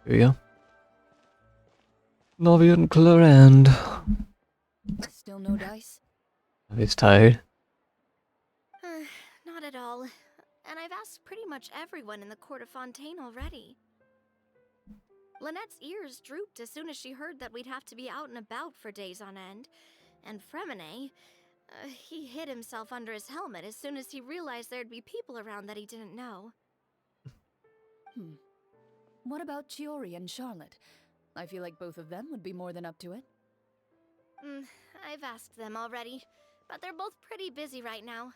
Here we go. Navi and Clorinde. Still no dice? Navi's tired. Not at all. And I've asked pretty much everyone in the court of Fontaine already. Lynette's ears drooped as soon as she heard that we'd have to be out and about for days on end. And Fremine, he hid himself under his helmet as soon as he realized there'd be people around that he didn't know. What about Chiori and Charlotte? I feel like both of them would be more than up to it. I've asked them already, but they're both pretty busy right now.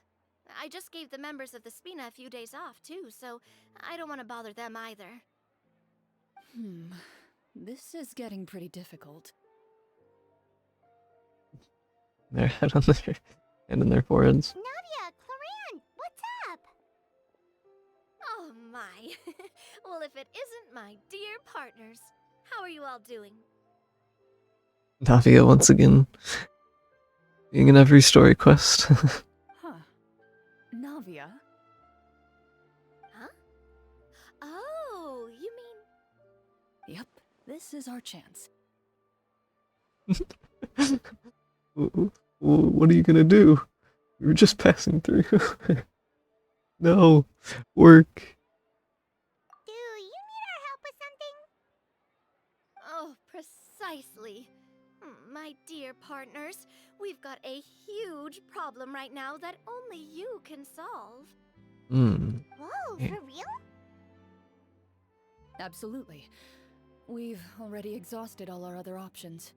I just gave the members of the Spina a few days off, too, so I don't want to bother them either. This is getting pretty difficult. Their head on their hand on their foreheads. Navia, Clorinde, what's up? Oh my. Well, if it isn't my dear partners. How are you all doing? Navia once again being in every story quest. Navia? Huh? Oh, you mean... Yep, this is our chance. What are you gonna do? We were just passing through. No, work. Do you need our help with something? Oh, precisely. My dear partners, we've got a huge problem right now that only you can solve. Whoa, for real? Absolutely. We've already exhausted all our other options.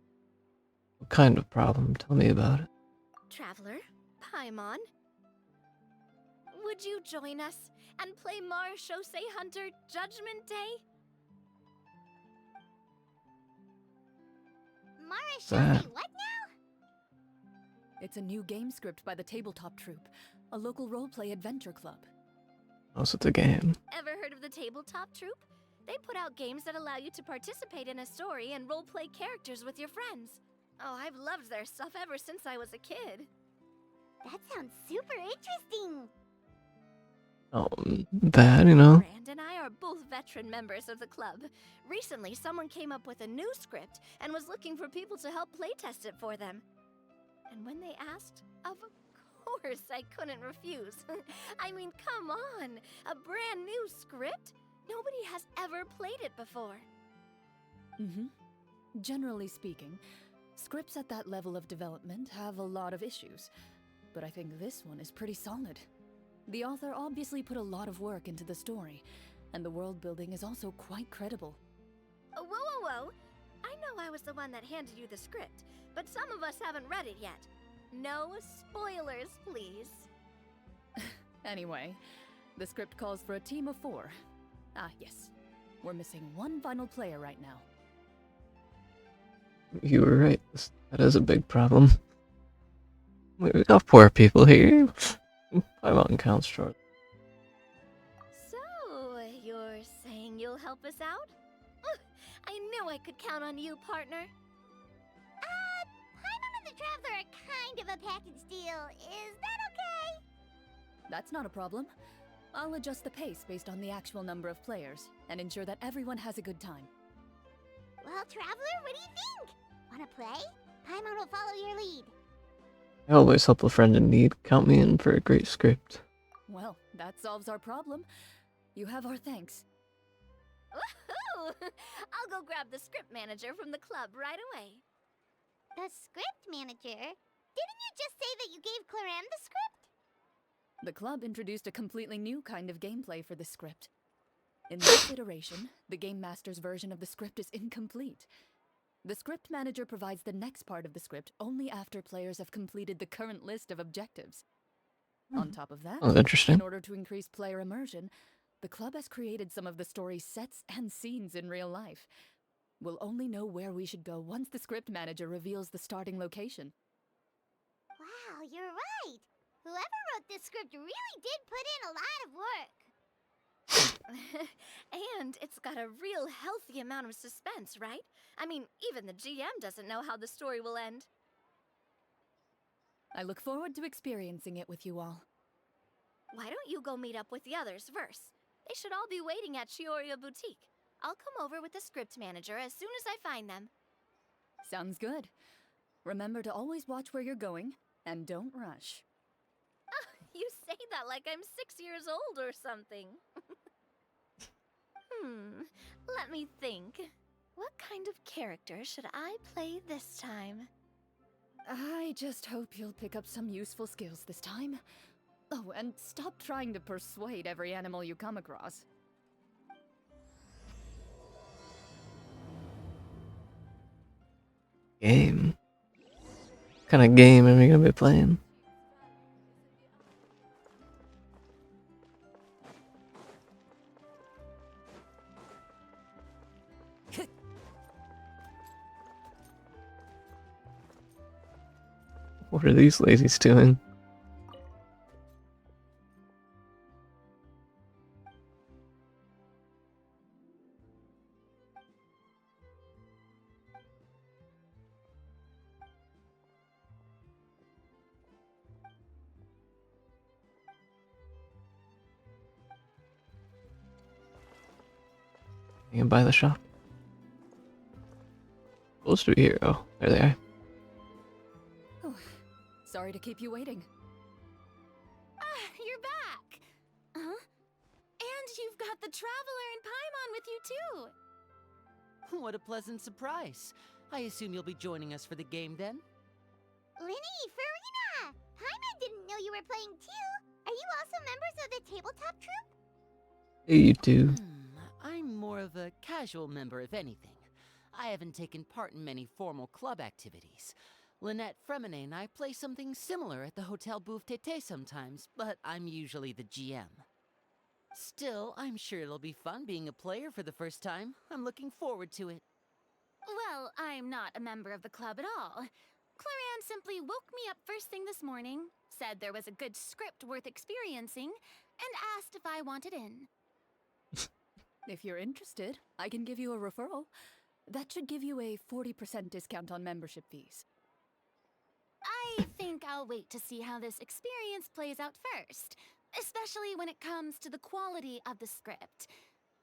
What kind of problem? Tell me about it. Traveler, Paimon, would you join us and play Marechaussee Hunter Judgment Day? Marechaussee, what now? It's a new game script by the Tabletop Troupe, a local roleplay adventure club. Oh, so it's a game. Ever heard of the Tabletop Troupe? They put out games that allow you to participate in a story and roleplay characters with your friends. Oh, I've loved their stuff ever since I was a kid. That sounds super interesting. Oh, that, you know. Rand and I are both veteran members of the club. Recently, someone came up with a new script and was looking for people to help playtest it for them. And when they asked, of course I couldn't refuse. I mean, come on, a brand new script? Nobody has ever played it before. Generally speaking, scripts at that level of development have a lot of issues, but I think this one is pretty solid. The author obviously put a lot of work into the story, and the world building is also quite credible. Whoa, whoa, whoa! I know I was the one that handed you the script, but some of us haven't read it yet. No spoilers, please. Anyway, the script calls for a team of 4. Ah, yes. We're missing one final player right now. You were right. That is a big problem. We got poor people here. Paimon counts short. So, you're saying you'll help us out? I knew I could count on you, partner. Paimon and the Traveler are kind of a package deal. Is that okay? That's not a problem. I'll adjust the pace based on the actual number of players, and ensure that everyone has a good time. Well, Traveler, what do you think? Wanna play? Paimon will follow your lead. I always help a friend in need. Count me in for a great script. Well, that solves our problem. You have our thanks. Woohoo! I'll go grab the script manager from the club right away. The script manager? Didn't you just say that you gave Clorinde the script? The club introduced a completely new kind of gameplay for the script. In this iteration, the Game Master's version of the script is incomplete. The script manager provides the next part of the script only after players have completed the current list of objectives. On top of that, Interesting. in order to increase player immersion, the club has created some of the story's sets and scenes in real life. We'll only know where we should go once the script manager reveals the starting location. Wow, you're right. Whoever wrote this script really did put in a lot of work. And it's got a real healthy amount of suspense, right? I mean, even the GM doesn't know how the story will end. I look forward to experiencing it with you all. Why don't you go meet up with the others first? They should all be waiting at Chioria Boutique. I'll come over with the script manager as soon as I find them. Sounds good. Remember to always watch where you're going, and don't rush. You say that like I'm 6 years old or something. Let me think. What kind of character should I play this time? I just hope you'll pick up some useful skills this time. Oh, and stop trying to persuade every animal you come across. Game. What kind of game am I gonna be playing? What are these ladies doing? You can buy the shop. Supposed to be here. Oh, there they are. Oh, sorry to keep you waiting. You're back! Huh? And you've got the Traveler and Paimon with you too! What a pleasant surprise. I assume you'll be joining us for the game then? Linny, Farina! Paimon didn't know you were playing too. Are you also members of the tabletop troupe? Hey, you two. I'm more of a casual member, if anything. I haven't taken part in many formal club activities. Lynette Fremine and I play something similar at the Hotel Bouffe Tété sometimes, but I'm usually the GM. Still, I'm sure it'll be fun being a player for the first time. I'm looking forward to it. Well, I'm not a member of the club at all. Clorinde simply woke me up first thing this morning, said there was a good script worth experiencing, and asked if I wanted in. If you're interested, I can give you a referral. That should give you a 40% discount on membership fees. I think I'll wait to see how this experience plays out first, especially when it comes to the quality of the script.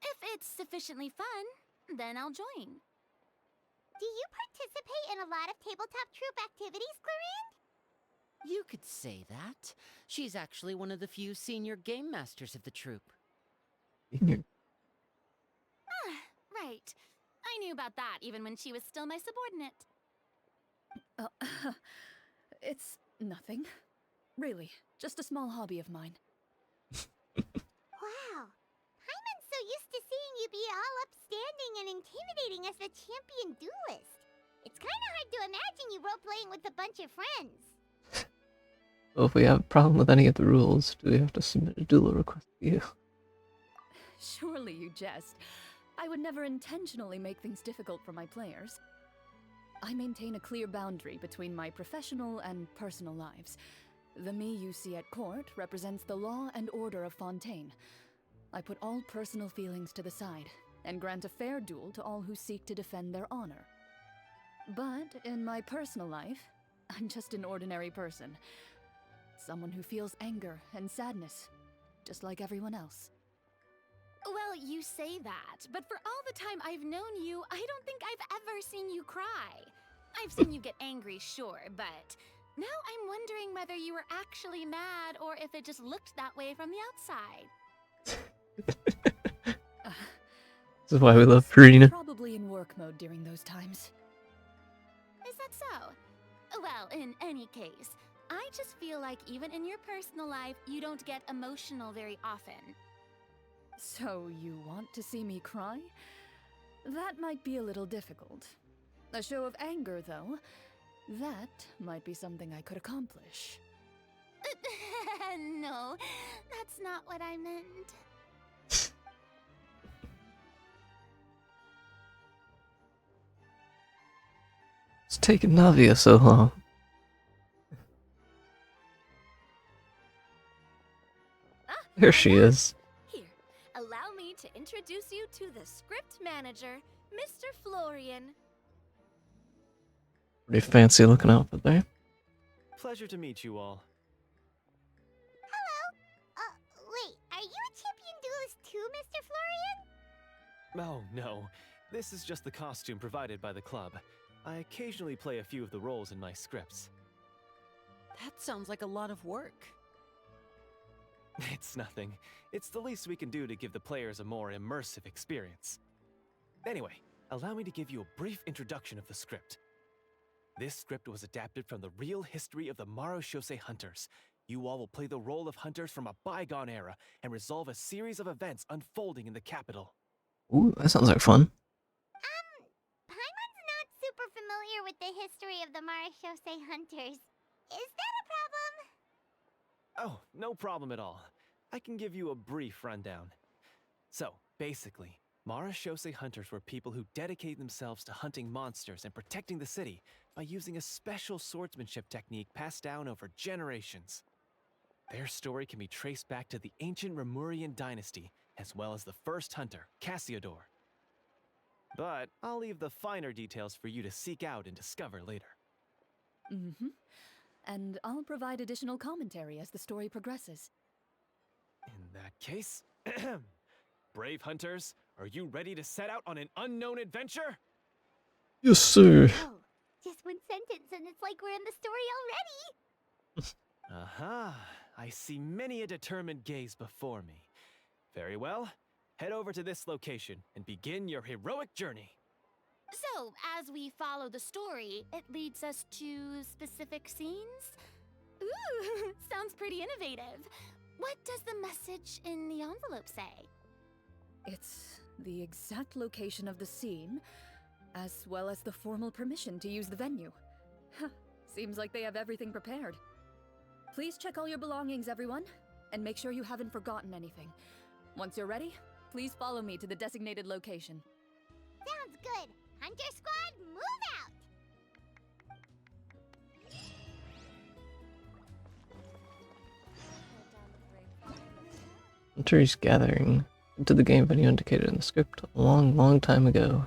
If it's sufficiently fun, then I'll join. Do you participate in a lot of tabletop troupe activities, Clorinde? You could say that. She's actually one of the few senior game masters of the troupe. Right. I knew about that even when she was still my subordinate. It's nothing. Really, just a small hobby of mine. Wow. Paimon's so used to seeing you be all upstanding and intimidating as the champion duelist. It's kind of hard to imagine you role-playing with a bunch of friends. Well, if we have a problem with any of the rules, do we have to submit a duel request to you? Surely you jest. I would never intentionally make things difficult for my players. I maintain a clear boundary between my professional and personal lives. The me you see at court represents the law and order of Fontaine. I put all personal feelings to the side and grant a fair duel to all who seek to defend their honor. But in my personal life, I'm just an ordinary person. Someone who feels anger and sadness, just like everyone else. Well, you say that, but for all the time I've known you, I don't think I've ever seen you cry. I've seen you get angry, sure, but now I'm wondering whether you were actually mad or if it just looked that way from the outside. This is why we love Farina. Probably in work mode during those times. Is that so? Well, in any case, I just feel like even in your personal life, you don't get emotional very often. So you want to see me cry? That might be a little difficult. A show of anger, though, that might be something I could accomplish. No, that's not what I meant. It's taken Navia so long. There she is. Here, allow me to introduce you to the script manager, Mr. Florian. Pretty fancy looking outfit there. Pleasure to meet you all. Hello. Wait, are you a champion duelist too, Mr. Florian? Oh, no. This is just the costume provided by the club. I occasionally play a few of the roles in my scripts. That sounds like a lot of work. It's nothing. It's the least we can do to give the players a more immersive experience. Anyway, allow me to give you a brief introduction of the script. This script was adapted from the real history of the Marashose hunters. You all will play the role of hunters from a bygone era and resolve a series of events unfolding in the capital. Ooh, that sounds like fun. Paimon's not super familiar with the history of the Marashose hunters. Is that a problem? Oh, no problem at all. I can give you a brief rundown. So, basically, Marashose hunters were people who dedicated themselves to hunting monsters and protecting the city by using a special swordsmanship technique passed down over generations. Their story can be traced back to the ancient Remurian dynasty, as well as the first hunter, Cassiodor. But I'll leave the finer details for you to seek out and discover later. Mm-hmm. And I'll provide additional commentary as the story progresses. In that case, brave hunters, are you ready to set out on an unknown adventure? Yes, sir. Oh, just one sentence and it's like we're in the story already. Aha, I see many a determined gaze before me. Very well, head over to this location and begin your heroic journey. So, as we follow the story, it leads us to specific scenes? Ooh, sounds pretty innovative. What does the message in the envelope say? It's the exact location of the scene, as well as the formal permission to use the venue. Huh, seems like they have everything prepared. Please check all your belongings, everyone, and make sure you haven't forgotten anything. Once you're ready, please follow me to the designated location. Sounds good. Hunter Squad, move out! Hunters gathering into the game venue indicated in the script a long, long time ago.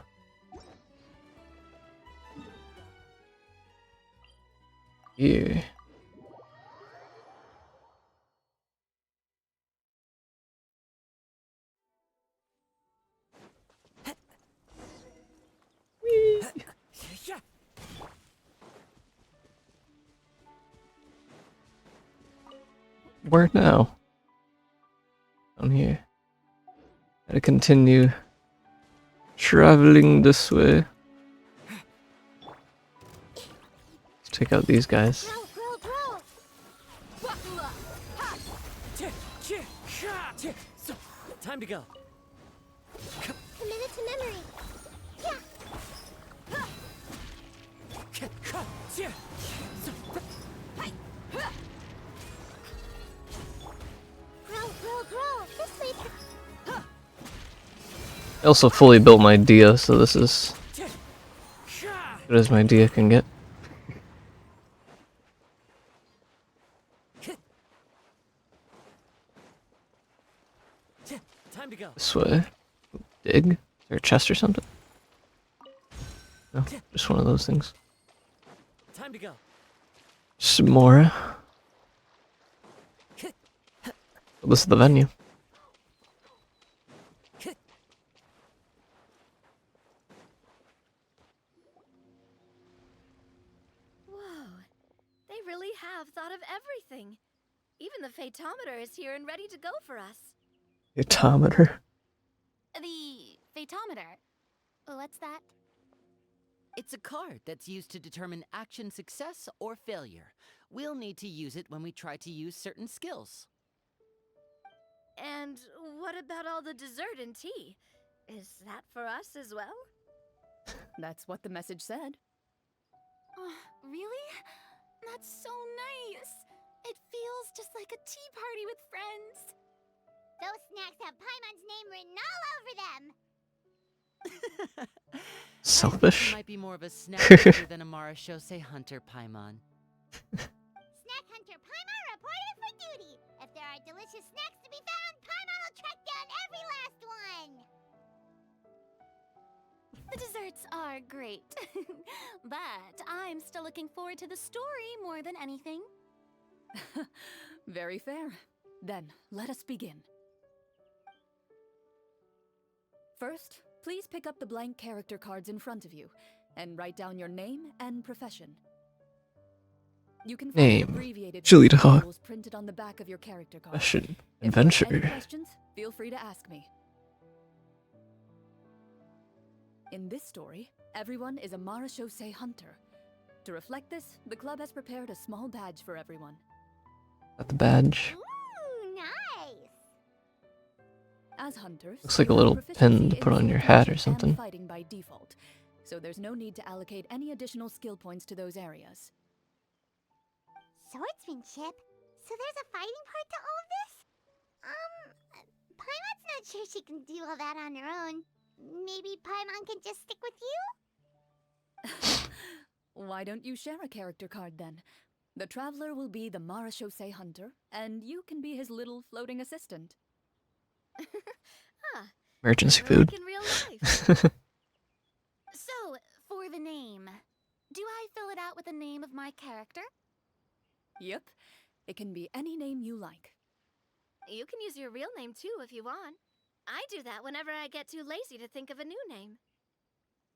Yeah. Where now? Down here. Gotta continue traveling this way. Let's take out these guys. Time to go. Commit to memory. Grow. This way. I also fully built my Dia, so this is good as my Dia can get. Time to go. This way. Dig? Is there a chest or something? No, just one of those things. Time to go. Some more. This is the venue. Whoa, they really have thought of everything. Even the Phaetometer is here and ready to go for us. Phaetometer. The Phaetometer? What's that? It's a card that's used to determine action success or failure. We'll need to use it when we try to use certain skills. And what about all the dessert and tea? Is that for us as well? That's what the message said. Really? That's so nice. It feels just like a tea party with friends. Those snacks have Paimon's name written all over them. Selfish. Might be more of a snack hunter than a Marashose hunter, Paimon. Snack Hunter Paimon reported for duty. If there are delicious snacks to be found, Paimon will track down every last one. The desserts are great. But I'm still looking forward to the story more than anything. Very fair. Then, let us begin. First, Please pick up the blank character cards in front of you and write down your name and profession. You can find Name, abbreviated Chili secret Dog. rules printed on the back of your character card. Fashion. If you have any Adventure. questions, feel free to ask me. In this story, everyone is a Marashosei hunter. To reflect this, the club has prepared a small badge for everyone. Got the badge. Ooh, nice. As hunters, Looks like a you have little proficiency pin to in put on your hat or swordsmanship and something. fighting by default, so there's no need to allocate any additional skill points to those areas. Swordsmanship? So there's a fighting part to all of this? Paimon's not sure she can do all that on her own. Maybe Paimon can just stick with you? Why don't you share a character card then? The traveler will be the Marashosei hunter, and you can be his little floating assistant. Huh. Emergency Never food. like in real life. So, for the name, do I fill it out with the name of my character? Yep, it can be any name you like. You can use your real name too if you want. I do that whenever I get too lazy to think of a new name.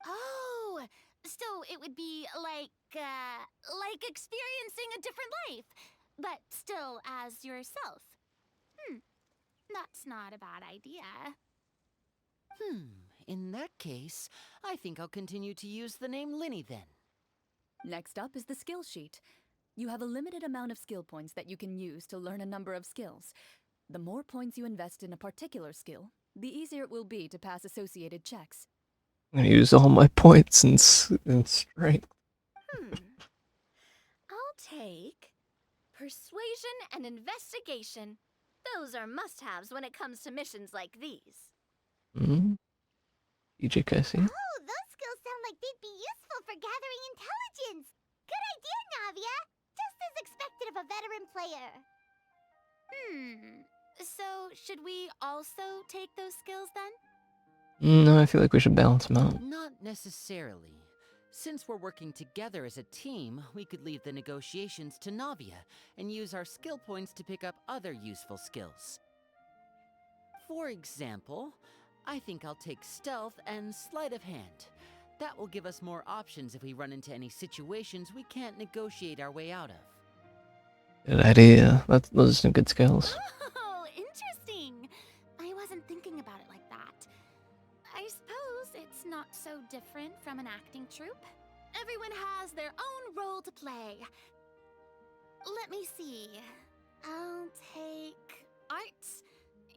Oh, so it would be like experiencing a different life, but still as yourself. That's not a bad idea. In that case, I think I'll continue to use the name Linny then. Next up is the skill sheet. You have a limited amount of skill points that you can use to learn a number of skills. The more points you invest in a particular skill, the easier it will be to pass associated checks. I'm gonna use all my points in strength. I'll take persuasion and investigation. Those are must-haves when it comes to missions like these. DJ Cassie. Oh, those skills sound like they'd be useful for gathering intelligence. Good idea, Navia. Just as expected of a veteran player. So, should we also take those skills then? No, I feel like we should balance them out. Not necessarily. Since we're working together as a team, we could leave the negotiations to Navia and use our skill points to pick up other useful skills. For example, I think I'll take stealth and sleight of hand. That will give us more options if we run into any situations we can't negotiate our way out of. Good idea. Those are some good skills. Oh, interesting. I wasn't thinking about it like that. I suppose it's not so different from an acting troupe. Everyone has their own role to play. Let me see. I'll take arts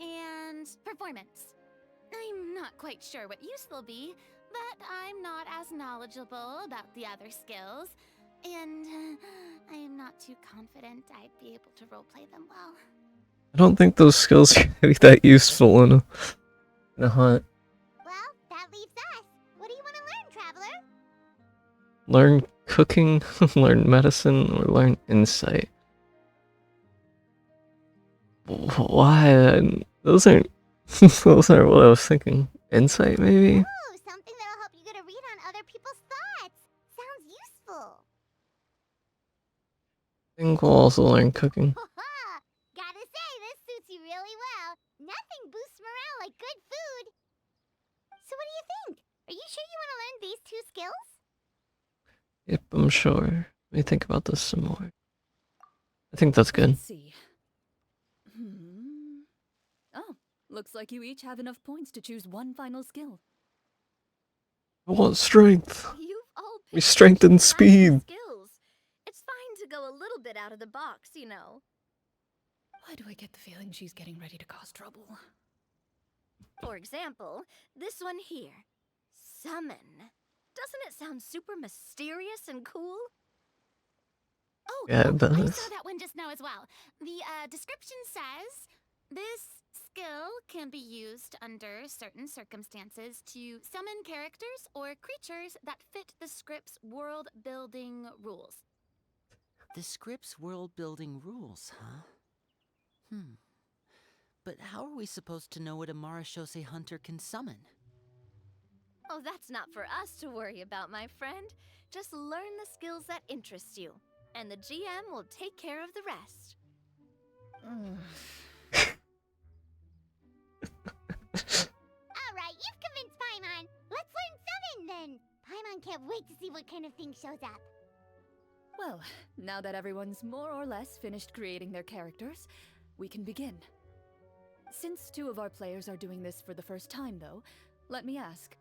and performance. I'm not quite sure what use they'll be, but I'm not as knowledgeable about the other skills, and I'm not too confident I'd be able to roleplay them well. I don't think those skills are gonna be that useful in a hunt. Well, that leaves us. What do you want to learn, Traveler? Learn cooking, learn medicine, or learn insight. Why? Those aren't what I was thinking. Insight, maybe? Ooh, something that'll help you get a read on other people's thoughts. Sounds useful. I think we'll also learn cooking. Haha! Gotta say, this suits you really well. Nothing boosts morale like good food. So what do you think? Are you sure you want to learn these two skills? Yep, I'm sure. Let me think about this some more. I think that's good. Let's see. Oh, looks like you each have enough points to choose one final skill. I want strength. You've all We picked strengthen such valuable speed. skills. It's fine to go a little bit out of the box, you know. Why do I get the feeling she's getting ready to cause trouble? For example, this one here. Summon. Doesn't it sound super mysterious and cool? Oh, Yeah, it I does. saw that one just now as well. The description says, this skill can be used under certain circumstances to summon characters or creatures that fit the script's world-building rules. The script's world-building rules, huh? But how are we supposed to know what a Marashosei hunter can summon? Oh, that's not for us to worry about, my friend. Just learn the skills that interest you, and the GM will take care of the rest. Alright, you've convinced Paimon. and Paimon can't wait to see what kind of thing shows up. Well, now that everyone's more or less finished creating their characters, we can begin. Since 2 of our players are doing this for the first time, though, let me ask.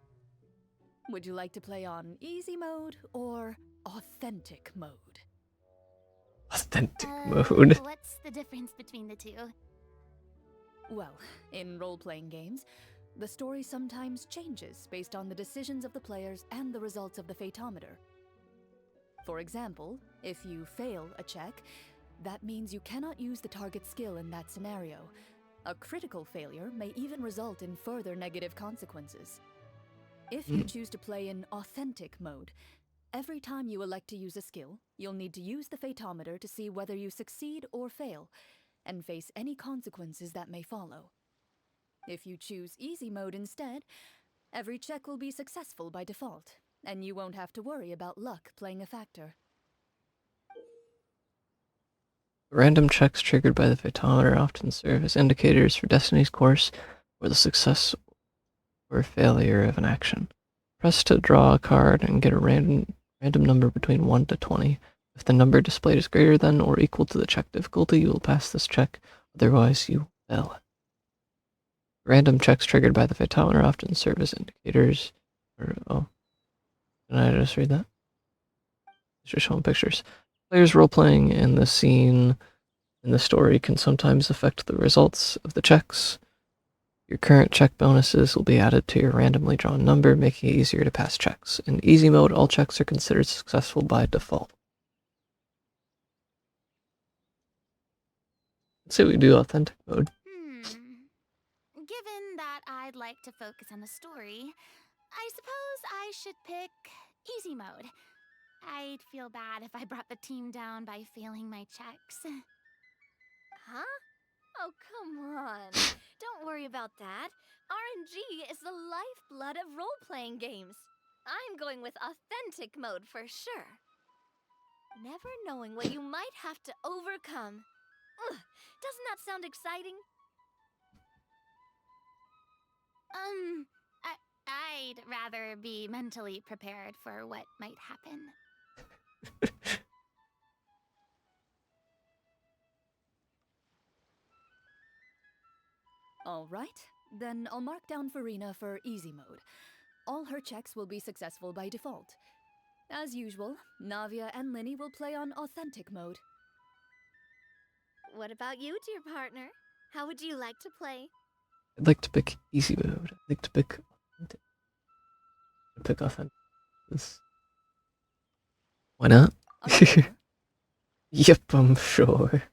Would you like to play on easy mode or authentic mode? Authentic mode. What's the difference between the two? Well, in role-playing games, the story sometimes changes based on the decisions of the players and the results of the Fatometer. For example, if you fail a check, that means you cannot use the target skill in that scenario. A critical failure may even result in further negative consequences. If you choose to play in authentic mode, every time you elect to use a skill, you'll need to use the Fatometer to see whether you succeed or fail, and face any consequences that may follow. If you choose easy mode instead, every check will be successful by default, and you won't have to worry about luck playing a factor. Random checks triggered by the Phytometer often serve as indicators for Destiny's course or the success or failure of an action. Press to draw a card and get a random number between 1 to 20. If the number displayed is greater than or equal to the check difficulty, you will pass this check, otherwise you fail. Random checks triggered by the Phytometer often serve as indicators. Can I just read that? It's just showing pictures. Players role-playing in the scene in the story can sometimes affect the results of the checks. Your current check bonuses will be added to your randomly drawn number, making it easier to pass checks. In easy mode, all checks are considered successful by default. Let's say we do authentic mode. Given that I'd like to focus on the story, I suppose I should pick easy mode. I'd feel bad if I brought the team down by failing my checks. Huh? Oh, come on. Don't worry about that. RNG is the lifeblood of role-playing games. I'm going with authentic mode for sure. Never knowing what you might have to overcome. Ugh, doesn't that sound exciting? I'd rather be mentally prepared for what might happen. Alright, then I'll mark down Farina for easy mode. All her checks will be successful by default. As usual, Navia and Linny will play on authentic mode. What about you, dear partner? How would you like to play? I'd like to pick easy mode. I'd like to pick authentic. Authentic. Why not? Are you sure? Yep, I'm sure.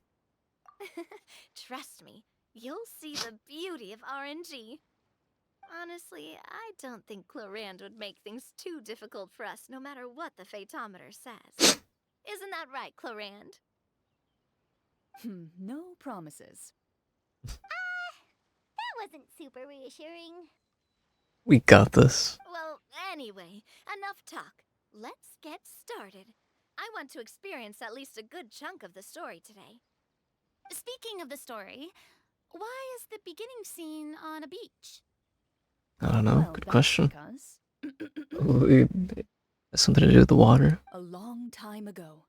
Trust me, you'll see the beauty of RNG. Honestly, I don't think Clorinde would make things too difficult for us no matter what the Fatometer says. Isn't that right, Clorinde? No promises. That wasn't super reassuring. We got this. Well, anyway, enough talk. Let's get started. I want to experience at least a good chunk of the story today. Speaking of the story, why is the beginning scene on a beach? I don't know. Well, Good that's question. Because It has something to do with the water. a long time ago,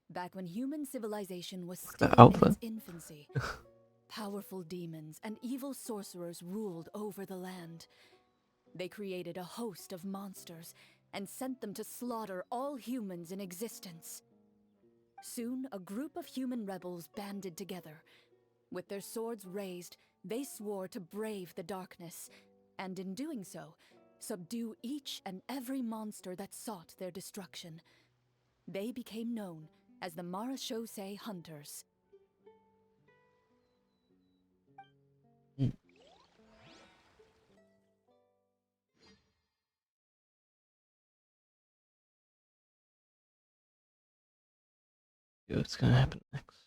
back when human civilization was The still in outfit. its infancy, powerful demons and evil sorcerers ruled over the land. They created a host of monsters and sent them to slaughter all humans in existence. Soon, a group of human rebels banded together. With their swords raised, they swore to brave the darkness, and in doing so, subdue each and every monster that sought their destruction. They became known as the Marashosei Hunters. See what's gonna happen next.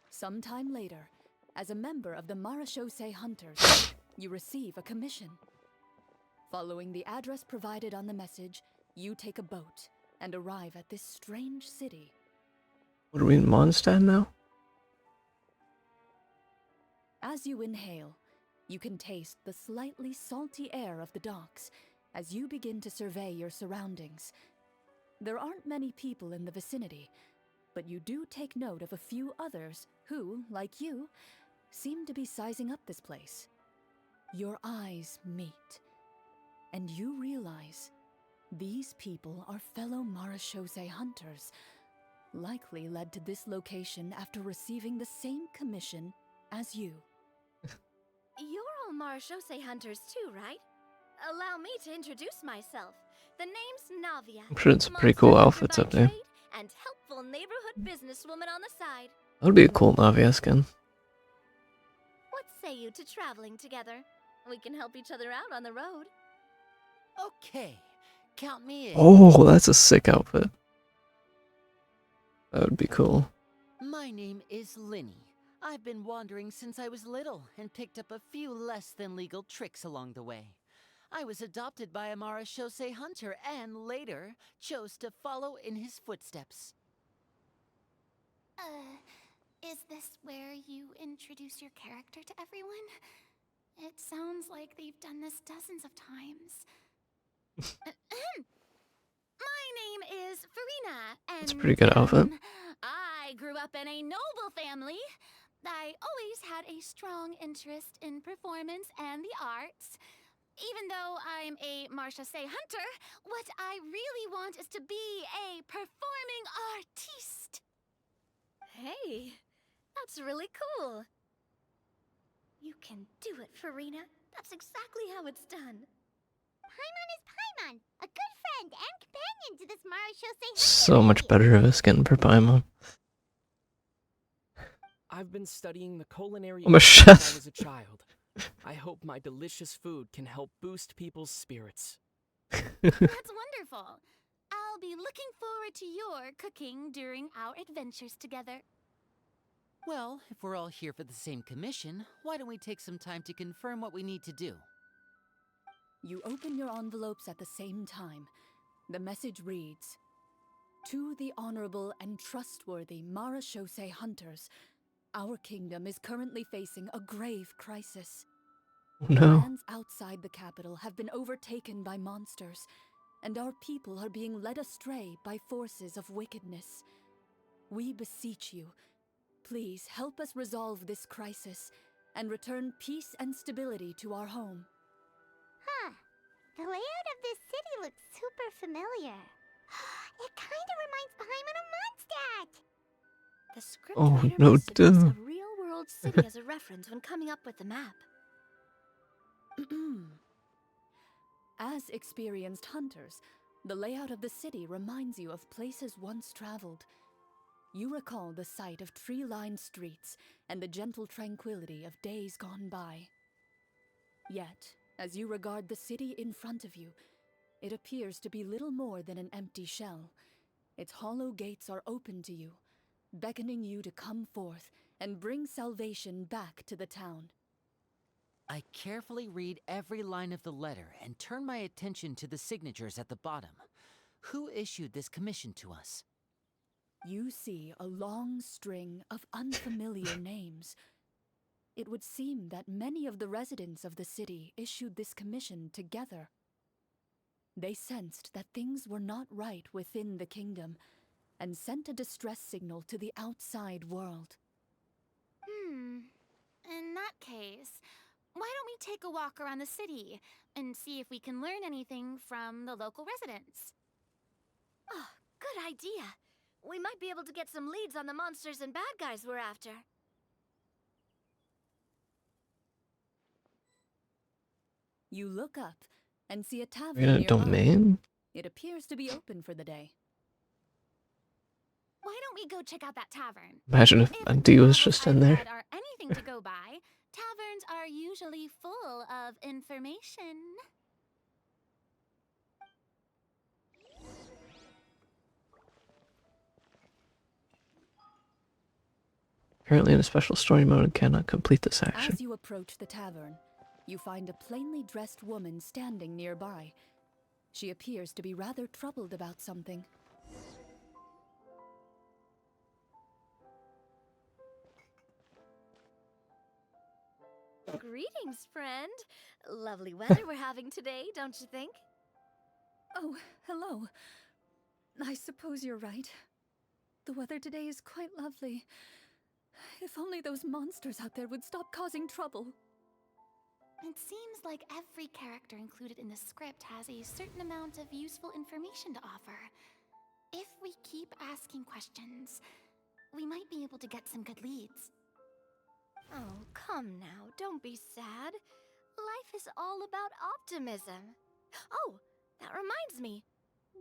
Sometime later, as a member of the Marashosei Hunters, you receive a commission. Following the address provided on the message, you take a boat and arrive at this strange city. What are we in Mondstadt now? As you inhale, you can taste the slightly salty air of the docks as you begin to survey your surroundings. There aren't many people in the vicinity, but you do take note of a few others who, like you, seem to be sizing up this place. Your eyes meet, and you realize these people are fellow marechaussee hunters, likely led to this location after receiving the same commission as you. You're all marechaussee hunters too, right? Allow me to introduce myself. The name's Navia. I'm sure it's pretty cool monster outfits hunter up by there. trade and helpful neighborhood businesswoman on the side. That would be a cool Navia skin. What say you to traveling together? We can help each other out on the road. Okay, count me in. Oh, that's a sick outfit. That would be cool. My name is Linny. I've been wandering since I was little and picked up a few less than legal tricks along the way. I was adopted by a marechaussee hunter and later chose to follow in his footsteps. Is this where you introduce your character to everyone? It sounds like they've done this dozens of times. My name is Farina, and That's a pretty good outfit. I grew up in a noble family. I always had a strong interest in performance and the arts. Even though I'm a marechaussee hunter, what I really want is to be a performing artiste. Hey, that's really cool. You can do it, Farina. That's exactly how it's done. Paimon is Paimon, a good friend and companion to this marechaussee hunter. So much better of a skin for Paimon. I've been studying the culinary I'm a arts chef. since I was a child. I hope my delicious food can help boost people's spirits. That's wonderful. I'll be looking forward to your cooking during our adventures together. Well, if we're all here for the same commission, why don't we take some time to confirm what we need to do? You open your envelopes at the same time. The message reads, "To the honorable and trustworthy marechaussee hunters, our kingdom is currently facing a grave crisis. Oh The no. lands outside the capital have been overtaken by monsters, and our people are being led astray by forces of wickedness. We beseech you, please help us resolve this crisis and return peace and stability to our home." Huh. The layout of this city looks super familiar. It kind of reminds Paimon of Mondstadt. The script Oh, writer no, must have used duh. a real-world city as a reference when coming up with the map. As experienced hunters, the layout of the city reminds you of places once traveled. You recall the sight of tree-lined streets and the gentle tranquility of days gone by. Yet, as you regard the city in front of you, it appears to be little more than an empty shell. Its hollow gates are open to you, beckoning you to come forth and bring salvation back to the town. I carefully read every line of the letter and turn my attention to the signatures at the bottom. Who issued this commission to us? You see a long string of unfamiliar names. It would seem that many of the residents of the city issued this commission together. They sensed that things were not right within the kingdom and sent a distress signal to the outside world. In that case, why don't we take a walk around the city and see if we can learn anything from the local residents? Oh, good idea. We might be able to get some leads on the monsters and bad guys we're after. You look up and see a tavern We're in a nearby. domain? It appears to be open for the day. Why don't we go check out that tavern? Imagine if a D was just in there. Are anything to go by, taverns are usually full of information. Apparently in a special story mode and cannot complete this action. As you approach the tavern, you find a plainly dressed woman standing nearby. She appears to be rather troubled about something. Greetings, friend. Lovely weather we're having today, don't you think? Oh, hello. I suppose you're right. The weather today is quite lovely. If only those monsters out there would stop causing trouble. It seems like every character included in the script has a certain amount of useful information to offer. If we keep asking questions, we might be able to get some good leads. Oh, come now, don't be sad. Life is all about optimism. Oh, that reminds me.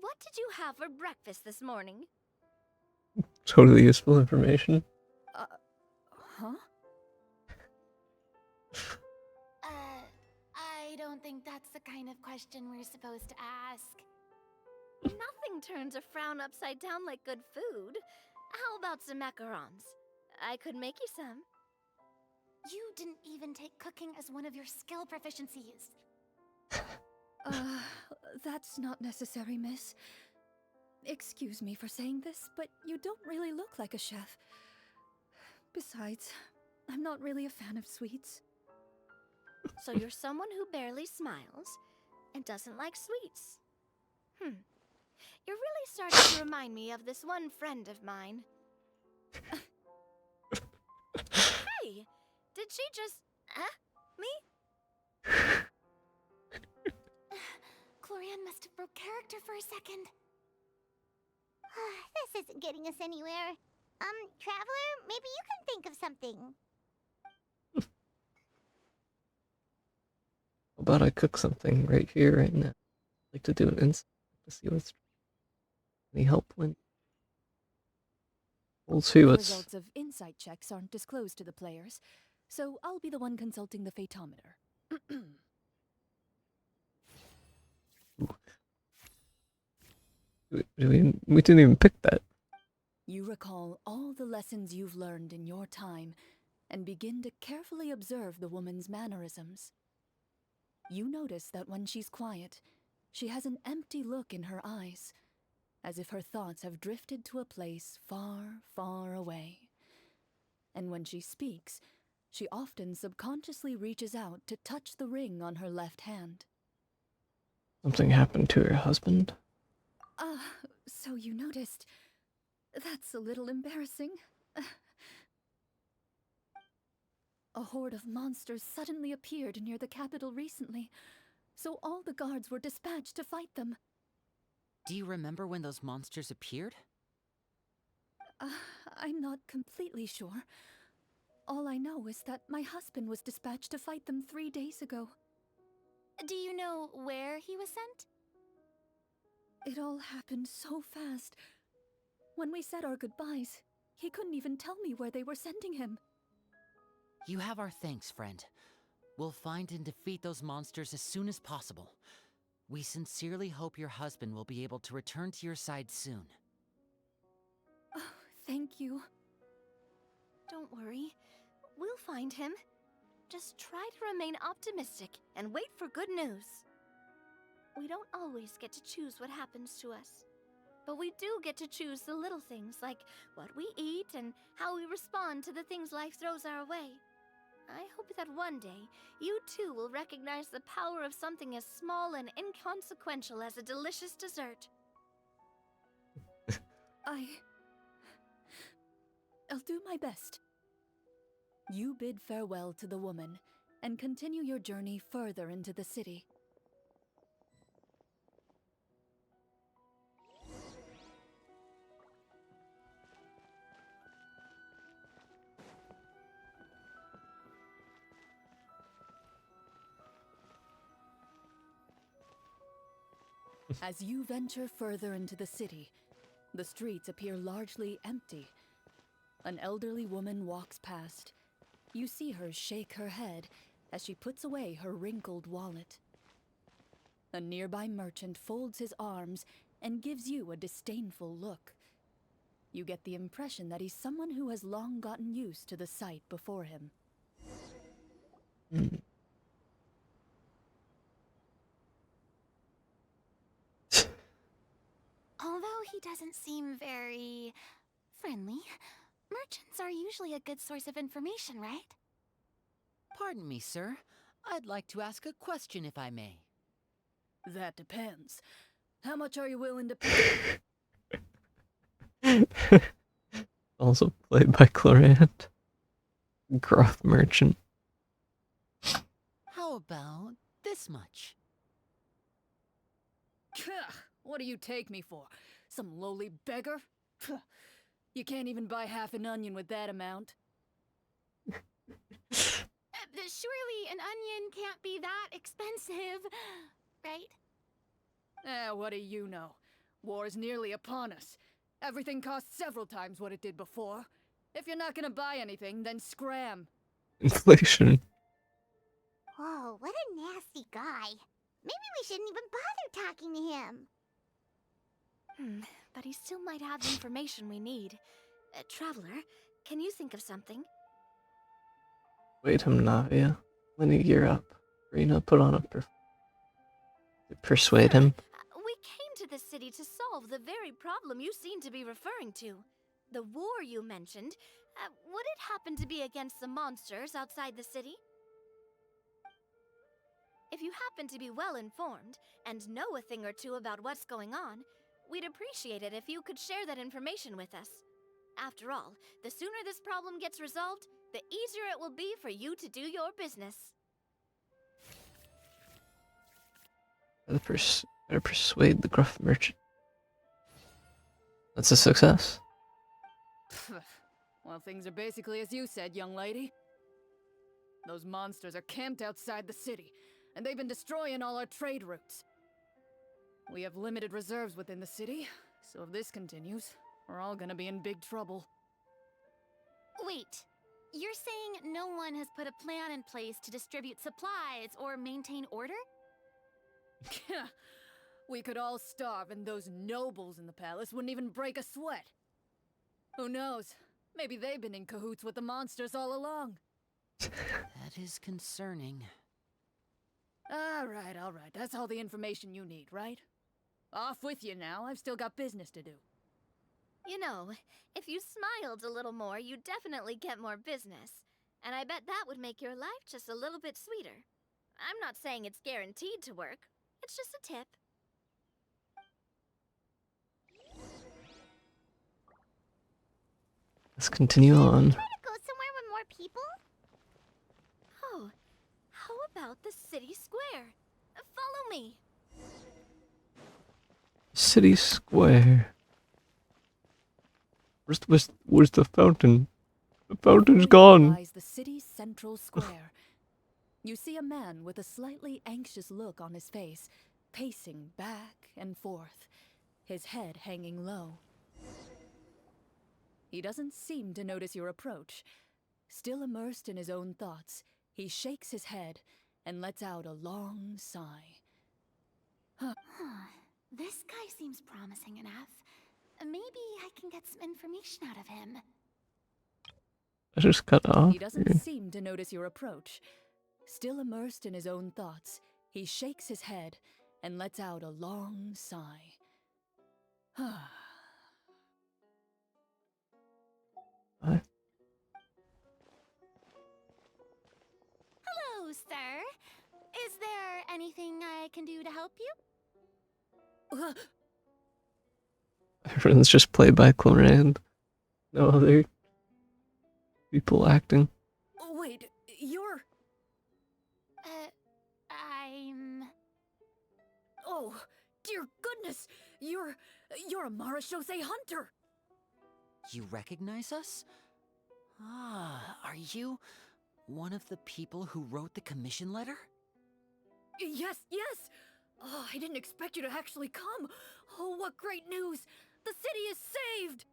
What did you have for breakfast this morning? Totally useful information. Huh? I don't think that's the kind of question we're supposed to ask. Nothing turns a frown upside down like good food. How about some macarons? I could make you some. You didn't even take cooking as one of your skill proficiencies. That's not necessary, miss. Excuse me for saying this, but you don't really look like a chef. Besides, I'm not really a fan of sweets. So you're someone who barely smiles and doesn't like sweets. You're really starting to remind me of this one friend of mine. Hey, did she just... me? Clorinde must have broke character for a second. This isn't getting us anywhere. Traveler, maybe you can think of something. How about I cook something right here, right now? I'd like to do an insight to see what's... Any help when... We'll see The what's... results of insight checks aren't disclosed to the players, so I'll be the one consulting the photometer. We didn't even pick that. You recall all the lessons you've learned in your time and begin to carefully observe the woman's mannerisms. You notice that when she's quiet, she has an empty look in her eyes, as if her thoughts have drifted to a place far, far away. And when she speaks, she often subconsciously reaches out to touch the ring on her left hand. Something happened to her husband? So you noticed. That's a little embarrassing. A horde of monsters suddenly appeared near the capital recently, so all the guards were dispatched to fight them. Do you remember when those monsters appeared? I'm not completely sure. All I know is that my husband was dispatched to fight them 3 days ago. Do you know where he was sent? It all happened so fast. When we said our goodbyes, he couldn't even tell me where they were sending him. You have our thanks, friend. We'll find and defeat those monsters as soon as possible. We sincerely hope your husband will be able to return to your side soon. Oh, thank you. Don't worry. We'll find him. Just try to remain optimistic and wait for good news. We don't always get to choose what happens to us. But we do get to choose the little things, like what we eat and how we respond to the things life throws our way. I hope that one day, you too will recognize the power of something as small and inconsequential as a delicious dessert. I'll do my best. You bid farewell to the woman and continue your journey further into the city. As you venture further into the city, the streets appear largely empty. An elderly woman walks past. You see her shake her head as she puts away her wrinkled wallet. A nearby merchant folds his arms and gives you a disdainful look. You get the impression that he's someone who has long gotten used to the sight before him. Although he doesn't seem very friendly, merchants are usually a good source of information, right? Pardon me, sir. I'd like to ask a question if I may. That depends. How much are you willing to pay? Also played by Clorinde. Gruff merchant. How about this much? What do you take me for? Some lowly beggar? You can't even buy half an onion with that amount. Surely an onion can't be that expensive, right? What do you know? War's nearly upon us. Everything costs several times what it did before. If you're not gonna buy anything, then scram. Inflation. Whoa, what a nasty guy. Maybe we shouldn't even bother talking to him. But he still might have information we need. Traveler, can you think of something? Wait him, Navia. Lenny, gear up. Rena, put on a persuade him. We came to this city to solve the very problem you seem to be referring to. The war you mentioned, would it happen to be against the monsters outside the city? If you happen to be well informed and know a thing or two about what's going on, we'd appreciate it if you could share that information with us. After all, the sooner this problem gets resolved, the easier it will be for you to do your business. Better persuade the gruff merchant. That's a success. Well, things are basically as you said, young lady. Those monsters are camped outside the city, and they've been destroying all our trade routes. We have limited reserves within the city, so if this continues, we're all gonna be in big trouble. Wait, you're saying no one has put a plan in place to distribute supplies or maintain order? We could all starve and those nobles in the palace wouldn't even break a sweat. Who knows? Maybe they've been in cahoots with the monsters all along. That is concerning. All right. That's all the information you need, right? Off with you now. I've still got business to do. You know, if you smiled a little more, you'd definitely get more business. And I bet that would make your life just a little bit sweeter. I'm not saying it's guaranteed to work. It's just a tip. Let's continue on. Try to go somewhere with more people? Oh, how about the city square? Follow me. City Square. Where's the fountain? The fountain's gone. Lies the city's central square. You see a man with a slightly anxious look on his face, pacing back and forth, his head hanging low. He doesn't seem to notice your approach. Still immersed in his own thoughts, he shakes his head and lets out a long sigh. This guy seems promising enough. Maybe I can get some information out of him. I just cut off. He doesn't seem to notice your approach. Still immersed in his own thoughts, he shakes his head and lets out a long sigh. What? Hello, sir. Is there anything I can do to help you? Everyone's just played by Clorinde. No other people acting. Wait, you're... I'm... Oh, dear goodness! You're a Marashose hunter! You recognize us? Ah, are you one of the people who wrote the commission letter? Yes! Oh, I didn't expect you to actually come! Oh, what great news! The city is saved!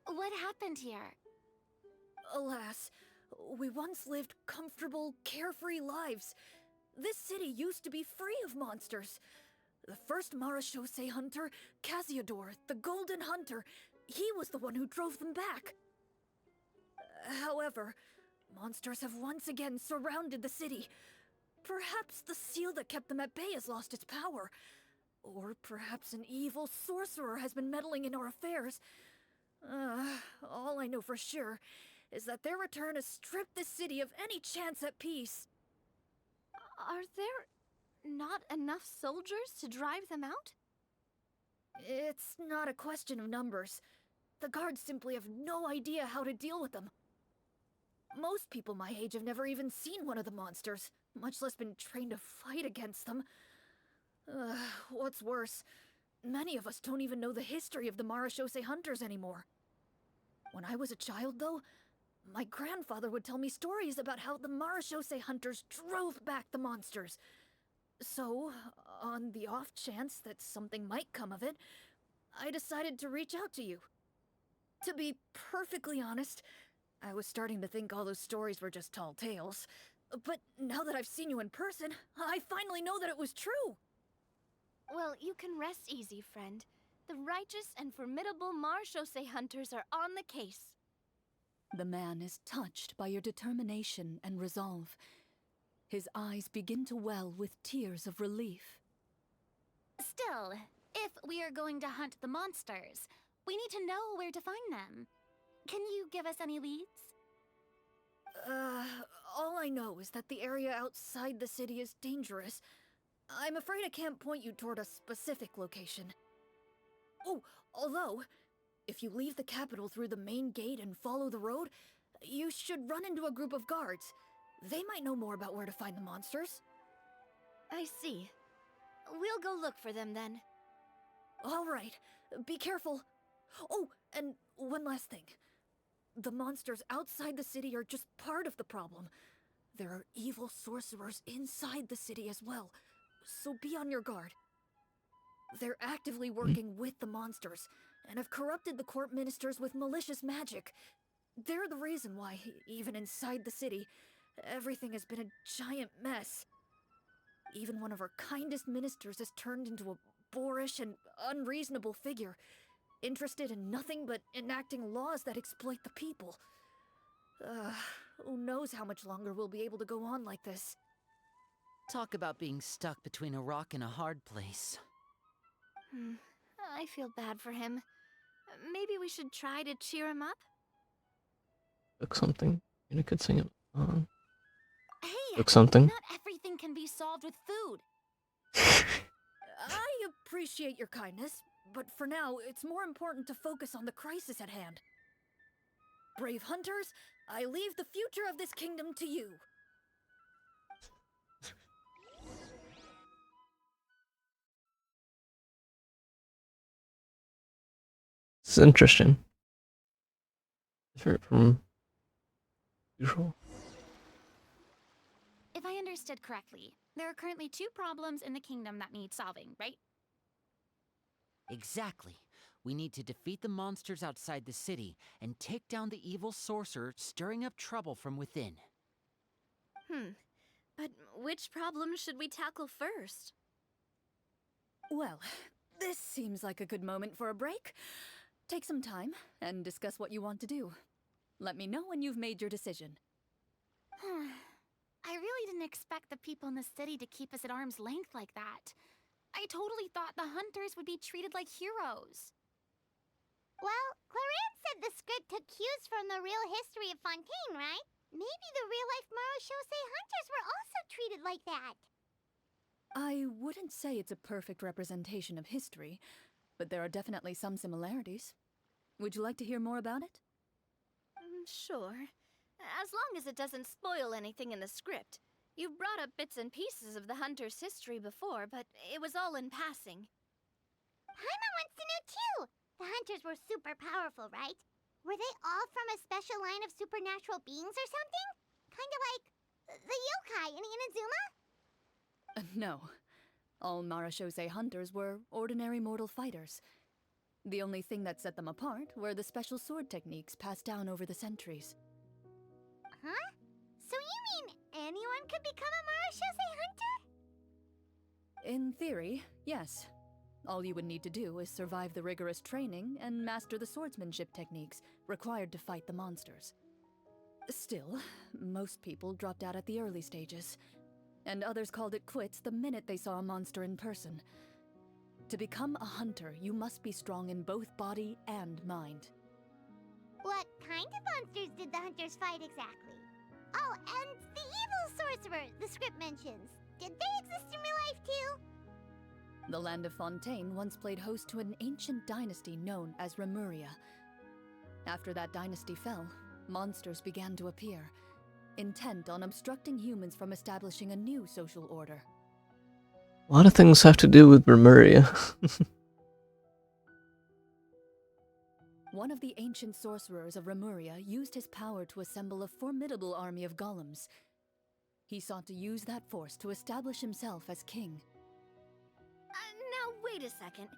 What happened here? Alas, we once lived comfortable, carefree lives. This city used to be free of monsters. The first Marashose hunter, Casiodor, the Golden Hunter, he was the one who drove them back. However, monsters have once again surrounded the city. Perhaps the seal that kept them at bay has lost its power. Or perhaps an evil sorcerer has been meddling in our affairs. All I know for sure is that their return has stripped the city of any chance at peace. Are there not enough soldiers to drive them out? It's not a question of numbers. The guards simply have no idea how to deal with them. Most people my age have never even seen one of the monsters, much less been trained to fight against them. What's worse, many of us don't even know the history of the Marashose hunters anymore. When I was a child, though, my grandfather would tell me stories about how the Marashose hunters drove back the monsters. So, on the off chance that something might come of it, I decided to reach out to you. To be perfectly honest, I was starting to think all those stories were just tall tales. But now that I've seen you in person, I finally know that it was true! Well, you can rest easy, friend. The righteous and formidable Marashose hunters are on the case. The man is touched by your determination and resolve. His eyes begin to well with tears of relief. Still, if we are going to hunt the monsters, we need to know where to find them. Can you give us any leads? All I know is that the area outside the city is dangerous. I'm afraid I can't point you toward a specific location. Oh, although, if you leave the capital through the main gate and follow the road, you should run into a group of guards. They might know more about where to find the monsters. I see. We'll go look for them then. All right, be careful. Oh, and one last thing. The monsters outside the city are just part of the problem. There are evil sorcerers inside the city as well, so be on your guard. They're actively working with the monsters, and have corrupted the court ministers with malicious magic. They're the reason why, even inside the city, everything has been a giant mess. Even one of our kindest ministers has turned into a boorish and unreasonable figure, interested in nothing but enacting laws that exploit the people. Who knows how much longer we'll be able to go on like this. Talk about being stuck between a rock and a hard place. I feel bad for him. Maybe we should try to cheer him up? Cook something. You could sing a song. Hey, Cook something. not everything can be solved with food. I appreciate your kindness, but for now, it's more important to focus on the crisis at hand. Brave hunters, I leave the future of this kingdom to you. It's interesting. Different from usual. If I understood correctly, there are currently 2 problems in the kingdom that need solving, right? Exactly. We need to defeat the monsters outside the city and take down the evil sorcerer stirring up trouble from within. But which problem should we tackle first? Well, this seems like a good moment for a break. Take some time and discuss what you want to do. Let me know when you've made your decision. I really didn't expect the people in the city to keep us at arm's length like that. I totally thought the hunters would be treated like heroes. Well, Clorinde said the script took cues from the real history of Fontaine, right? Maybe the real-life Marashose hunters were also treated like that. I wouldn't say it's a perfect representation of history, but there are definitely some similarities. Would you like to hear more about it? Sure. As long as it doesn't spoil anything in the script. You brought up bits and pieces of the hunter's history before, but it was all in passing. Paimon wants to know too! The hunters were super powerful, right? Were they all from a special line of supernatural beings or something? Kinda like the yokai in Inazuma? No. All Marashose hunters were ordinary mortal fighters. The only thing that set them apart were the special sword techniques passed down over the centuries. Huh? So you mean anyone could become a Marashose hunter? In theory, yes. All you would need to do is survive the rigorous training and master the swordsmanship techniques required to fight the monsters. Still, most people dropped out at the early stages, and others called it quits the minute they saw a monster in person. To become a hunter, you must be strong in both body and mind. What kind of monsters did the hunters fight exactly? Oh, and the evil sorcerer the script mentions. Did they exist in real life too? The land of Fontaine once played host to an ancient dynasty known as Remuria. After that dynasty fell, monsters began to appear, intent on obstructing humans from establishing a new social order. A lot of things have to do with Remuria. One of the ancient sorcerers of Remuria used his power to assemble a formidable army of golems. He sought to use that force to establish himself as king. Now wait a second.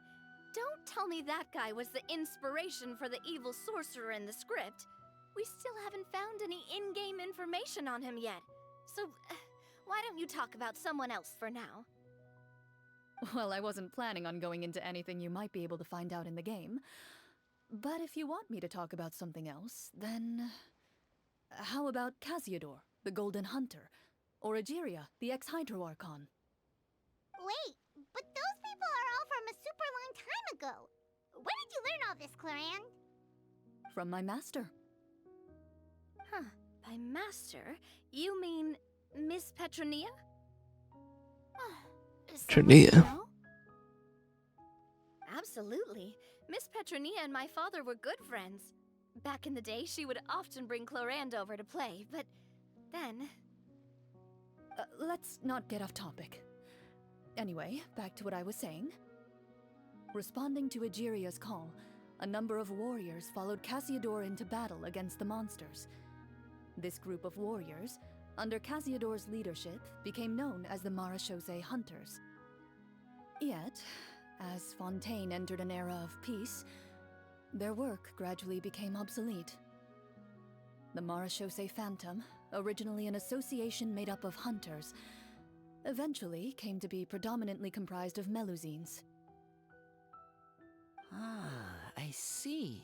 Don't tell me that guy was the inspiration for the evil sorcerer in the script. We still haven't found any in-game information on him yet. So, why don't you talk about someone else for now? Well, I wasn't planning on going into anything you might be able to find out in the game. But if you want me to talk about something else, then... how about Casiodor, the Golden Hunter? Or Egeria, the ex-Hydro Archon? Wait, but those people are all from a super long time ago. Where did you learn all this, Clorinde? From my master. Huh. By master, you mean Miss Petronia? Petronia? Absolutely. Miss Petronia and my father were good friends. Back in the day, she would often bring Clorinde over to play, but then... Let's not get off topic. Anyway, back to what I was saying. Responding to Egeria's call, a number of warriors followed Casiodor into battle against the monsters. This group of warriors, under Casiodor's leadership, became known as the Marechaussee Hunters. Yet, as Fontaine entered an era of peace, their work gradually became obsolete. The Marechaussee Phantom, originally an association made up of hunters, eventually came to be predominantly comprised of Melusines. Ah, I see.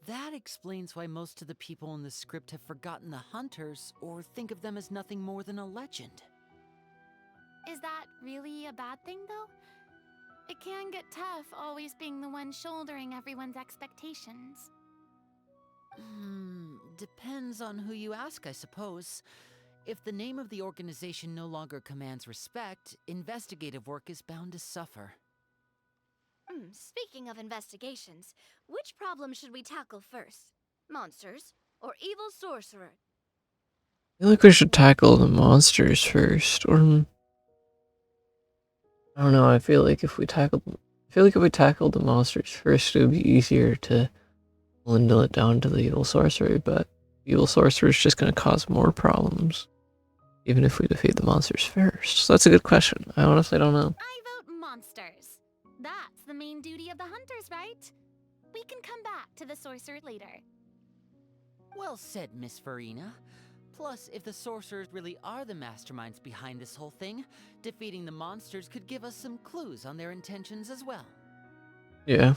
That explains why most of the people in the script have forgotten the hunters or think of them as nothing more than a legend. Is that really a bad thing, though? It can get tough always being the one shouldering everyone's expectations. Depends on who you ask, I suppose. If the name of the organization no longer commands respect, investigative work is bound to suffer. Speaking of investigations, which problem should we tackle first? Monsters or evil sorcerer? I feel like we should tackle the monsters first, or... I don't know, I feel like if we tackled the monsters first, it would be easier to dwindle it down to the evil sorcerer, but the evil sorcerer is just going to cause more problems, even if we defeat the monsters first. So that's a good question. I honestly don't know. I vote monsters. That's the main duty of the hunters, right? We can come back to the sorcerer later. Well said, Miss Farina. Plus, if the sorcerers really are the masterminds behind this whole thing, defeating the monsters could give us some clues on their intentions as well. Yeah.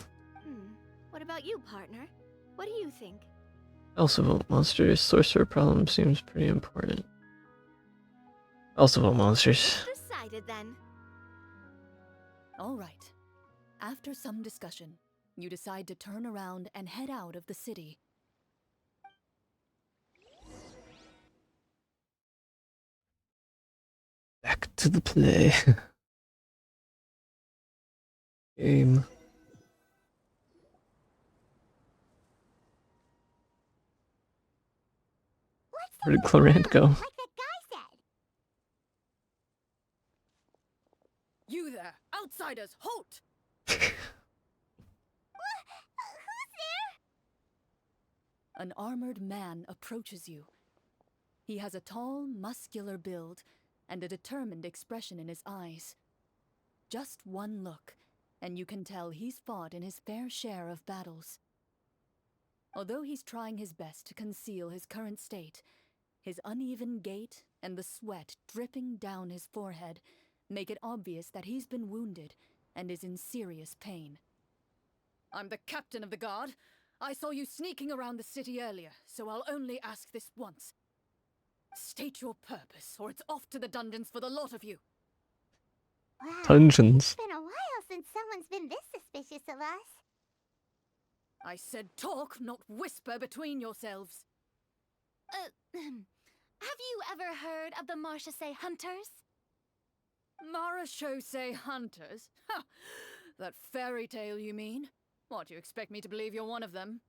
What about you, partner? What do you think? I also vote monsters. Sorcerer problem seems pretty important. Also vote monsters. Decided then. All right. After some discussion, you decide to turn around and head out of the city. Back to the play. Game. Where did Clorinde go? Like that guy said. You there, outsiders, halt! Who's there? An armored man approaches you. He has a tall, muscular build and a determined expression in his eyes. Just one look, and you can tell he's fought in his fair share of battles. Although he's trying his best to conceal his current state, his uneven gait and the sweat dripping down his forehead make it obvious that he's been wounded and is in serious pain. I'm the captain of the guard. I saw you sneaking around the city earlier, so I'll only ask this once. State your purpose, or it's off to the dungeons for the lot of you. Wow, Dungeons. it's been a while since someone's been this suspicious of us. I said talk, not whisper between yourselves. Have you ever heard of the Marchese hunters? Marachose hunters? Ha! That fairy tale, you mean? What, do you expect me to believe you're one of them?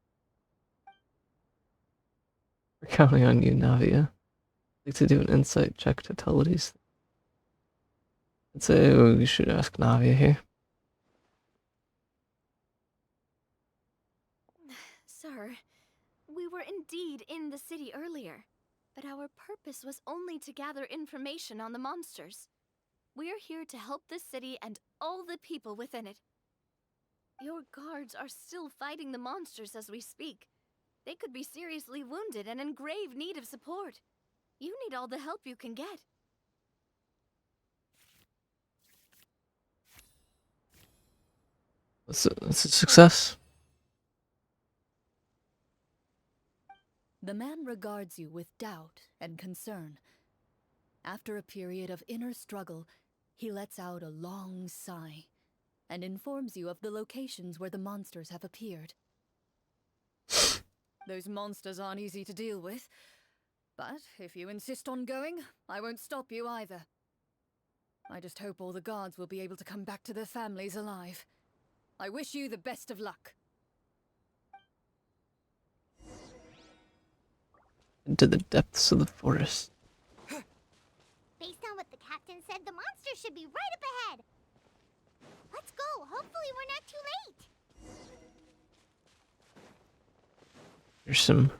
We're counting on you, Navia. I'd like to do an insight check to tell what he's. I'd say we should ask Navia here. Sir, we were indeed in the city earlier, but our purpose was only to gather information on the monsters. We're here to help the city and all the people within it. Your guards are still fighting the monsters as we speak. They could be seriously wounded and in grave need of support. You need all the help you can get. It's a success. The man regards you with doubt and concern. After a period of inner struggle, he lets out a long sigh and informs you of the locations where the monsters have appeared. Those monsters aren't easy to deal with, but if you insist on going, I won't stop you either. I just hope all the guards will be able to come back to their families alive. I wish you the best of luck. Into the depths of the forest. Based on what the captain said, the monster should be right up ahead. Let's go. Hopefully we're not too late. There's some.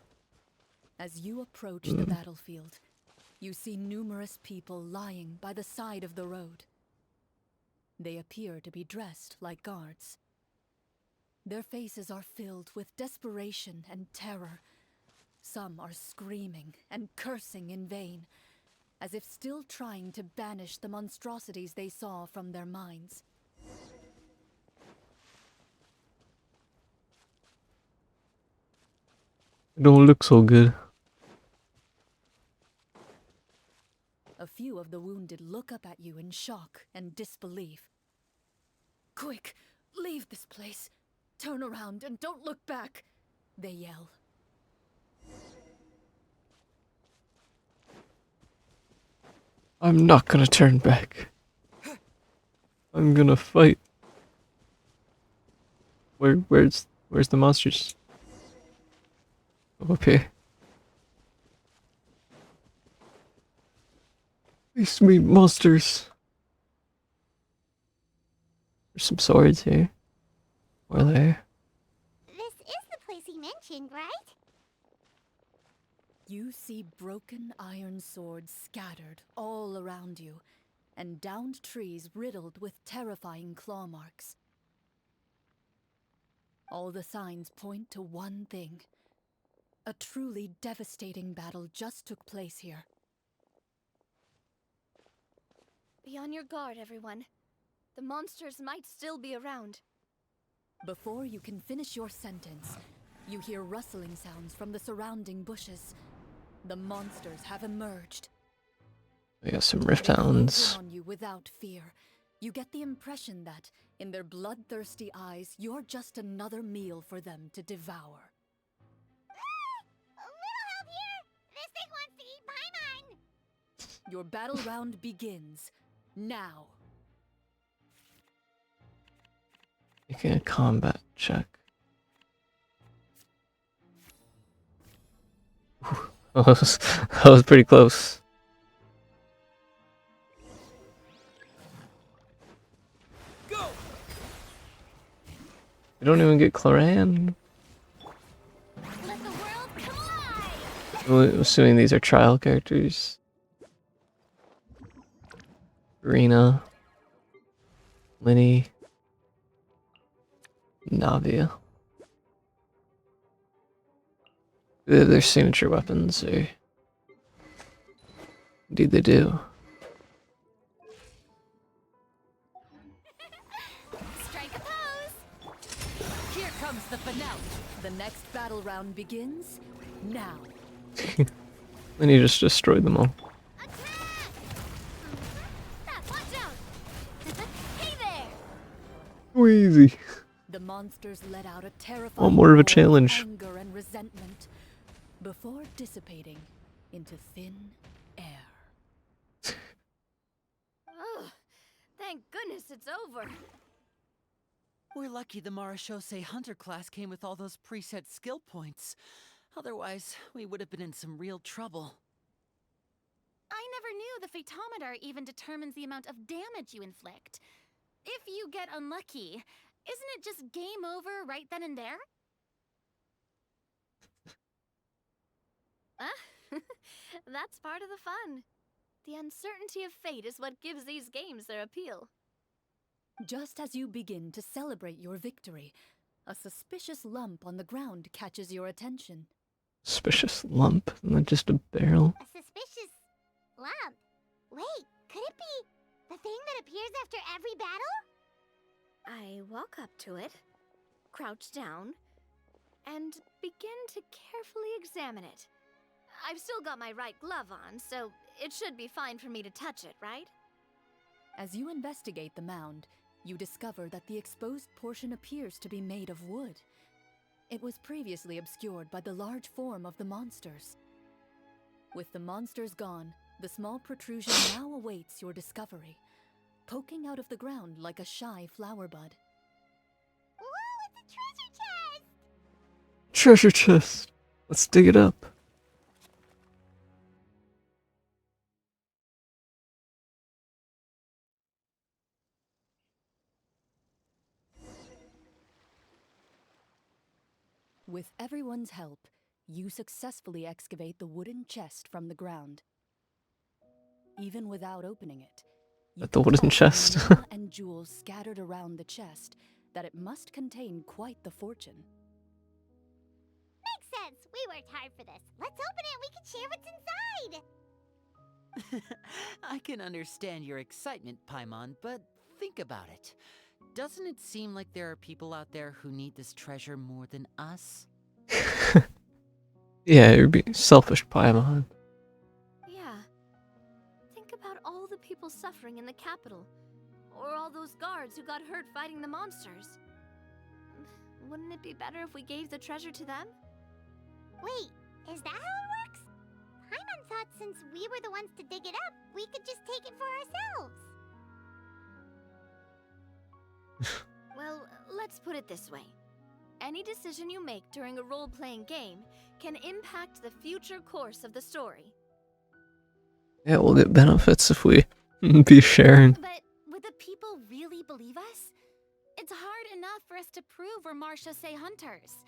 As you approach the battlefield, you see numerous people lying by the side of the road. They appear to be dressed like guards. Their faces are filled with desperation and terror. Some are screaming and cursing in vain, as if still trying to banish the monstrosities they saw from their minds. It don't look so good. A few of the wounded look up at you in shock and disbelief. Quick, leave this place. Turn around and don't look back, they yell. I'm not gonna turn back. I'm gonna fight. Where's the monsters? Oh, up here. These meat monsters. There's some swords here. Or there. This is the place he mentioned, right? You see broken iron swords scattered all around you, and downed trees riddled with terrifying claw marks. All the signs point to one thing. A truly devastating battle just took place here. Be on your guard, everyone. The monsters might still be around. Before you can finish your sentence, you hear rustling sounds from the surrounding bushes. The monsters have emerged. We got some rift They close hounds. in on you without fear. You get the impression that, in their bloodthirsty eyes, you're just another meal for them to devour. A little help here. This thing wants to eat Paimon. Your battle round begins now. Making a combat check. Ooh, that was pretty close. Go! We don't even get Clorinde. Let the world collide! I'm assuming these are trial characters. Rena. Linny. Navia. They have their signature weapons, or indeed they do. Strike a pose! Here comes the finale. The next battle round begins now. Then you just destroyed them all. Watch out! Hey there! Too easy. The monsters let out a terrifying more of a roar challenge. anger and resentment before dissipating into thin air. Oh, thank goodness it's over. We're lucky the Marashose Hunter class came with all those preset skill points. Otherwise, we would have been in some real trouble. I never knew the phytometer even determines the amount of damage you inflict. If you get unlucky, isn't it just game over right then and there? That's part of the fun. The uncertainty of fate is what gives these games their appeal. Just as you begin to celebrate your victory, a suspicious lump on the ground catches your attention. Suspicious lump, not just a barrel. A suspicious lump. Wait, could it be the thing that appears after every battle? I walk up to it, crouch down, and begin to carefully examine it. I've still got my right glove on, so it should be fine for me to touch it, right? As you investigate the mound, you discover that the exposed portion appears to be made of wood. It was previously obscured by the large form of the monsters. With the monsters gone, the small protrusion now awaits your discovery, poking out of the ground like a shy flower bud. Whoa, it's a treasure chest! Treasure chest! Let's dig it up. With everyone's help, you successfully excavate the wooden chest from the ground. Even without opening it, you At the can wooden tell chest. from the metal and jewels scattered around the chest that it must contain quite the fortune. Makes sense. We worked hard for this. Let's open it and we can share what's inside. I can understand your excitement, Paimon, but think about it. Doesn't it seem like there are people out there who need this treasure more than us? Yeah, you're being selfish, Paimon. Yeah. Think about all the people suffering in the capital, or all those guards who got hurt fighting the monsters. Wouldn't it be better if we gave the treasure to them? Wait, is that how it works? Paimon thought since we were the ones to dig it up, we could just take it for ourselves. Well, let's put it this way. Any decision you make during a role-playing game can impact the future course of the story. Yeah, we'll get benefits if we be sharing. But would the people really believe us? It's hard enough for us to prove we're Marshase hunters.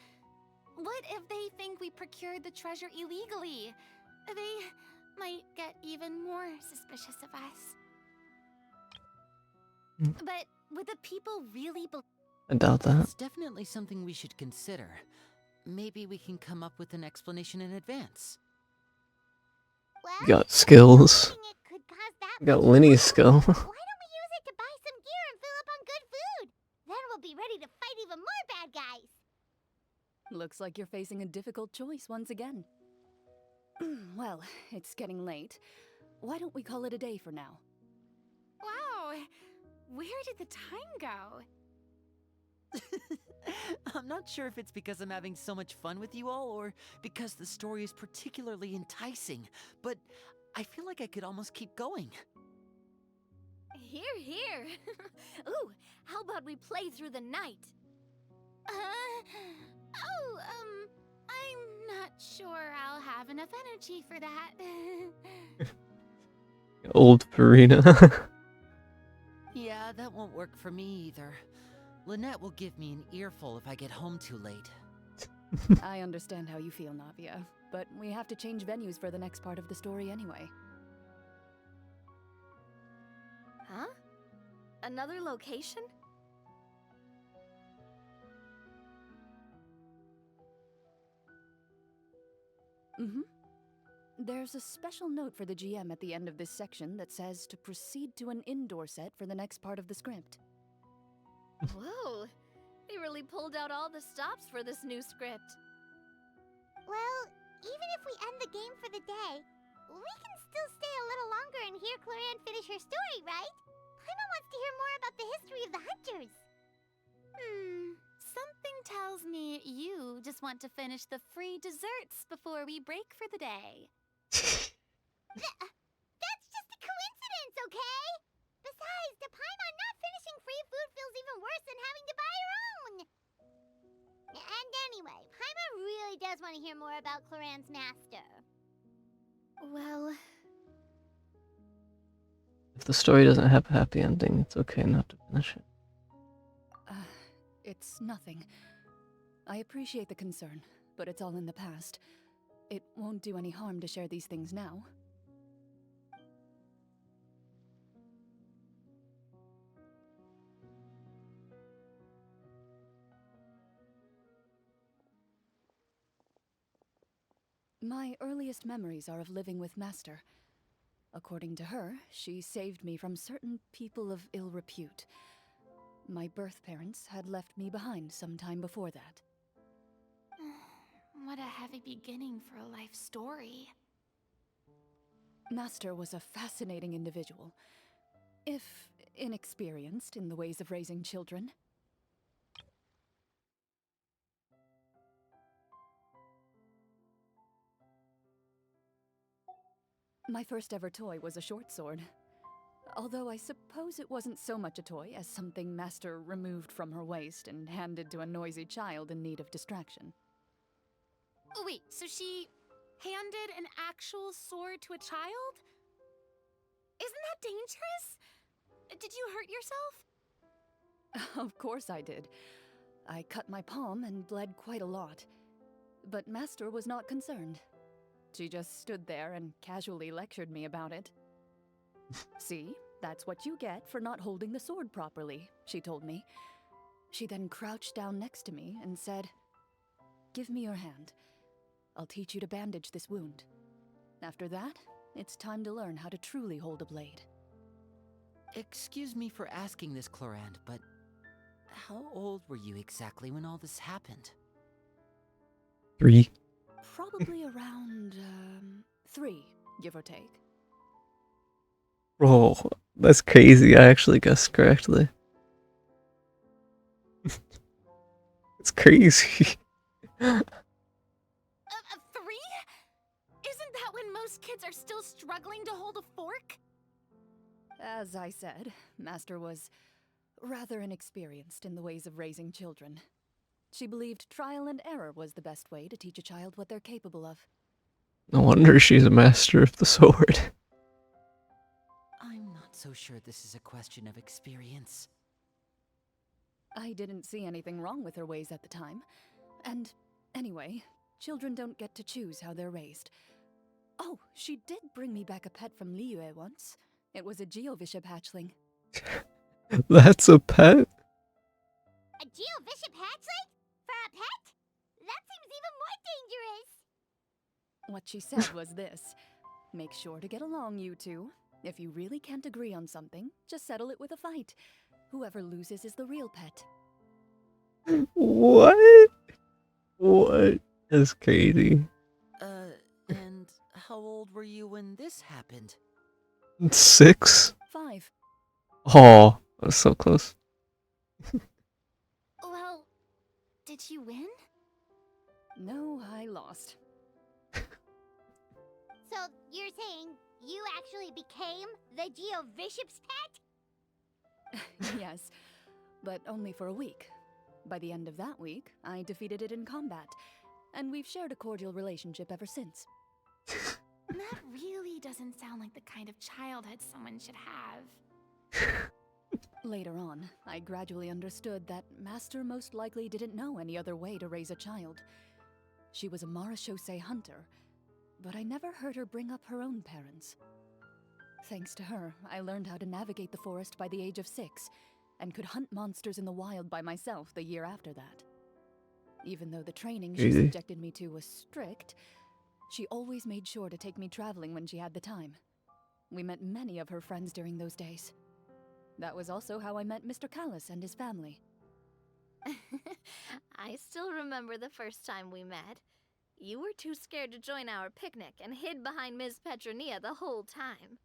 What if they think we procured the treasure illegally? They might get even more suspicious of us. But would the people really believe? I doubt that. That's definitely something we should consider. Maybe we can come up with an explanation in advance. Well, You got skills. thinking it could cause that You got much Linny's trouble. skill. Why don't we use it to buy some gear and fill up on good food? Then we'll be ready to fight even more bad guys. Looks like you're facing a difficult choice once again. Well, it's getting late. Why don't we call it a day for now? Wow, where did the time go? I'm not sure if it's because I'm having so much fun with you all, or because the story is particularly enticing, but I feel like I could almost keep going. Here, here. Ooh, how about we play through the night? I'm not sure I'll have enough energy for that. Old Farina. Yeah, that won't work for me either. Lynette will give me an earful if I get home too late. I understand how you feel, Navia, but we have to change venues for the next part of the story anyway. Huh? Another location? There's a special note for the GM at the end of this section that says to proceed to an indoor set for the next part of the script. Whoa, they really pulled out all the stops for this new script. Well, even if we end the game for the day, we can still stay a little longer and hear Clorinde finish her story, right? Paimon wants to hear more about the history of the hunters. tells me you just want to finish the free desserts before we break for the day. That's just a coincidence, okay? Besides, to Paimon, not finishing free food feels even worse than having to buy your own. And anyway, Paimon really does want to hear more about Clorinde's master. Well, If the story doesn't have a happy ending, it's okay not to finish it. It's nothing. I appreciate the concern, but it's all in the past. It won't do any harm to share these things now. My earliest memories are of living with Master. According to her, she saved me from certain people of ill repute. My birth parents had left me behind some time before that. what a heavy beginning for a life story. Master was a fascinating individual, if inexperienced in the ways of raising children. My first ever toy was a short sword. Although I suppose it wasn't so much a toy as something Master removed from her waist and handed to a noisy child in need of distraction. Oh, wait, so she handed an actual sword to a child? Isn't that dangerous? Did you hurt yourself? Of course I did. I cut my palm and bled quite a lot. But Master was not concerned. She just stood there and casually lectured me about it. See, that's what you get for not holding the sword properly, she told me. She then crouched down next to me and said, "Give me your hand. I'll teach you to bandage this wound. After that, it's time to learn how to truly hold a blade." Excuse me for asking this, Clorinde, but how old were you exactly when all this happened? 3. Probably around, 3, give or take. Oh, that's crazy. I actually guessed correctly. It's crazy. 3? Isn't that when most kids are still struggling to hold a fork? As I said, Master was rather inexperienced in the ways of raising children. She believed trial and error was the best way to teach a child what they're capable of. No wonder she's a master of the sword. I'm not so sure this is a question of experience. I didn't see anything wrong with her ways at the time. And anyway, children don't get to choose how they're raised. Oh, she did bring me back a pet from Liyue once. It was a Geovishap hatchling. That's a pet? A Geovishap hatchling? For a pet? That seems even more dangerous! What she said was this: make sure to get along, you two. If you really can't agree on something, just settle it with a fight. Whoever loses is the real pet. What? What? That's crazy. And how old were you when this happened? 6? 5. Oh, that was so close. Well, did you win? No, I lost. So, you're saying you actually became the Geovishap's pet? Yes, but only for a week. By the end of that week, I defeated it in combat, and we've shared a cordial relationship ever since. That really doesn't sound like the kind of childhood someone should have. Later on, I gradually understood that Master most likely didn't know any other way to raise a child. She was a marechaussee hunter, but I never heard her bring up her own parents. Thanks to her, I learned how to navigate the forest by the age of 6, and could hunt monsters in the wild by myself the year after that. Even though the training she Crazy. subjected me to was strict, she always made sure to take me traveling when she had the time. We met many of her friends during those days. That was also how I met Mr. Callis and his family. I still remember the first time we met. You were too scared to join our picnic and hid behind Ms. Petronia the whole time.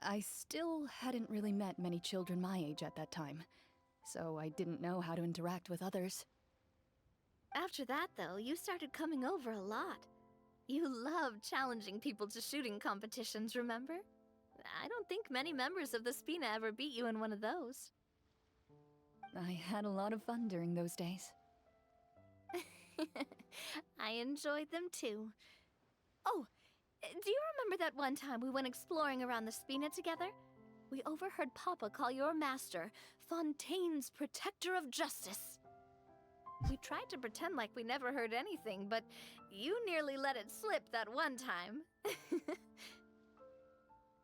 I still hadn't really met many children my age at that time. so I didn't know how to interact with others. After that, though, you started coming over a lot. You loved challenging people to shooting competitions, remember? I don't think many members of the Spina ever beat you in one of those. I had a lot of fun during those days. I enjoyed them too. Oh, do you remember that one time we went exploring around the Spina together? We overheard Papa call your master Fontaine's Protector of Justice. We tried to pretend like we never heard anything, but you nearly let it slip that one time.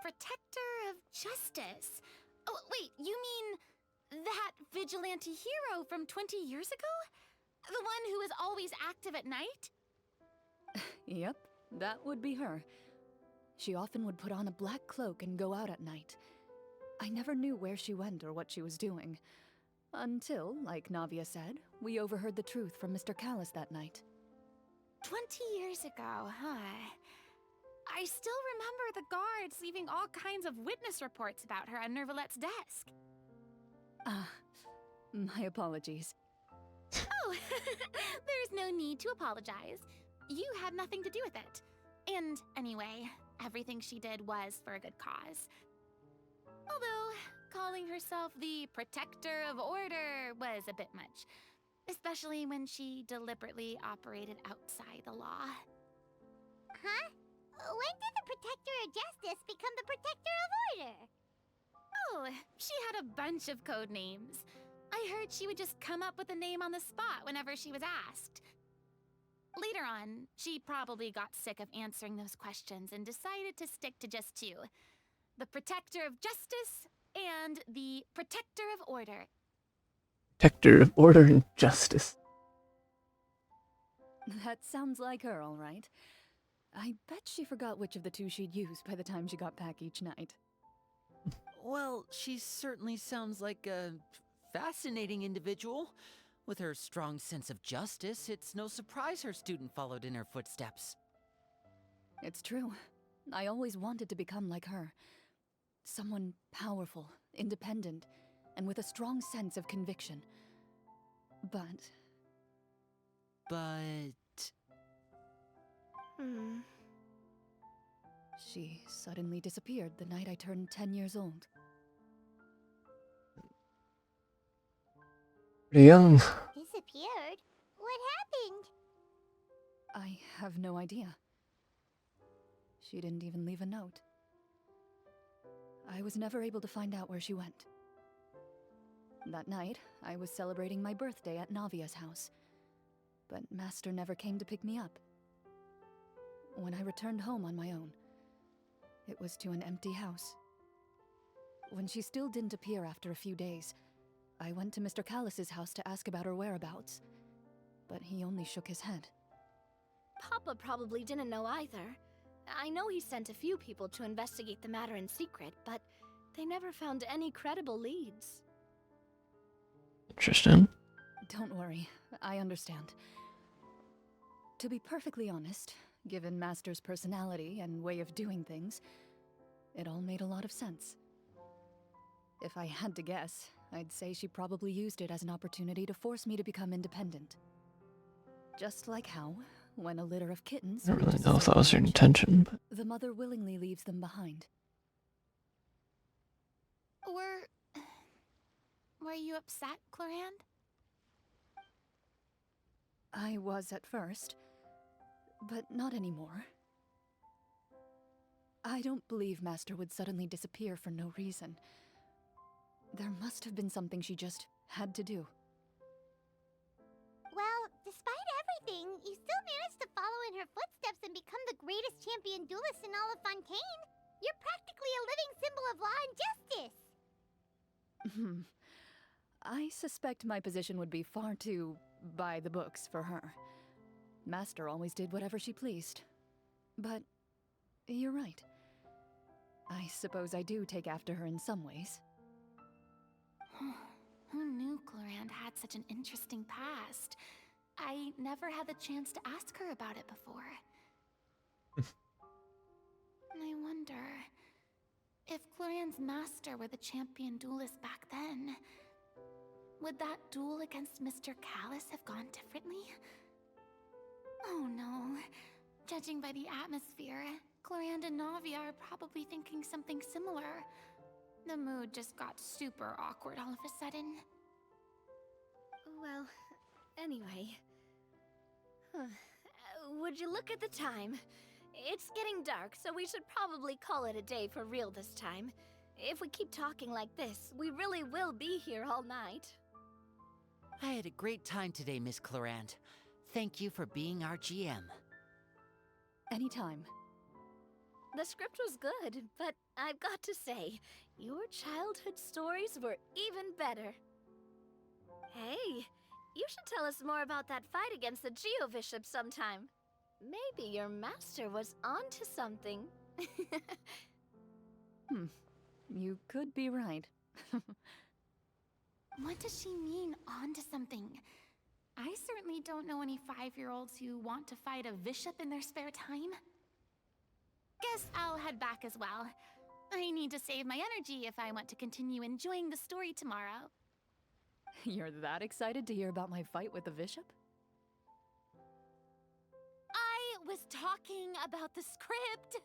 Protector of Justice. Oh, wait, you mean that vigilante hero from 20 years ago? The one who is always active at night? Yep, that would be her. She often would put on a black cloak and go out at night. I never knew where she went or what she was doing. Until, like Navia said, we overheard the truth from Mr. Callis that night. 20 years ago, huh? I still remember the guards leaving all kinds of witness reports about her on Nervalette's desk. Ah, my apologies. Oh, there's no need to apologize. You had nothing to do with it. And anyway, everything she did was for a good cause. Although, calling herself the Protector of Order was a bit much. Especially when she deliberately operated outside the law. Huh? When did the Protector of Justice become the Protector of Order? Oh, she had a bunch of code names. I heard she would just come up with a name on the spot whenever she was asked. Later on, she probably got sick of answering those questions and decided to stick to just two. The Protector of Justice and the Protector of Order. Protector of order and justice. That sounds like her, all right. I bet she forgot which of the two she'd use by the time she got back each night. Well, she certainly sounds like a fascinating individual. With her strong sense of justice, it's no surprise her student followed in her footsteps. It's true. I always wanted to become like her. Someone powerful, independent, and with a strong sense of conviction. But she suddenly disappeared the night I turned 10 years old. Pretty young. Disappeared? What happened? I have no idea. She didn't even leave a note. I was never able to find out where she went. That night, I was celebrating my birthday at Navia's house, but Master never came to pick me up. When I returned home on my own, it was to an empty house. When she still didn't appear after a few days, I went to Mr. Callis's house to ask about her whereabouts, but he only shook his head. Papa probably didn't know either. I know he sent a few people to investigate the matter in secret, but they never found any credible leads. Interesting. Don't worry, I understand. To be perfectly honest, given Master's personality and way of doing things, it all made a lot of sense. If I had to guess, I'd say she probably used it as an opportunity to force me to become independent. Just like how, when a litter of kittens I don't really reaches know a if that was her certain age, intention, but the mother willingly leaves them behind. Were you upset, Clorinde? I was at first, but not anymore. I don't believe Master would suddenly disappear for no reason. There must have been something she just had to do. Well, despite everything, you still managed to follow in her footsteps and become the greatest champion duelist in all of Fontaine. You're practically a living symbol of law and justice. I suspect my position would be far too by the books for her. Master always did whatever she pleased. But you're right. I suppose I do take after her in some ways. Who knew Clorinde had such an interesting past? I never had the chance to ask her about it before. I wonder if Clorinde's master were the champion duelist back then. Would that duel against Mr. Callus have gone differently? Oh no. Judging by the atmosphere, Clorinde and Navi are probably thinking something similar. The mood just got super awkward all of a sudden. Well, anyway. Would you look at the time? It's getting dark, so we should probably call it a day for real this time. If we keep talking like this, we really will be here all night. I had a great time today, Miss Clorinde. Thank you for being our GM. Anytime. The script was good, but I've got to say, your childhood stories were even better. Hey, you should tell us more about that fight against the Geo-Bishop sometime. Maybe your master was onto something. You could be right. What does she mean, onto something? I certainly don't know any 5-year-olds who want to fight a bishop in their spare time. Guess I'll head back as well. I need to save my energy if I want to continue enjoying the story tomorrow. You're that excited to hear about my fight with the bishop? I was talking about the script!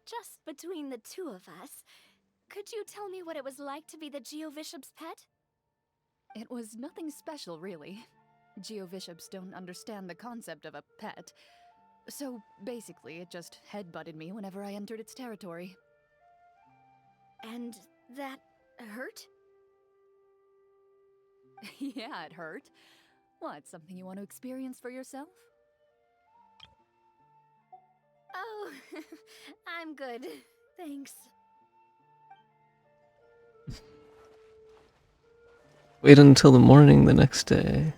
Just between the two of us, could you tell me what it was like to be the Geo-Bishop's pet? It was nothing special, really. Geo-Bishops don't understand the concept of a pet. So, basically, it just headbutted me whenever I entered its territory. And that hurt? Yeah, it hurt. What, something you want to experience for yourself? Oh, I'm good. Thanks. Wait until the morning the next day.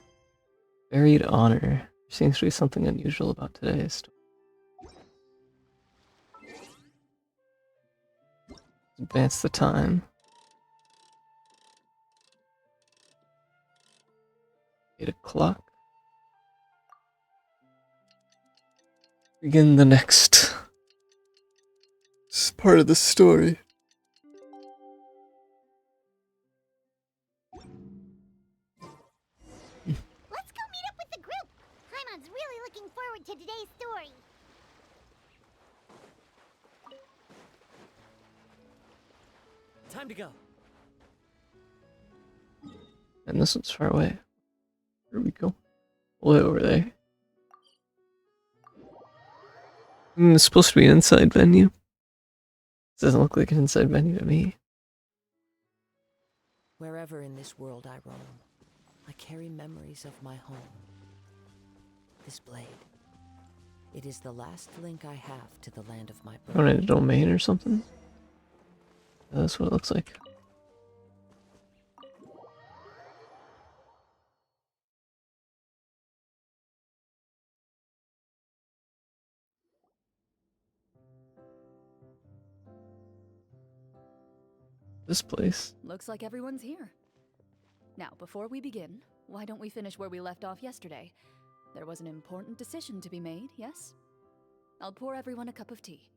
Buried honor. There seems to be something unusual about today's story. Advance the time. 8 o'clock. Begin the next part of the story. Let's go meet up with the group. Paimon's really looking forward to today's story. Time to go. And this one's far away. Where do we go? Way over there. It's supposed to be an inside venue. This doesn't look like an inside venue to me. Wherever in this world I roam, I carry memories of my home. This blade. It is the last link I have to the land of my birth. On a domain or something? Yeah, that's what it looks like. This place. Looks like everyone's here. Now, before we begin, why don't we finish where we left off yesterday? There was an important decision to be made, yes? I'll pour everyone a cup of tea.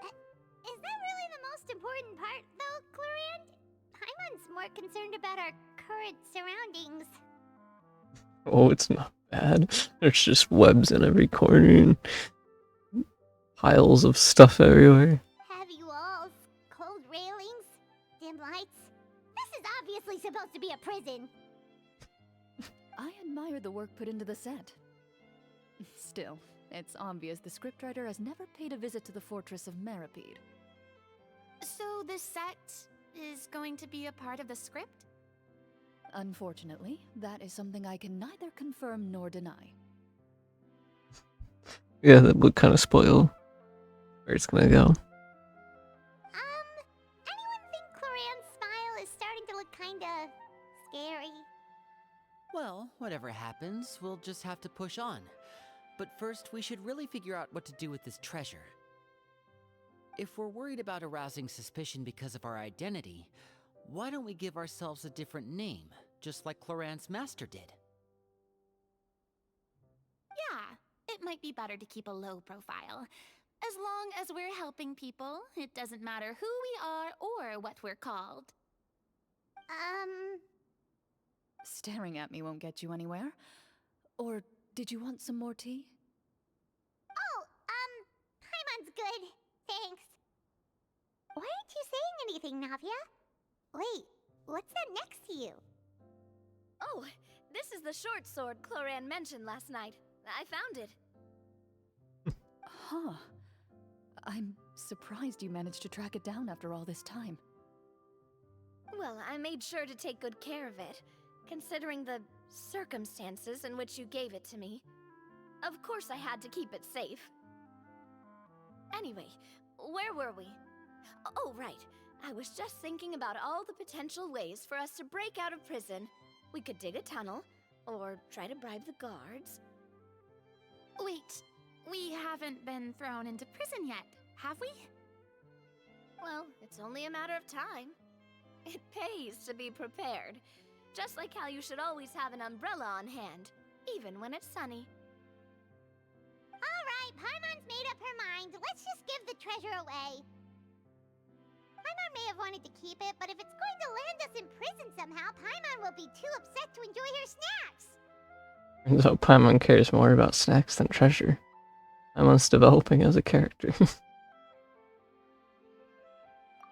Is that really the most important part, though, Clorinde? Paimon's more concerned about our current surroundings. Oh, it's not bad. There's just webs in every corner and piles of stuff everywhere. Heavy walls, cold railings, dim lights. This is obviously supposed to be a prison. I admire the work put into the set. Still, it's obvious the scriptwriter has never paid a visit to the fortress of Meripede. So the set is going to be a part of the script? Unfortunately, that is something I can neither confirm nor deny. Yeah, that would kind of spoil where it's gonna go. Anyone think Clorinde's smile is starting to look kinda scary? Well, whatever happens, we'll just have to push on. But first, we should really figure out what to do with this treasure. If we're worried about arousing suspicion because of our identity, Why don't we give ourselves a different name, just like Clorinde's master did? Yeah, it might be better to keep a low profile. As long as we're helping people, it doesn't matter who we are or what we're called. Staring at me won't get you anywhere. Or did you want some more tea? Oh, Paimon's good. Thanks. Why aren't you saying anything, Navia? Wait, what's that next to you? Oh, this is the short sword Clorinde mentioned last night. I found it. Huh. I'm surprised you managed to track it down after all this time. Well, I made sure to take good care of it, considering the circumstances in which you gave it to me. Of course I had to keep it safe. Anyway, where were we? Oh, right. I was just thinking about all the potential ways for us to break out of prison. We could dig a tunnel, or try to bribe the guards. Wait, we haven't been thrown into prison yet, have we? Well, it's only a matter of time. It pays to be prepared. Just like how you should always have an umbrella on hand, even when it's sunny. Alright, Paimon's made up her mind. Let's just give the treasure away. Paimon may have wanted to keep it, but if it's going to land us in prison somehow, Paimon will be too upset to enjoy her snacks. Turns out Paimon cares more about snacks than treasure. Paimon's developing as a character.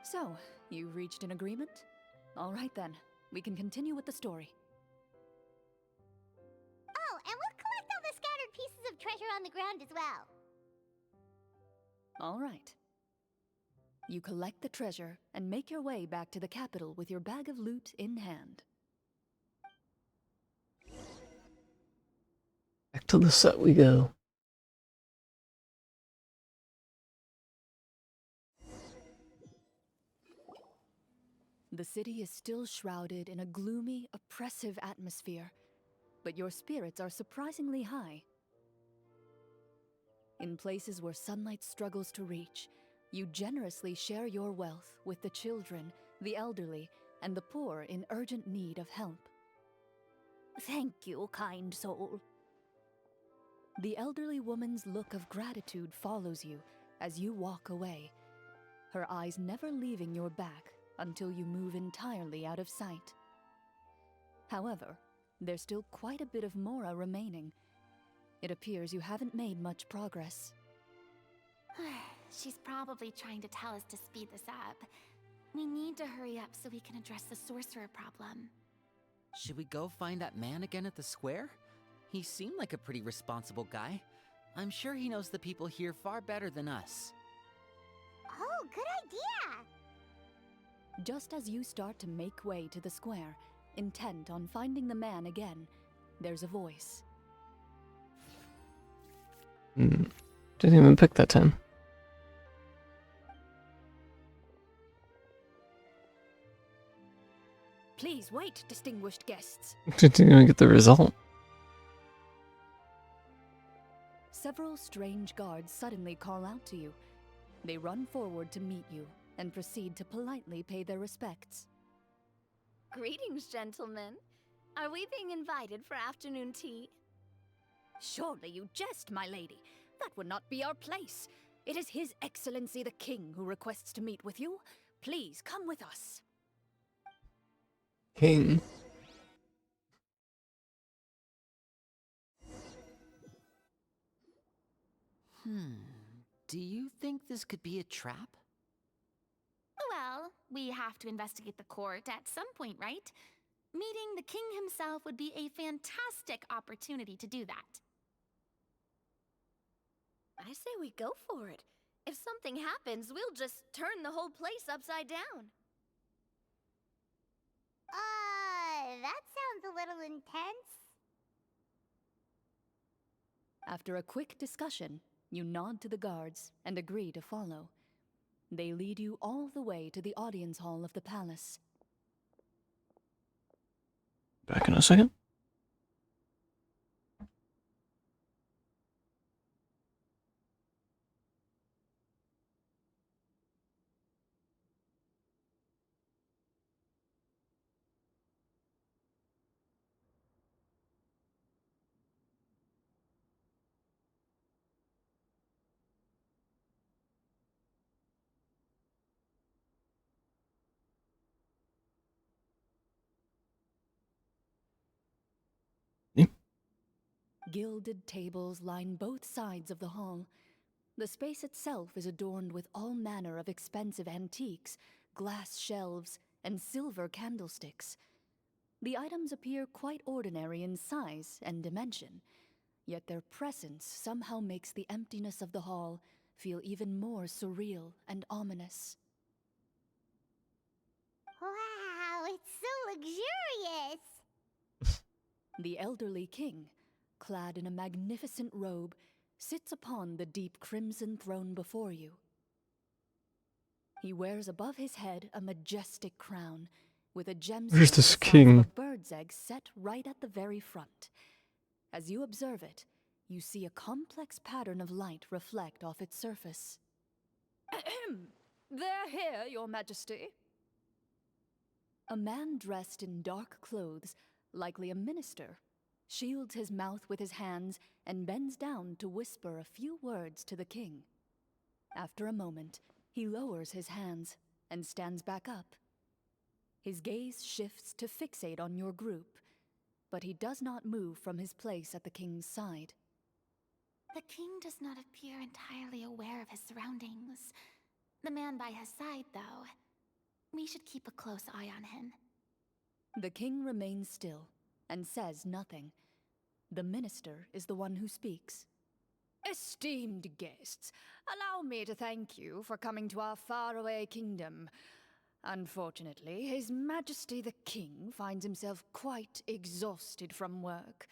So, you reached an agreement? All right then, we can continue with the story. Oh, and we'll collect all the scattered pieces of treasure on the ground as well. All right. You collect the treasure and make your way back to the capital with your bag of loot in hand. Back to the set we go. The city is still shrouded in a gloomy, oppressive atmosphere, but your spirits are surprisingly high. In places where sunlight struggles to reach, you generously share your wealth with the children, the elderly, and the poor in urgent need of help. Thank you, kind soul. The elderly woman's look of gratitude follows you as you walk away, her eyes never leaving your back until you move entirely out of sight. However, there's still quite a bit of Mora remaining. It appears you haven't made much progress. She's probably trying to tell us to speed this up. We need to hurry up so we can address the sorcerer problem. Should we go find that man again at the square? He seemed like a pretty responsible guy. I'm sure he knows the people here far better than us. Oh, good idea! Just as you start to make way to the square, intent on finding the man again, there's a voice. Didn't even pick that time. Please wait, distinguished guests. Didn't even get the result. Several strange guards suddenly call out to you. They run forward to meet you and proceed to politely pay their respects. Greetings, gentlemen. Are we being invited for afternoon tea? Surely you jest, my lady. That would not be our place. It is His Excellency the King who requests to meet with you. Please come with us. King. Do you think this could be a trap? Well, we have to investigate the court at some point, right? Meeting the king himself would be a fantastic opportunity to do that. I say we go for it. If something happens, we'll just turn the whole place upside down. That sounds a little intense. After a quick discussion, you nod to the guards and agree to follow. They lead you all the way to the audience hall of the palace. Back in a second. Gilded tables line both sides of the hall. The space itself is adorned with all manner of expensive antiques, glass shelves, and silver candlesticks. The items appear quite ordinary in size and dimension, yet their presence somehow makes the emptiness of the hall feel even more surreal and ominous. Wow, it's so luxurious! The elderly king, clad in a magnificent robe, sits upon the deep crimson throne before you. He wears above his head a majestic crown, with a gemstone Where's the this size of king? a bird's egg set right at the very front. As you observe it, you see a complex pattern of light reflect off its surface. They're here, your majesty. A man dressed in dark clothes, likely a minister, shields his mouth with his hands and bends down to whisper a few words to the king. After a moment, he lowers his hands and stands back up. His gaze shifts to fixate on your group, but he does not move from his place at the king's side. The king does not appear entirely aware of his surroundings. The man by his side, though. We should keep a close eye on him. The king remains still and says nothing. The minister is the one who speaks. Esteemed guests, allow me to thank you for coming to our faraway kingdom. Unfortunately, His Majesty the King finds himself quite exhausted from work.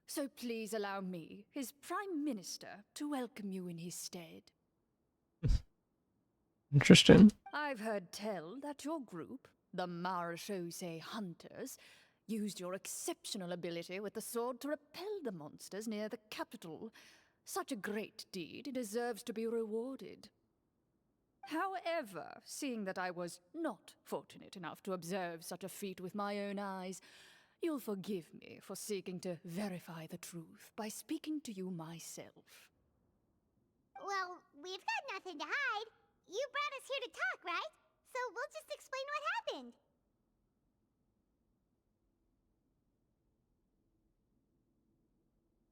So please allow me, his Prime Minister, to welcome you in his stead. Interesting. I've heard tell that your group, the Marechaussee Hunters, used your exceptional ability with the sword to repel the monsters near the capital. Such a great deed deserves to be rewarded. However, seeing that I was not fortunate enough to observe such a feat with my own eyes, you'll forgive me for seeking to verify the truth by speaking to you myself. Well, we've got nothing to hide. You brought us here to talk, right? So we'll just explain what happened.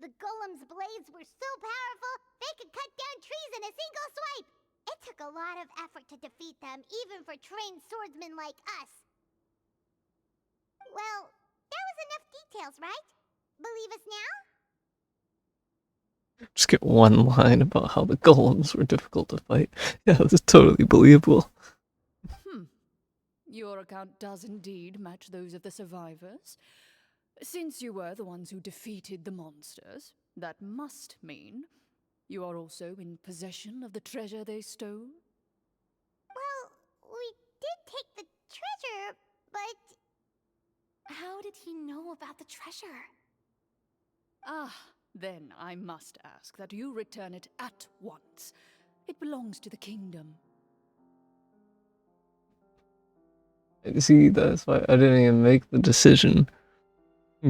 The golem's blades were so powerful, they could cut down trees in a single swipe. It took a lot of effort to defeat them, even for trained swordsmen like us. Well, that was enough details, right? Believe us now? Just get one line about how the golems were difficult to fight. Yeah, this is totally believable. Your account does indeed match those of the survivors. Since you were the ones who defeated the monsters, that must mean you are also in possession of the treasure they stole? Well, we did take the treasure, but... How did he know about the treasure? Ah, then I must ask that you return it at once. It belongs to the kingdom. See, that's why I didn't even make the decision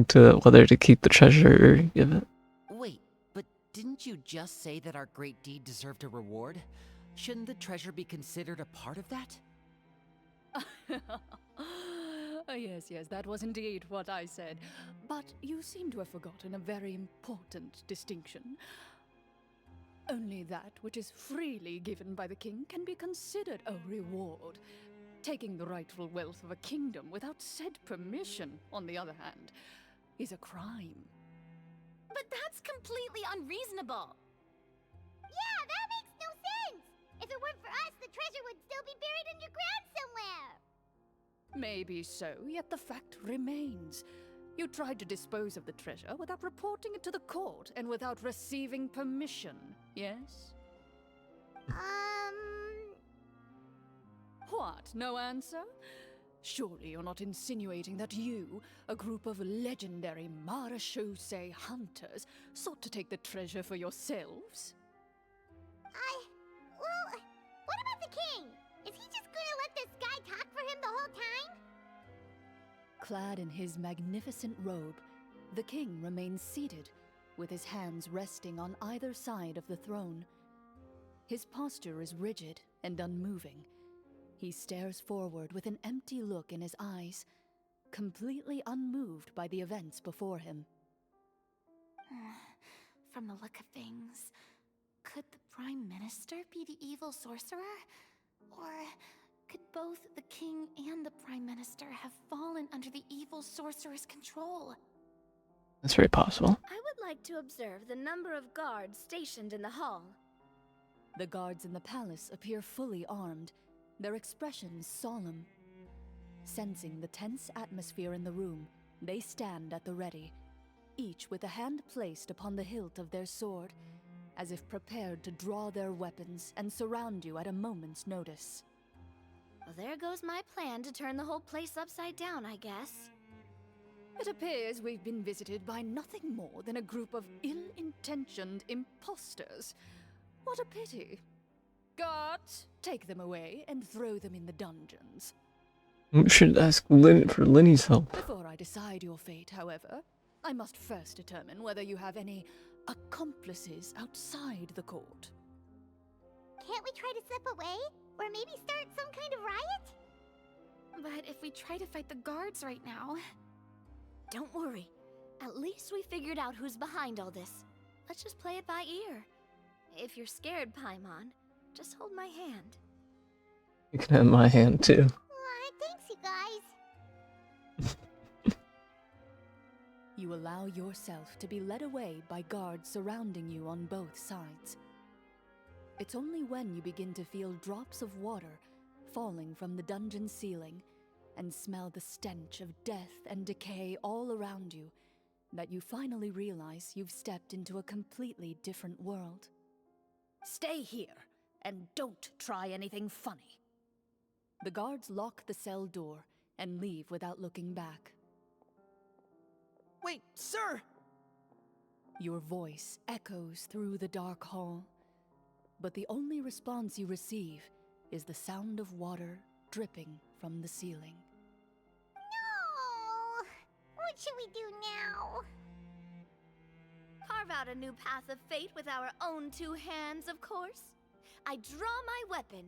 to whether to keep the treasure or give it. Wait, but didn't you just say that our great deed deserved a reward? Shouldn't the treasure be considered a part of that? Yes, that was indeed what I said. But you seem to have forgotten a very important distinction. Only that which is freely given by the king can be considered a reward. Taking the rightful wealth of a kingdom without said permission, on the other hand, is a crime. But that's completely unreasonable. Yeah, that makes no sense! If it weren't for us, the treasure would still be buried underground somewhere! Maybe so, yet the fact remains. You tried to dispose of the treasure without reporting it to the court and without receiving permission, yes? What, no answer? Surely you're not insinuating that you, a group of legendary Marechaussee hunters, sought to take the treasure for yourselves? Well, what about the king? Is he just gonna let this guy talk for him the whole time? Clad in his magnificent robe, the king remains seated, with his hands resting on either side of the throne. His posture is rigid and unmoving. He stares forward with an empty look in his eyes, completely unmoved by the events before him. from the look of things. Could the Prime Minister be the evil sorcerer? Or could both the King and the Prime Minister have fallen under the evil sorcerer's control? That's very possible. I would like to observe the number of guards stationed in the hall. The guards in the palace appear fully armed, their expressions solemn. Sensing the tense atmosphere in the room, they stand at the ready, each with a hand placed upon the hilt of their sword, as if prepared to draw their weapons and surround you at a moment's notice. Well, there goes my plan to turn the whole place upside down, I guess. It appears we've been visited by nothing more than a group of ill-intentioned imposters. What a pity. Guards, take them away and throw them in the dungeons. We should ask Lin for Linny's help. Before I decide your fate, however, I must first determine whether you have any accomplices outside the court. Can't we try to slip away? Or maybe start some kind of riot? But if we try to fight the guards right now... Don't worry. At least we figured out who's behind all this. Let's just play it by ear. If you're scared, Paimon, just hold my hand. You can have my hand too. Aw, thanks, you guys. You allow yourself to be led away by guards surrounding you on both sides. It's only when you begin to feel drops of water falling from the dungeon ceiling and smell the stench of death and decay all around you that you finally realize you've stepped into a completely different world. Stay here and don't try anything funny. The guards lock the cell door and leave without looking back. Wait, sir! Your voice echoes through the dark hall, but the only response you receive is the sound of water dripping from the ceiling. No! What should we do now? Carve out a new path of fate with our own two hands, of course. I draw my weapon.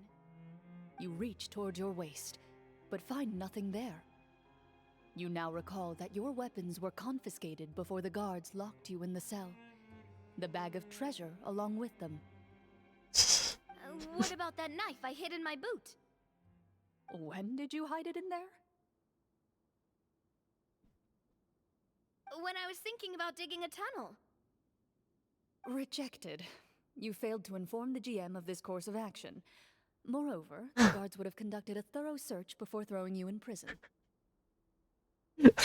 You reach toward your waist, but find nothing there. You now recall that your weapons were confiscated before the guards locked you in the cell. The bag of treasure along with them. What about that knife I hid in my boot? When did you hide it in there? When I was thinking about digging a tunnel. Rejected. You failed to inform the GM of this course of action. Moreover, the guards would have conducted a thorough search before throwing you in prison.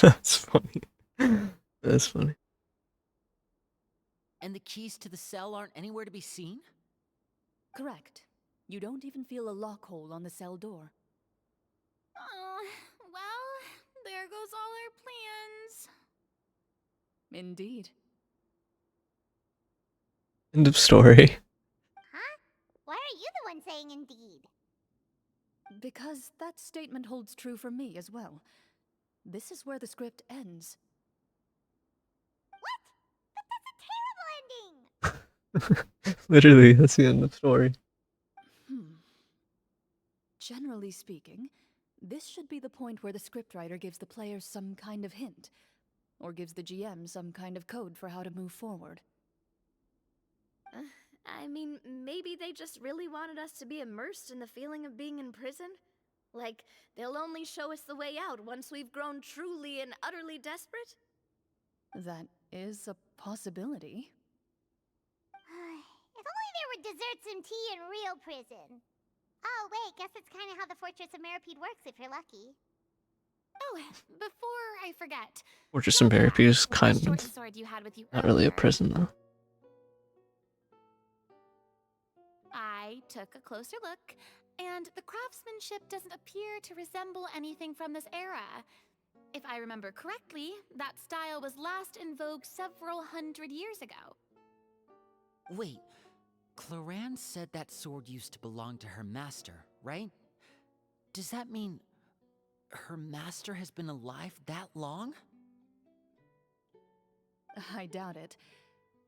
That's funny. That's funny. And the keys to the cell aren't anywhere to be seen? Correct. You don't even feel a lock hole on the cell door. Oh, well, there goes all our plans. Indeed. End of story. Huh? Why are you the one saying indeed? Because that statement holds true for me as well. This is where the script ends. What? But that's a terrible ending! Literally, that's the end of the story. Generally speaking, this should be the point where the scriptwriter gives the players some kind of hint, or gives the GM some kind of code for how to move forward. I mean, maybe they just really wanted us to be immersed in the feeling of being in prison? Like, they'll only show us the way out once we've grown truly and utterly desperate? That is a possibility. If only there were desserts and tea in real prison. Oh, wait, guess that's kind of how the Fortress of Meripede works if you're lucky. Oh, before I forget. Fortress of Meripede is kind short of sword you had with you not really a earlier. prison though. I took a closer look, and the craftsmanship doesn't appear to resemble anything from this era. If I remember correctly, that style was last in vogue several hundred years ago. Wait, Clorinde said that sword used to belong to her master, right? Does that mean her master has been alive that long? I doubt it.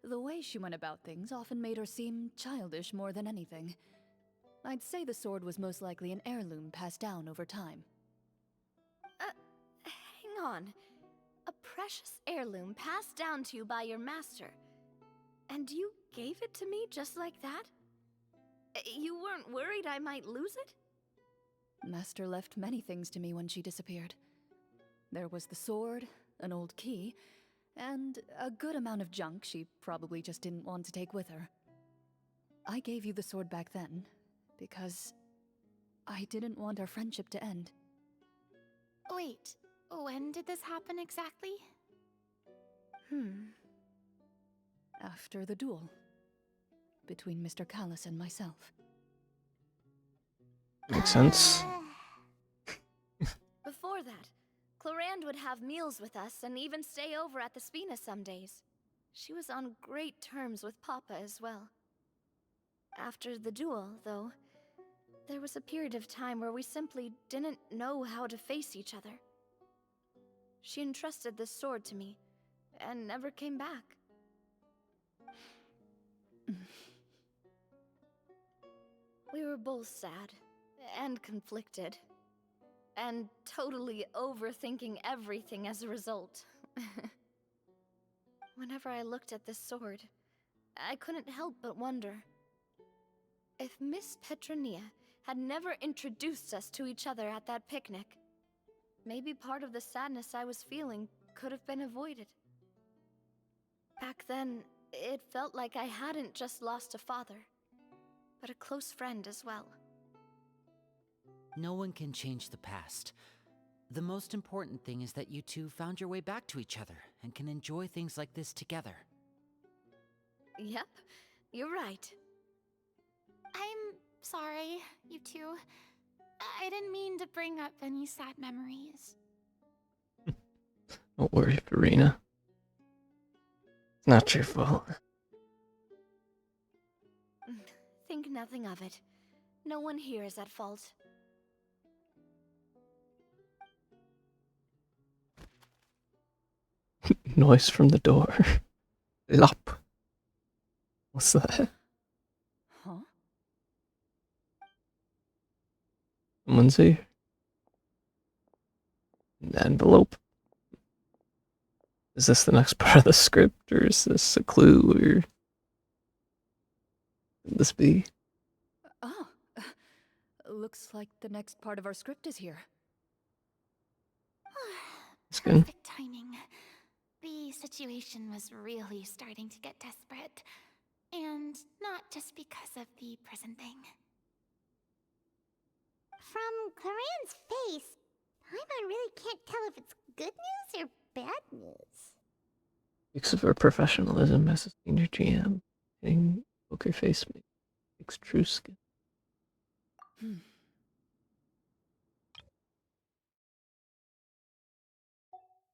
The way she went about things often made her seem childish more than anything. I'd say the sword was most likely an heirloom passed down over time. Hang on. A precious heirloom passed down to you by your master. And you gave it to me just like that? You weren't worried I might lose it? Master left many things to me when she disappeared. There was the sword, an old key, and a good amount of junk she probably just didn't want to take with her. I gave you the sword back then because I didn't want our friendship to end. Wait, when did this happen exactly? After the duel between Mr. Callis and myself. Makes sense. Before that, Clorinde would have meals with us and even stay over at the Spina some days. She was on great terms with Papa as well. After the duel, though, there was a period of time where we simply didn't know how to face each other. She entrusted this sword to me, and never came back. We were both sad, and conflicted, and totally overthinking everything as a result. Whenever I looked at this sword, I couldn't help but wonder if Miss Petronia had never introduced us to each other at that picnic. Maybe part of the sadness I was feeling could have been avoided. Back then, it felt like I hadn't just lost a father, but a close friend as well. No one can change the past. The most important thing is that you two found your way back to each other and can enjoy things like this together. Yep, you're right. I'm sorry, you two. I didn't mean to bring up any sad memories. Don't worry, Farina. It's not your fault. Think nothing of it. No one here is at fault. Noise from the door. Lop. What's that? Huh? Someone's here. An envelope. Is this the next part of the script, or is this a clue, or could this be? Oh, looks like the next part of our script is here. It's good. Perfect timing. The situation was really starting to get desperate. And not just because of the prison thing. From Clarenne's face, Paimon really can't tell if it's good news or bad news. Speaks of her professionalism as a senior GM. Hitting poker face makes true skin.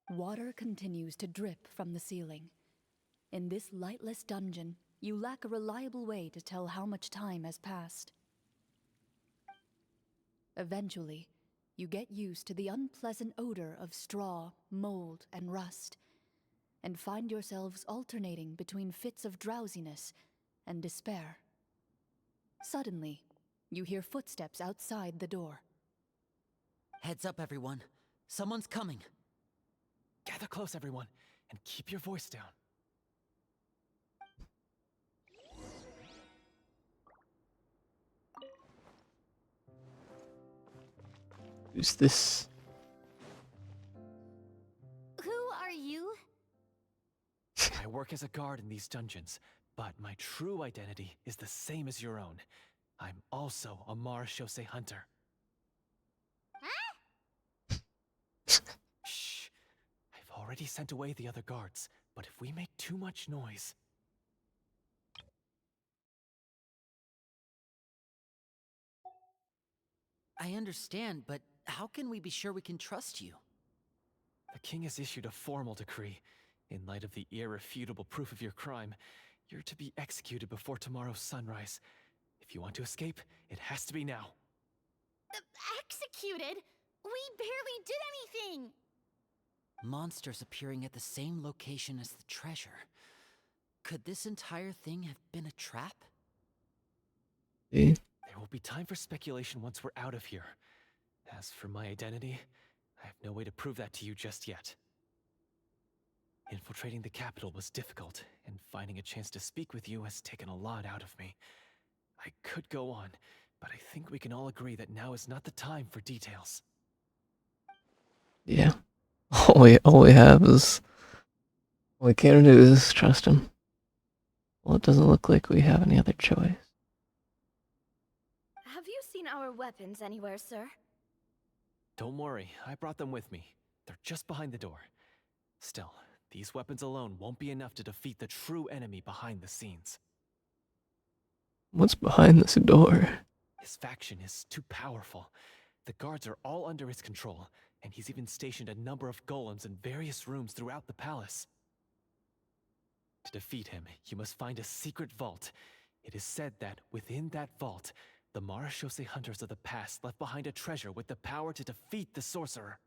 Water continues to drip from the ceiling. In this lightless dungeon, you lack a reliable way to tell how much time has passed. Eventually, you get used to the unpleasant odor of straw, mold, and rust, and find yourselves alternating between fits of drowsiness and despair. Suddenly, you hear footsteps outside the door. Heads up, everyone. Someone's coming. Gather close, everyone, and keep your voice down. Who's this? Who are you? I work as a guard in these dungeons, but my true identity is the same as your own. I'm also a Marashose hunter. Shh. I've already sent away the other guards, but if we make too much noise... I understand, but how can we be sure we can trust you? The king has issued a formal decree. In light of the irrefutable proof of your crime, you're to be executed before tomorrow's sunrise. If you want to escape, it has to be now. Executed? We barely did anything! Monsters appearing at the same location as the treasure. Could this entire thing have been a trap? See? There will be time for speculation once we're out of here. As for my identity, I have no way to prove that to you just yet. Infiltrating the capital was difficult, and finding a chance to speak with you has taken a lot out of me. I could go on, but I think we can all agree that now is not the time for details. Yeah. All we have is all we can do is trust him. Well, it doesn't look like we have any other choice. Have you seen our weapons anywhere, sir? Don't worry, I brought them with me. They're just behind the door. Still, these weapons alone won't be enough to defeat the true enemy behind the scenes. What's behind this door? His faction is too powerful. The guards are all under his control, and he's even stationed a number of golems in various rooms throughout the palace. To defeat him, you must find a secret vault. It is said that within that vault, the Marashose hunters of the past left behind a treasure with the power to defeat the sorcerer.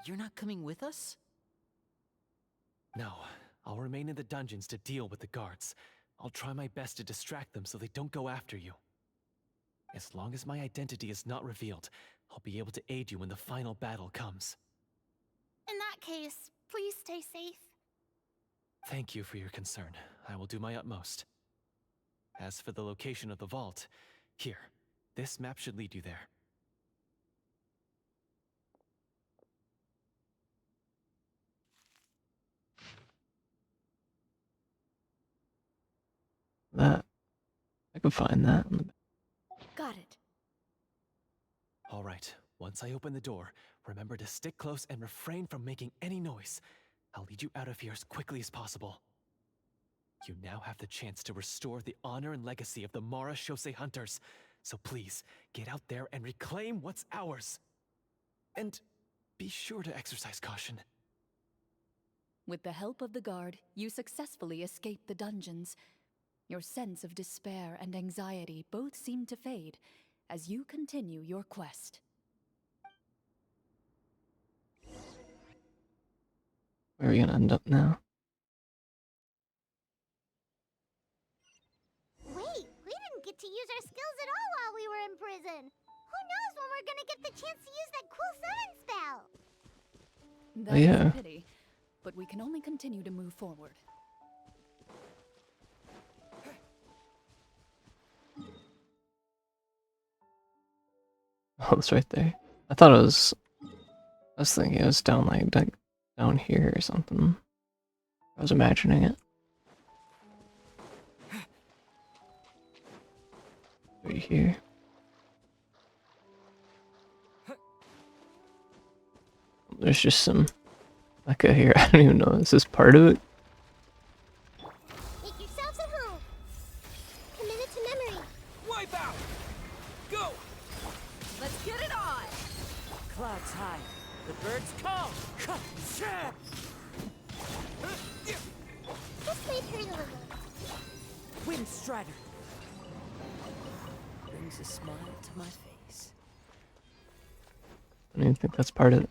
You're not coming with us? No, I'll remain in the dungeons to deal with the guards. I'll try my best to distract them so they don't go after you. As long as my identity is not revealed, I'll be able to aid you when the final battle comes. In that case, please stay safe. Thank you for your concern. I will do my utmost. As for the location of the vault, here, this map should lead you there. That. I can find that. Got it. All right, once I open the door, remember to stick close and refrain from making any noise. I'll lead you out of here as quickly as possible. You now have the chance to restore the honor and legacy of the Marashose hunters. So please, get out there and reclaim what's ours. And be sure to exercise caution. With the help of the guard, you successfully escape the dungeons. Your sense of despair and anxiety both seem to fade as you continue your quest. Where are we gonna end up now? Wait, we didn't get to use our skills at all while we were in prison. Who knows when we're gonna get the chance to use that cool summon spell? That is yeah. a pity, but we can only continue to move forward. Oh, it's right there. I thought it was. I was thinking it was down like down here or something. I was imagining it. Right here. There's just some mecha here. I don't even know. Is this part of it? Make yourselves at home. Commit it to memory. Wipe out! Go! Let's get it on! Clouds high. The birds call. This might hurt a little. Wind Strider. Brings a smile to my face. I don't even think that's part of it.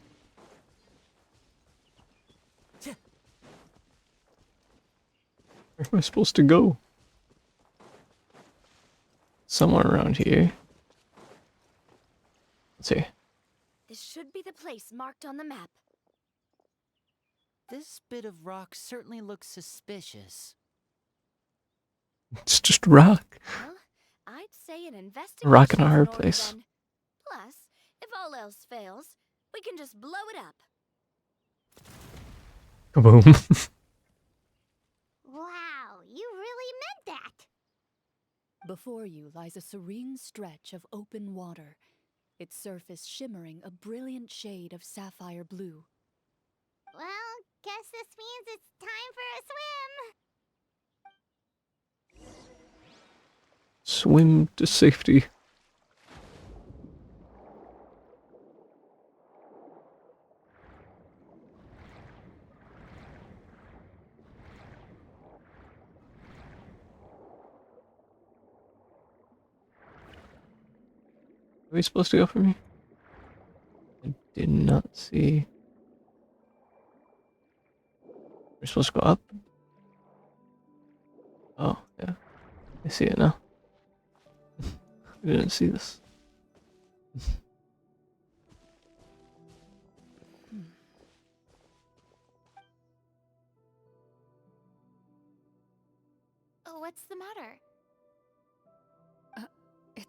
Where am I supposed to go? Somewhere around here. Let's see. This should be the place marked on the map. This bit of rock certainly looks suspicious. It's just rock. Well, I'd say an investigation. Rock in a is hard order place. then. Plus, if all else fails, we can just blow it up. Kaboom. Wow, you really meant that. Before you lies a serene stretch of open water, its surface shimmering a brilliant shade of sapphire blue. Well, guess this means it's time for a swim. Swim to safety. Are we supposed to go from here? I did not see. We're supposed to go up? Oh, yeah. I see it now. I didn't see this.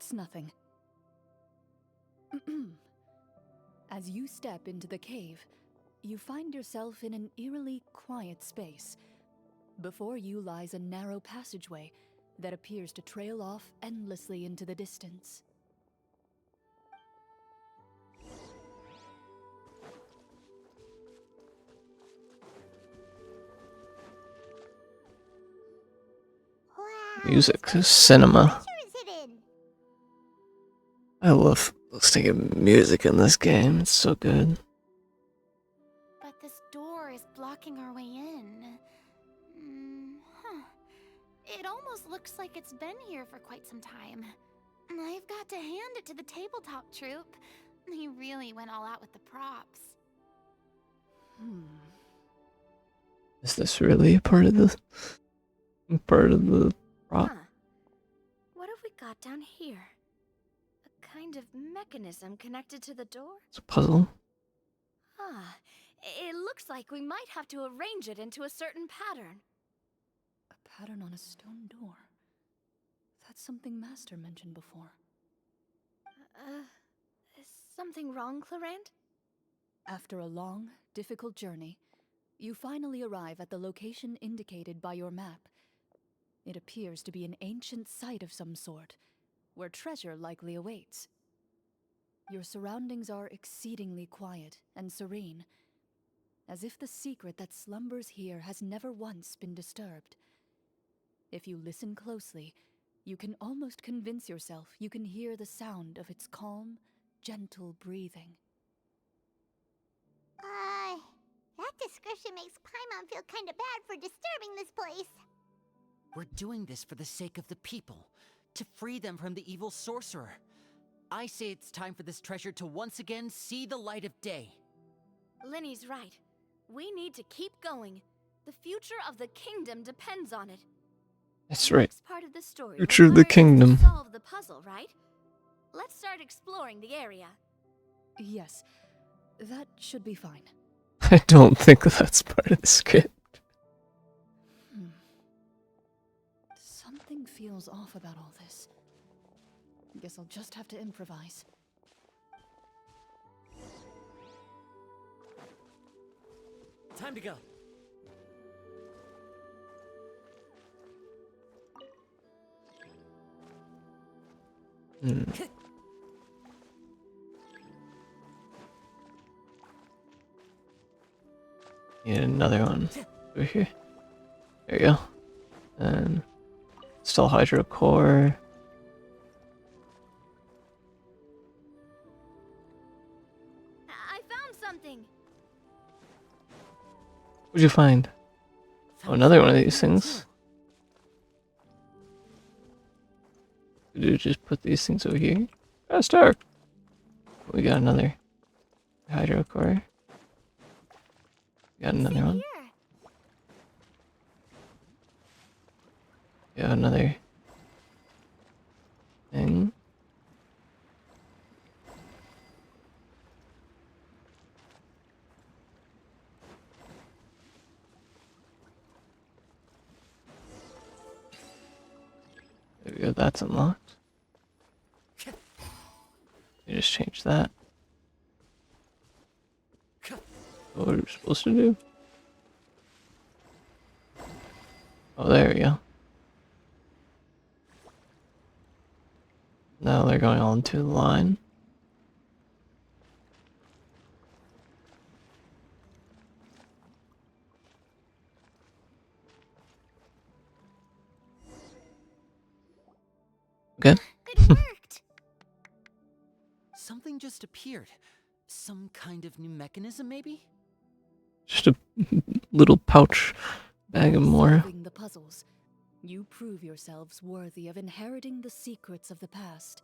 It's nothing. As you step into the cave, you find yourself in an eerily quiet space. Before you lies a narrow passageway that appears to trail off endlessly into the distance. Wow. Music, this place- cinema. What treasure is it in? I love listening to music in this game. It's so good. But this door is blocking our way in. Huh. It almost looks like it's been here for quite some time. I've got to hand it to the tabletop troupe. They really went all out with the props. Is this really a part of the prop? Huh. What have we got down here? A kind of mechanism connected to the door? It's a puzzle. Ah, it looks like we might have to arrange it into a certain pattern. A pattern on a stone door. That's something Master mentioned before. Is something wrong, Clorinde? After a long, difficult journey, you finally arrive at the location indicated by your map. It appears to be an ancient site of some sort, where treasure likely awaits. Your surroundings are exceedingly quiet and serene, as if the secret that slumbers here has never once been disturbed. If you listen closely, you can almost convince yourself you can hear the sound of its calm, gentle breathing. That description makes Paimon feel kinda bad for disturbing this place. We're doing this for the sake of the people, to free them from the evil sorcerer. I say it's time for this treasure to once again see the light of day. Linny's right. We need to keep going. The future of the kingdom depends on it. That's The right. next part of the story Future of the requires us to kingdom. solve the puzzle, right? Let's start exploring the area. Yes, that should be fine. I don't think that's part of the script. Something feels off about all this. Guess I'll just have to improvise. Time to go. Need another one over here. There you go. And still hydro core. I found something. What'd you find? Oh, another one of these things. Could you just put these things over here? Oh, star. We got another hydro core. Got another one. Here. Got another thing. There we go, that's unlocked. You just change that. What are we supposed to do? Oh, there we go. Now they're going all into the line. Okay. It worked. Something just appeared. Some kind of new mechanism, maybe? Just a little pouch bag of more. Solving the puzzles, you prove yourselves worthy of inheriting the secrets of the past.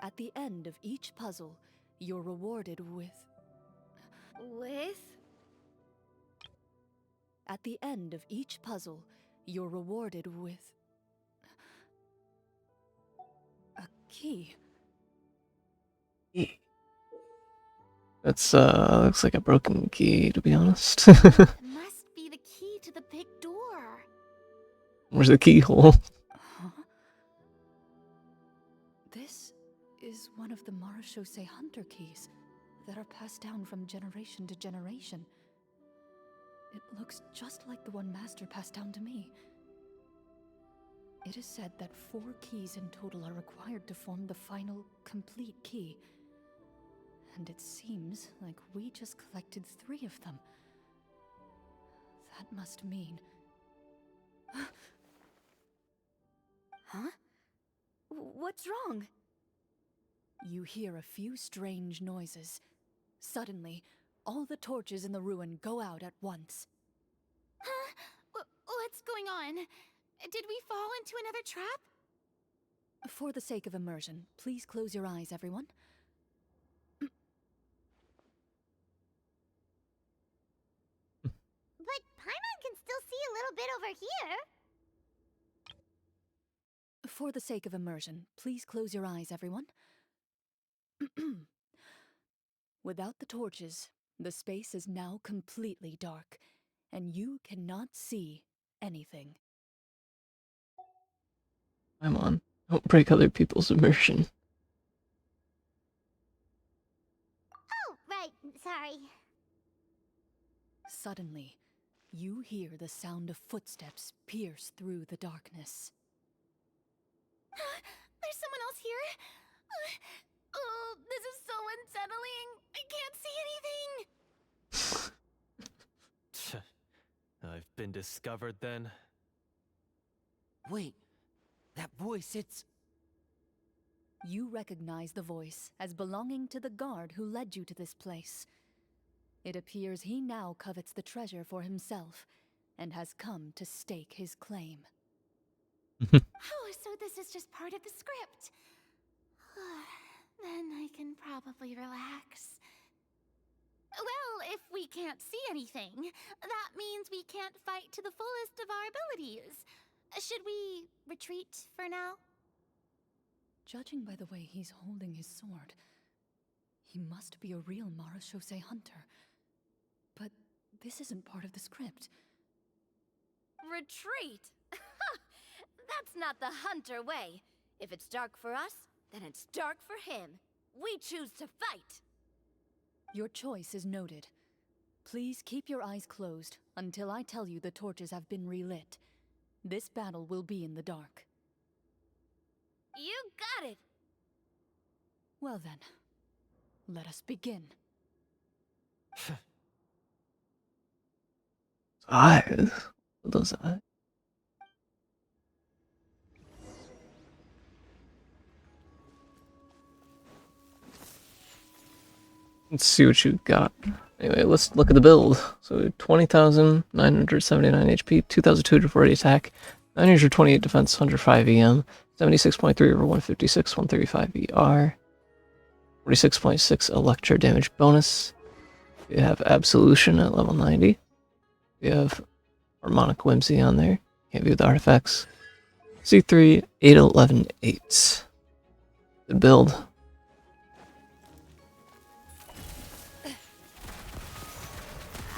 At the end of each puzzle, you're rewarded with... With? At the end of each puzzle, you're rewarded with... a key. That's looks like a broken key, to be honest. It must be the key to the big door. Where's the keyhole? Huh? This is one of the Marechaussee Hunter keys that are passed down from generation to generation. It looks just like the one Master passed down to me. It is said that 4 keys in total are required to form the final, complete key. And it seems like we just collected 3 of them. That must mean... Huh? What's wrong? You hear a few strange noises. Suddenly, all the torches in the ruin go out at once. Huh? What's going on? Did we fall into another trap? For the sake of immersion, please close your eyes, everyone. But Paimon can still see a little bit over here. For the sake of immersion, please close your eyes, everyone. Without the torches, the space is now completely dark, and you cannot see anything. I'm on. Don't break other people's immersion. Oh, right. Sorry. Suddenly, you hear the sound of footsteps pierce through the darkness. There's someone else here? Oh, this is so unsettling. I can't see anything. I've been discovered then. Wait, that voice, it's... You recognize the voice as belonging to the guard who led you to this place. It appears he now covets the treasure for himself, and has come to stake his claim. Oh, so this is just part of the script. Then I can probably relax. Well, if we can't see anything, that means we can't fight to the fullest of our abilities. Should we retreat for now? Judging by the way he's holding his sword, he must be a real Marechaussee Hunter. But this isn't part of the script. Retreat? That's not the Hunter way. If it's dark for us, then it's dark for him. We choose to fight. Your choice is noted. Please keep your eyes closed until I tell you the torches have been relit. This battle will be in the dark. You got it! Well then, let us begin. Eyes. Those eyes. Let's see what you got. Anyway, let's look at the build. So 20,979 HP, 2,240 attack, 928 defense, 105 EM, 76.3 over 156, 135 ER, 46.6 Electro damage bonus. We have Absolution at level 90. We have Harmonic Whimsy on there. Can't view the artifacts. C3, 811, 8. The build.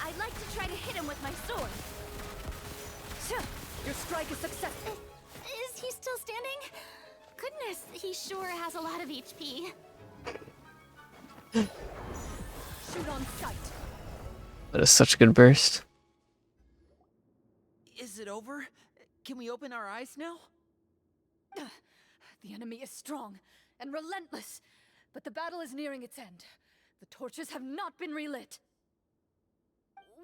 I'd like to try to hit him with my sword. Your strike is successful. Is he still standing? Goodness, he sure has a lot of HP. Shoot on sight. That is such a good burst. Is it over? Can we open our eyes now? The enemy is strong and relentless, but the battle is nearing its end. The torches have not been relit.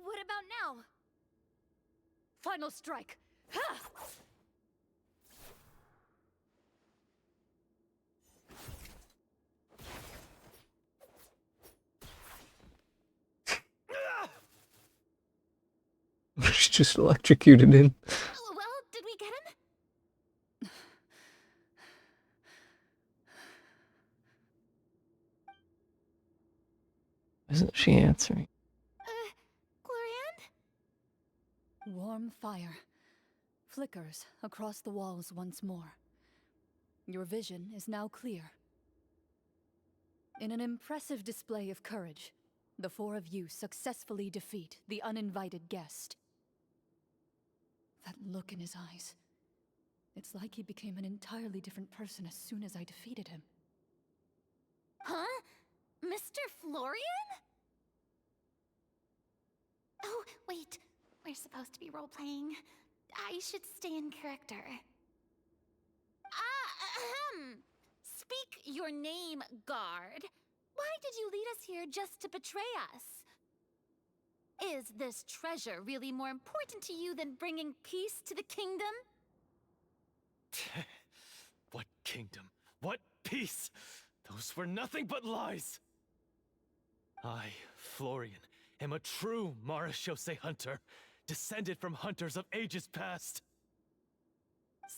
What about now? Final strike. Ha! She's just electrocuted in. Well, did we get him? Isn't she answering? Clorinde? Warm fire flickers across the walls once more. Your vision is now clear. In an impressive display of courage, the 4 of you successfully defeat the uninvited guest. That look in his eyes. It's like he became an entirely different person as soon as I defeated him. Huh? Mr. Florian? Oh, wait. We're supposed to be role-playing. I should stay in character. Ahem. Speak your name, guard. Why did you lead us here just to betray us? Is this treasure really more important to you than bringing peace to the kingdom? What kingdom? What peace? Those were nothing but lies! I, Florian, am a true Marashose hunter, descended from hunters of ages past.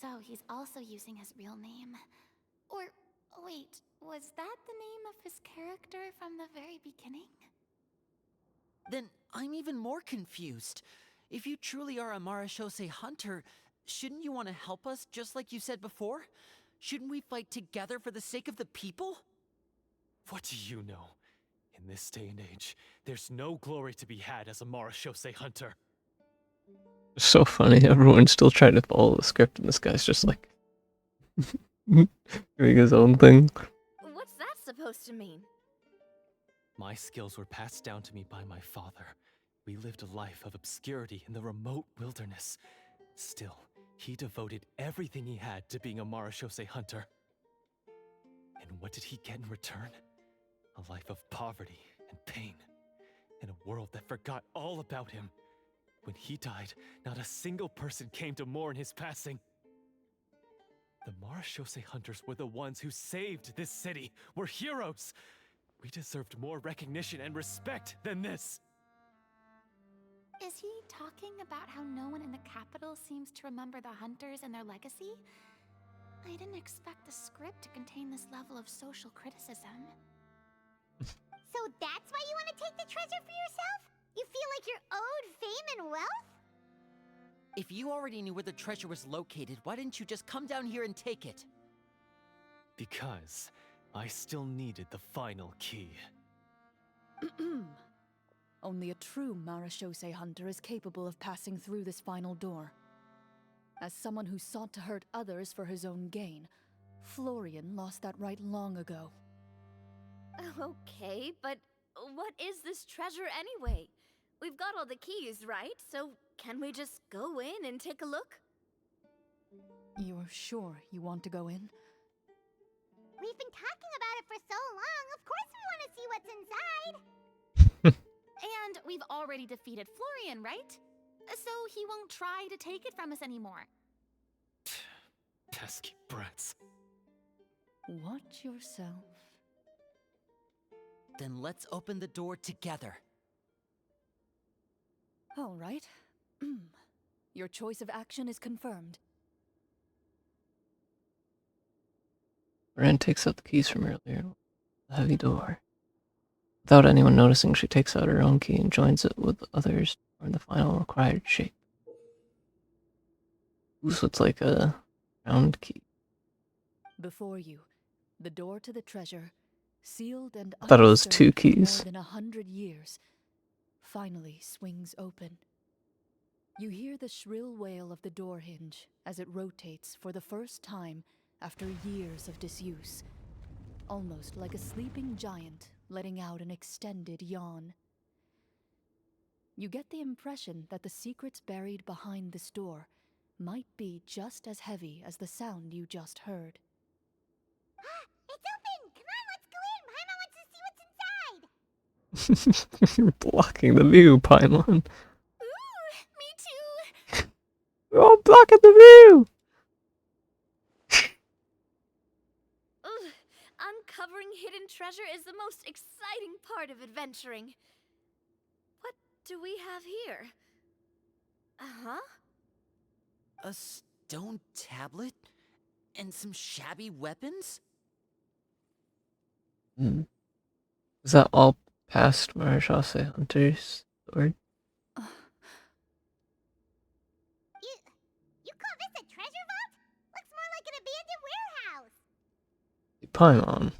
So he's also using his real name. Or, wait, was that the name of his character from the very beginning? Then I'm even more confused. If you truly are a Marashose hunter, shouldn't you want to help us just like you said before? Shouldn't we fight together for the sake of the people? What do you know? In this day and age, there's no glory to be had as a Marashose hunter. It's so funny. Everyone's still trying to follow the script, and this guy's just like doing his own thing. What's that supposed to mean? My skills were passed down to me by my father. We lived a life of obscurity in the remote wilderness. Still, he devoted everything he had to being a Marashose hunter. And what did he get in return? A life of poverty and pain, in a world that forgot all about him. When he died, not a single person came to mourn his passing. The Marashose hunters were the ones who saved this city. We're heroes. We deserved more recognition and respect than this. Is he talking about how no one in the capital seems to remember the hunters and their legacy? I didn't expect the script to contain this level of social criticism. So that's why you want to take the treasure for yourself? You feel like you're owed fame and wealth? If you already knew where the treasure was located, why didn't you just come down here and take it? Because I still needed the final key. Only a true Marashose hunter is capable of passing through this final door. As someone who sought to hurt others for his own gain, Florian lost that right long ago. Okay, but what is this treasure anyway? We've got all the keys, right? So can we just go in and take a look? You're sure you want to go in? We've been talking about it for so long. Of course we want to see what's inside. And we've already defeated Florian, right? So he won't try to take it from us anymore. Pesky brats. Watch yourself. Then let's open the door together. All right. Your choice of action is confirmed. Clorinde takes out the keys from earlier. The heavy door. Without anyone noticing, she takes out her own key and joins it with others to form the final required shape. Ooh, so it's like a round key. Before you, the door to the treasure, sealed and I thought it was two undisturbed for keys. more than 100 years, finally swings open. You hear the shrill wail of the door hinge as it rotates for the first time after years of disuse, almost like a sleeping giant letting out an extended yawn. You get the impression that the secrets buried behind this door might be just as heavy as the sound you just heard. It's open! Come on, let's go in! Paimon wants to see what's inside! You're blocking the view, Paimon. Ooh, me too! We're all blocking the view! Ugh, uncovering hidden treasure is the most exciting part of adventuring. What do we have here? Uh-huh. A stone tablet? And some shabby weapons? Is that all past Marashase hunters' sword? You call this a treasure vault? Looks more like an abandoned warehouse. Paimon.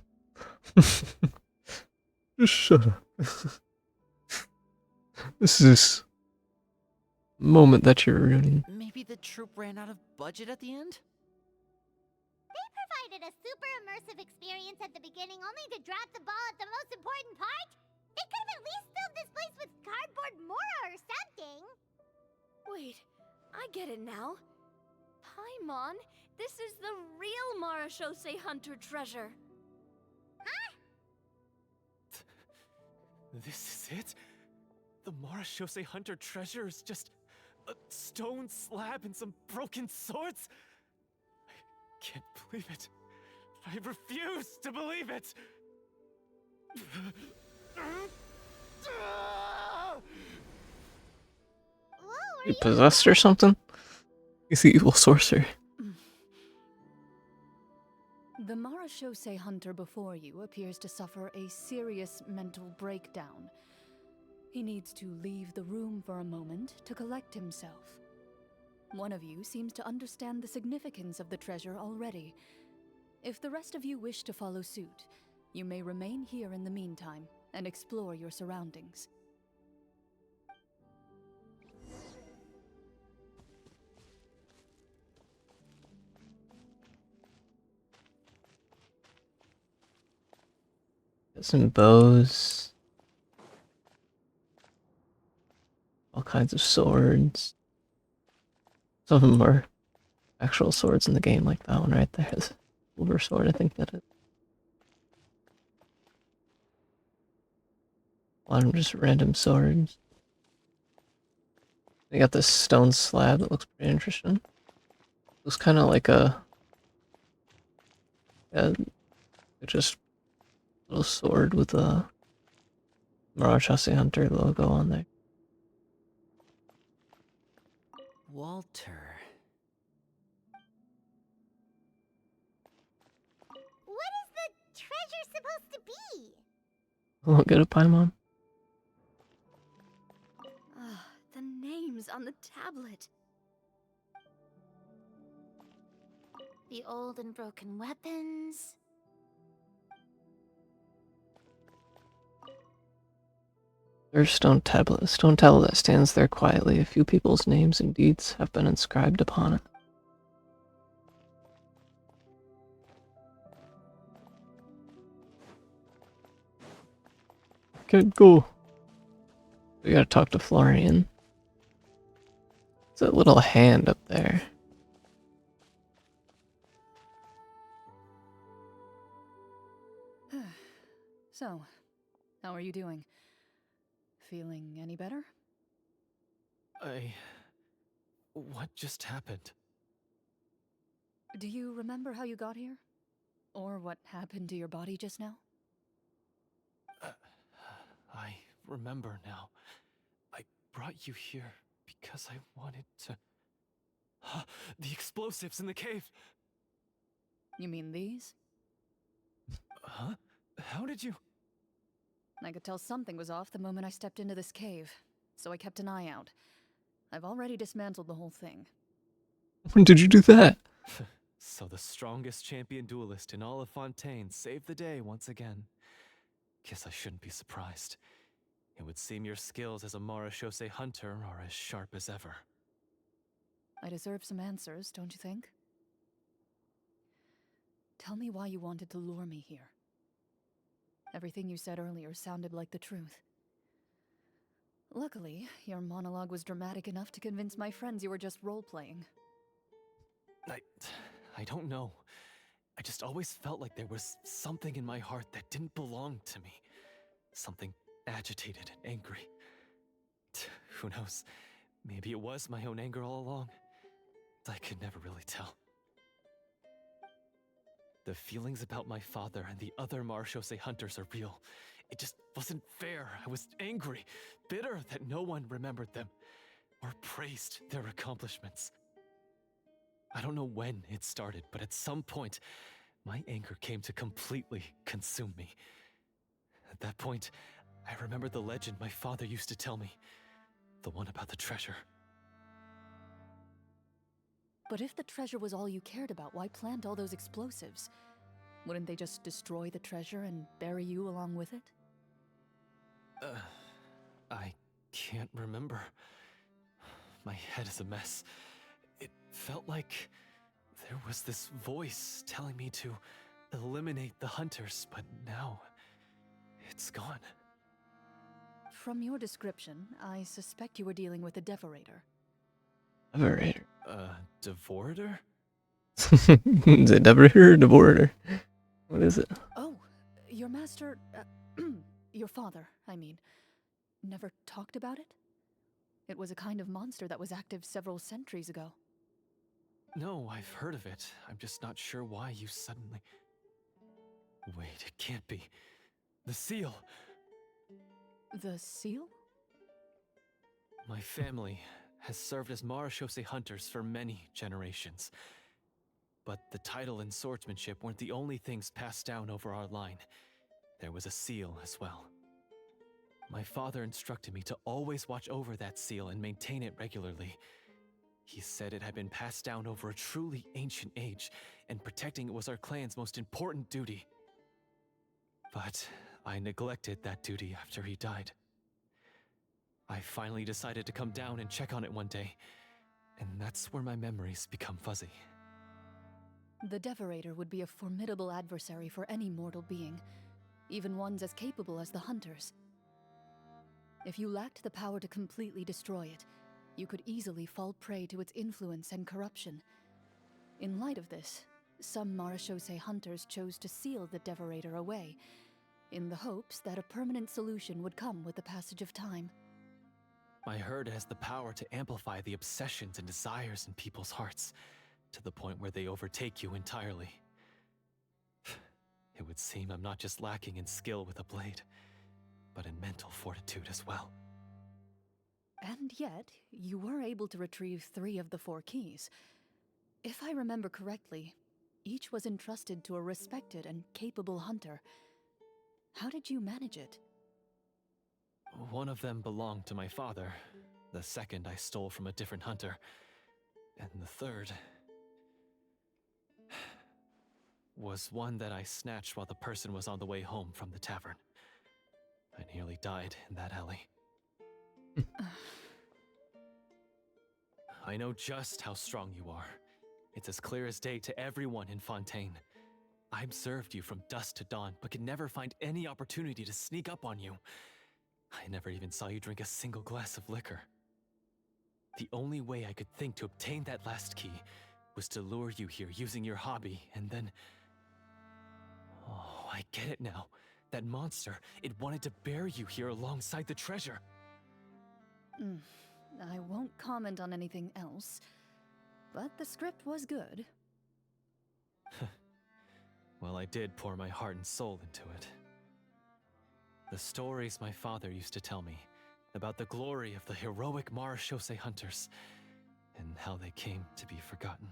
Just shut up. This is a moment that you're ruining. Maybe the troop ran out of budget at the end? They provided a super immersive experience at the beginning only to drop the ball at the most important part? They could have at least filled this place with cardboard Mora or something. Wait, I get it now. Paimon, this is the real Marashose Hunter treasure. This is it? The Marashose Hunter treasure is just a stone slab and some broken swords? I can't believe it. I refuse to believe it! Whoa, are You you possessed or something? He's the evil sorcerer. The Marashose hunter before you appears to suffer a serious mental breakdown. He needs to leave the room for a moment to collect himself. One of you seems to understand the significance of the treasure already. If the rest of you wish to follow suit, you may remain here in the meantime and explore your surroundings. Got some bows. All kinds of swords. Some of them are actual swords in the game, like that one right there. It's a silver sword, I think that is. A lot of them just random swords. They got this stone slab that looks pretty interesting. Looks kind of like a... Yeah, just a little sword with a Marashase Hunter logo on there. Walter. What is the treasure supposed to be? Look at a Paimon. The names on the tablet. The old and broken weapons. There's stone tablet. A stone tablet that stands there quietly. A few people's names and deeds have been inscribed upon it. Can't go. We gotta talk to Florian. It's a little hand up there. So, how are you doing? Feeling any better? What just happened? Do you remember how you got here? Or what happened to your body just now? I remember now. I brought you here because I wanted to... The explosives in the cave! You mean these? Huh? How did you... I could tell something was off the moment I stepped into this cave, so I kept an eye out. I've already dismantled the whole thing. When did you do that? So the strongest champion duelist in all of Fontaine saved the day once again. Guess I shouldn't be surprised. It would seem your skills as a Marashose hunter are as sharp as ever. I deserve some answers, don't you think? Tell me why you wanted to lure me here. Everything you said earlier sounded like the truth. Luckily, your monologue was dramatic enough to convince my friends you were just role-playing. I don't know. I just always felt like there was something in my heart that didn't belong to me. Something agitated and angry. Who knows? Maybe it was my own anger all along. I could never really tell. The feelings about my father and the other Marashose hunters are real. It just wasn't fair. I was angry, bitter that no one remembered them or praised their accomplishments. I don't know when it started, but at some point, my anger came to completely consume me. At that point, I remembered the legend my father used to tell me. The one about the treasure. But if the treasure was all you cared about, why plant all those explosives? Wouldn't they just destroy the treasure and bury you along with it? I can't remember. My head is a mess. It felt like There was this voice telling me to eliminate the hunters, but now it's gone. From your description, I suspect you were dealing with a devorator. Devorator. Devorator? Is it devorator or devorator? What is it? Oh, your master, your father, I mean, never talked about it? It was a kind of monster that was active several centuries ago. No, I've heard of it. I'm just not sure why you suddenly... Wait, it can't be. The seal! The seal? My family has served as Marashose hunters for many generations. But the title and swordsmanship weren't the only things passed down over our line. There was a seal as well. My father instructed me to always watch over that seal and maintain it regularly. He said it had been passed down over a truly ancient age, and protecting it was our clan's most important duty. But I neglected that duty after he died. I finally decided to come down and check on it one day, and that's where my memories become fuzzy. The devorator would be a formidable adversary for any mortal being, even ones as capable as the hunters. If you lacked the power to completely destroy it, you could easily fall prey to its influence and corruption. In light of this, some Marashose hunters chose to seal the devorator away, in the hopes that a permanent solution would come with the passage of time. I heard it has the power to amplify the obsessions and desires in people's hearts, to the point where they overtake you entirely. It would seem I'm not just lacking in skill with a blade, but in mental fortitude as well. And yet, you were able to retrieve 3 of the 4 keys. If I remember correctly, each was entrusted to a respected and capable hunter. How did you manage it? One of them belonged to my father. The second I stole from a different hunter. And the third... was one that I snatched while the person was on the way home from the tavern. I nearly died in that alley. I know just how strong you are. It's as clear as day to everyone in Fontaine. I observed you from dusk to dawn, but could never find any opportunity to sneak up on you. I never even saw you drink a single glass of liquor. The only way I could think to obtain that last key was to lure you here using your hobby, and then... Oh, I get it now. That monster, it wanted to bury you here alongside the treasure. I won't comment on anything else, but the script was good. Well, I did pour my heart and soul into it. The stories my father used to tell me about the glory of the heroic Marashose hunters and how they came to be forgotten.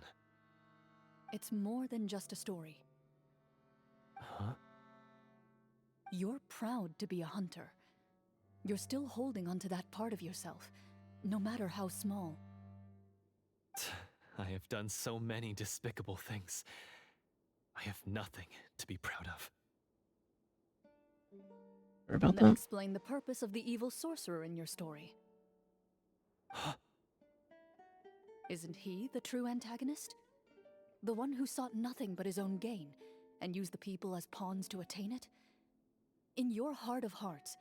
It's more than just a story. Huh? You're proud to be a hunter. You're still holding onto that part of yourself, no matter how small. I have done so many despicable things. I have nothing to be proud of. Sorry about Then that. explain the purpose of the evil sorcerer in your story. Isn't he the true antagonist? The one who sought nothing but his own gain, and used the people as pawns to attain it? In your heart of hearts,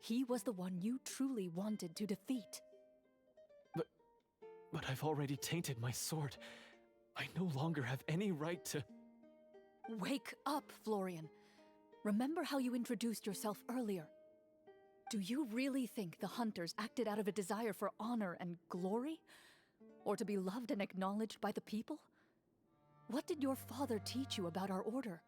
he was the one you truly wanted to defeat. But I've already tainted my sword. I no longer have any right to... Wake up, Florian. Remember how you introduced yourself earlier. Do you really think the hunters acted out of a desire for honor and glory? Or to be loved and acknowledged by the people? What did your father teach you about our order?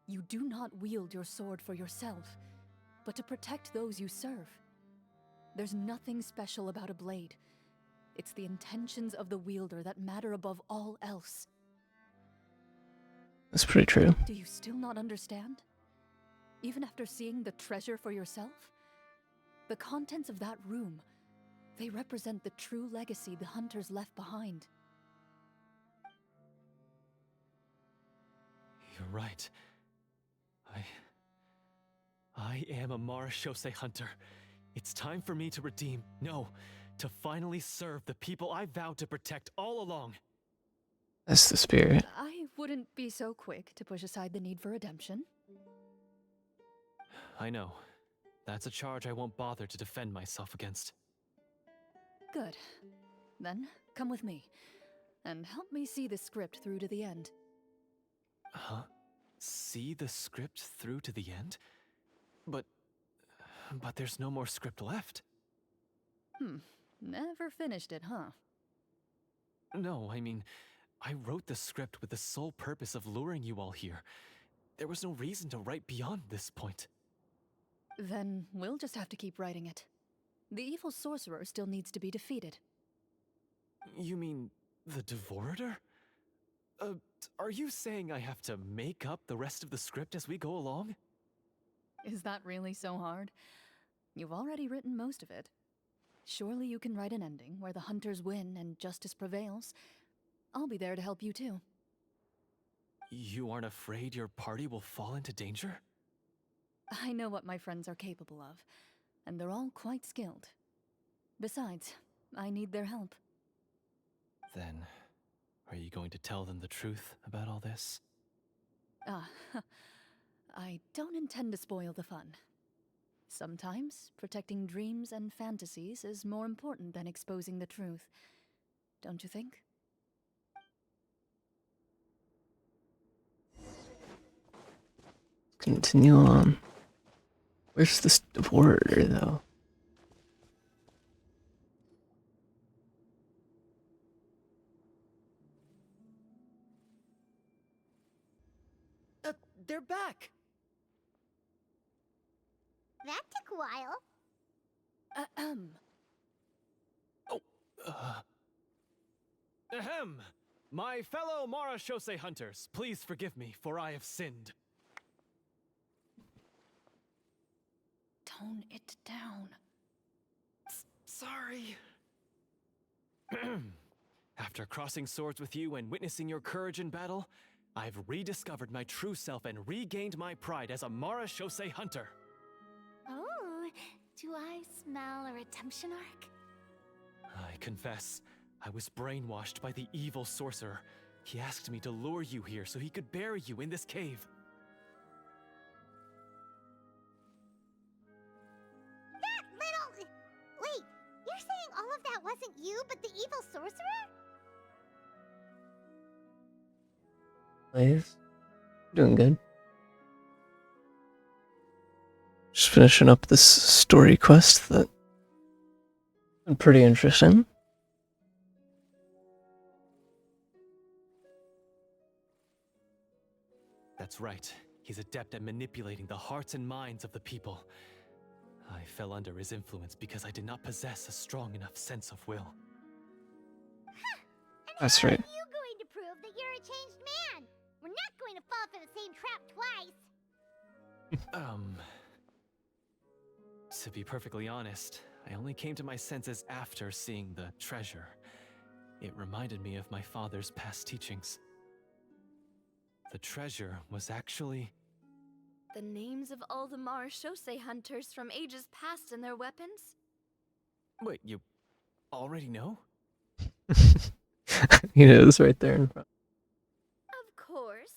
You do not wield your sword for yourself, but to protect those you serve. There's nothing special about a blade. It's the intentions of the wielder that matter above all else. That's pretty true. Do you still not understand? Even after seeing the treasure for yourself? The contents of that room, they represent the true legacy the hunters left behind. You're right. I am a Marashose hunter. It's time for me to redeem... No, to finally serve the people I vowed to protect all along. That's the spirit. I wouldn't be so quick to push aside the need for redemption. I know. That's a charge I won't bother to defend myself against. Good. Then, come with me, and help me see the script through to the end. Huh? See the script through to the end? But there's no more script left. Never finished it, huh? No, I mean, I wrote the script with the sole purpose of luring you all here. There was no reason to write beyond this point. Then we'll just have to keep writing it. The evil sorcerer still needs to be defeated. You mean the Devorator? Are you saying I have to make up the rest of the script as we go along? Is that really so hard? You've already written most of it. Surely you can write an ending where the hunters win and justice prevails. I'll be there to help you too. You aren't afraid your party will fall into danger? I know what my friends are capable of, and they're all quite skilled. Besides, I need their help. Then, are you going to tell them the truth about all this? I don't intend to spoil the fun. Sometimes, protecting dreams and fantasies is more important than exposing the truth. Don't you think? Continue on. Where's this Devorator, though? They're back! That took a while. Ahem! My fellow Marashose hunters, please forgive me, for I have sinned. Tone it down. Sorry. After crossing swords with you and witnessing your courage in battle, I've rediscovered my true self and regained my pride as a Marashose hunter. Oh, do I smell a redemption arc? I confess, I was brainwashed by the evil sorcerer. He asked me to lure you here so he could bury you in this cave. That little... Wait, you're saying all of that wasn't you, but the evil sorcerer? Please. Doing good. Just finishing up this story quest that been pretty interesting. That's right. He's adept at manipulating the hearts and minds of the people. I fell under his influence because I did not possess a strong enough sense of will. That's right. How are you going to prove that you're a changed man? We're not going to fall for the same trap twice. To be perfectly honest, I only came to my senses after seeing the treasure. It reminded me of my father's past teachings. The treasure was actually... The names of all the Marashose hunters from ages past and their weapons? Wait, you already know? He knows right there in front. Of course.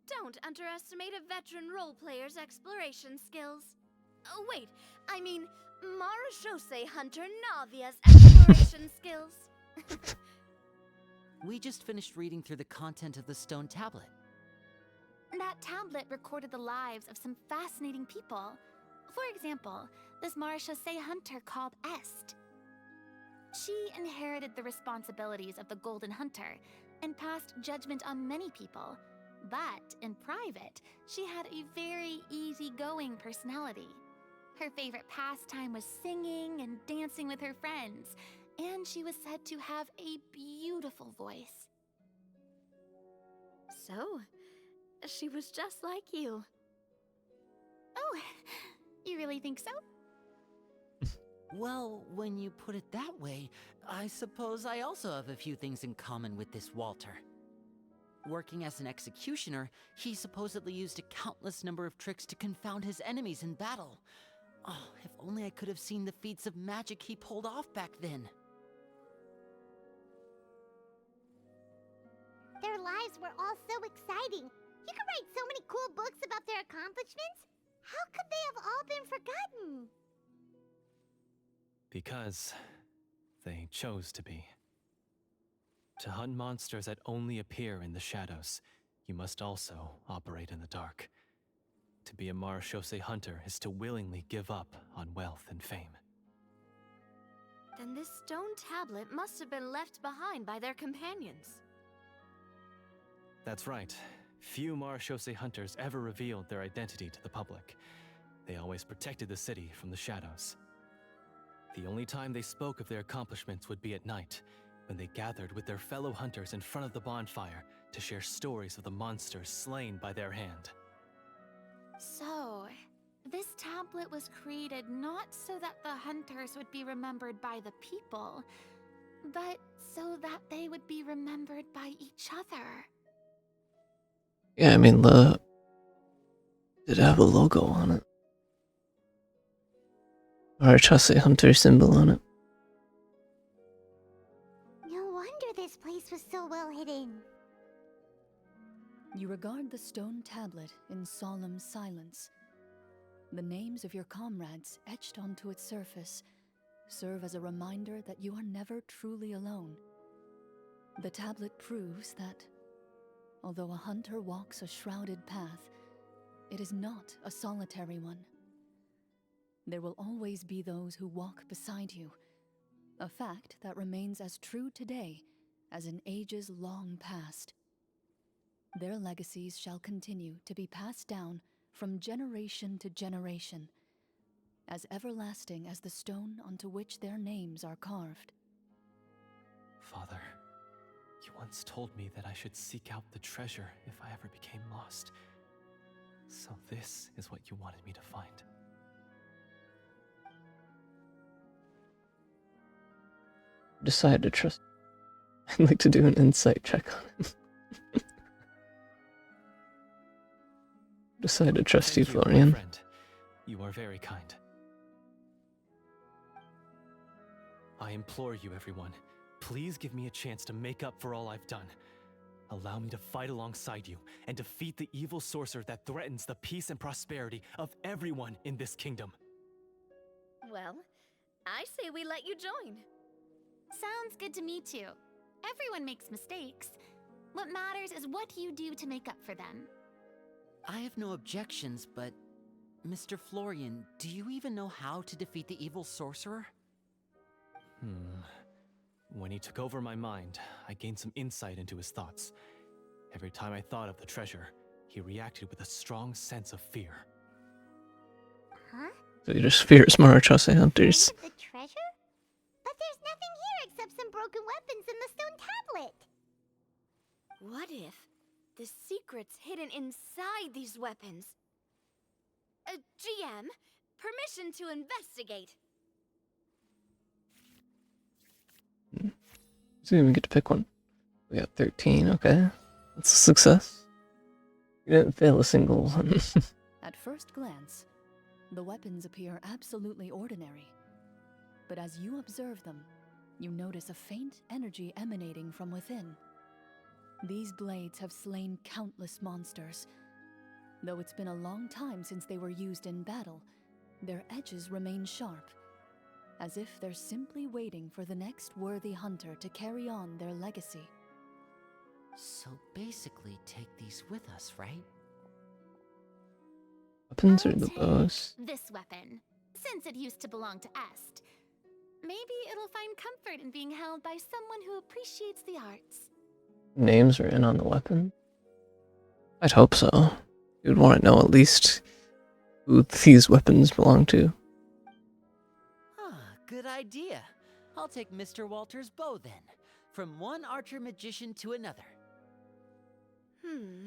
Don't underestimate a veteran role player's exploration skills. Oh, wait, I mean, Marashose hunter Navia's exploration skills. We just finished reading through the content of the stone tablet. That tablet recorded the lives of some fascinating people. For example, this Marashose hunter called Est. She inherited the responsibilities of the Golden Hunter and passed judgment on many people. But in private, she had a very easygoing personality. Her favorite pastime was singing and dancing with her friends, and she was said to have a beautiful voice. So, she was just like you. Oh, you really think so? Well, when you put it that way, I suppose I also have a few things in common with this Walter. Working as an executioner, he supposedly used a countless number of tricks to confound his enemies in battle. Oh, if only I could have seen the feats of magic he pulled off back then. Their lives were all so exciting. You could write so many cool books about their accomplishments. How could they have all been forgotten? Because they chose to be. To hunt monsters that only appear in the shadows, you must also operate in the dark. To be a Marechaussee hunter is to willingly give up on wealth and fame. Then this stone tablet must have been left behind by their companions. That's right. Few Marechaussee hunters ever revealed their identity to the public. They always protected the city from the shadows. The only time they spoke of their accomplishments would be at night, when they gathered with their fellow hunters in front of the bonfire to share stories of the monsters slain by their hand. So, this tablet was created not so that the hunters would be remembered by the people, but so that they would be remembered by each other. Yeah, I mean, did have a logo on it. Or a Chaucer Hunter symbol on it. No wonder this place was so well hidden. You regard the stone tablet in solemn silence. The names of your comrades etched onto its surface serve as a reminder that you are never truly alone. The tablet proves that, although a hunter walks a shrouded path, it is not a solitary one. There will always be those who walk beside you, a fact that remains as true today as in ages long past. Their legacies shall continue to be passed down from generation to generation, as everlasting as the stone onto which their names are carved. Father, you once told me that I should seek out the treasure if I ever became lost. So this is what you wanted me to find. Decided to trust. I'd like to do an insight check on it. Decided to trust you, Thank my Florian. friend. You are very kind. I implore you, everyone, please give me a chance to make up for all I've done. Allow me to fight alongside you and defeat the evil sorcerer that threatens the peace and prosperity of everyone in this kingdom. Well, I say we let you join. Sounds good to me too. Everyone makes mistakes. What matters is what you do to make up for them. I have no objections, but Mr. Florian, do you even know how to defeat the evil sorcerer? When he took over my mind, I gained some insight into his thoughts. Every time I thought of the treasure, he reacted with a strong sense of fear. Huh? So you just fierce Marechaussee hunters. The treasure? But there's nothing here except some broken weapons and the stone tablet. What if the secret's hidden inside these weapons? GM, permission to investigate. So we get to pick one. We got 13, okay. That's a success. You didn't fail a single one. At first glance, the weapons appear absolutely ordinary. But as you observe them, you notice a faint energy emanating from within. These blades have slain countless monsters. Though it's been a long time since they were used in battle, their edges remain sharp, as if they're simply waiting for the next worthy hunter to carry on their legacy. So basically, take these with us, right? Weapons or I'll the take bows? this weapon, since it used to belong to Est. Maybe it'll find comfort in being held by someone who appreciates the arts. Names are in on the weapon? I'd hope so. You'd want to know at least who these weapons belong to. Good idea. I'll take Mr. Walter's bow then. From one archer magician to another. Paimon's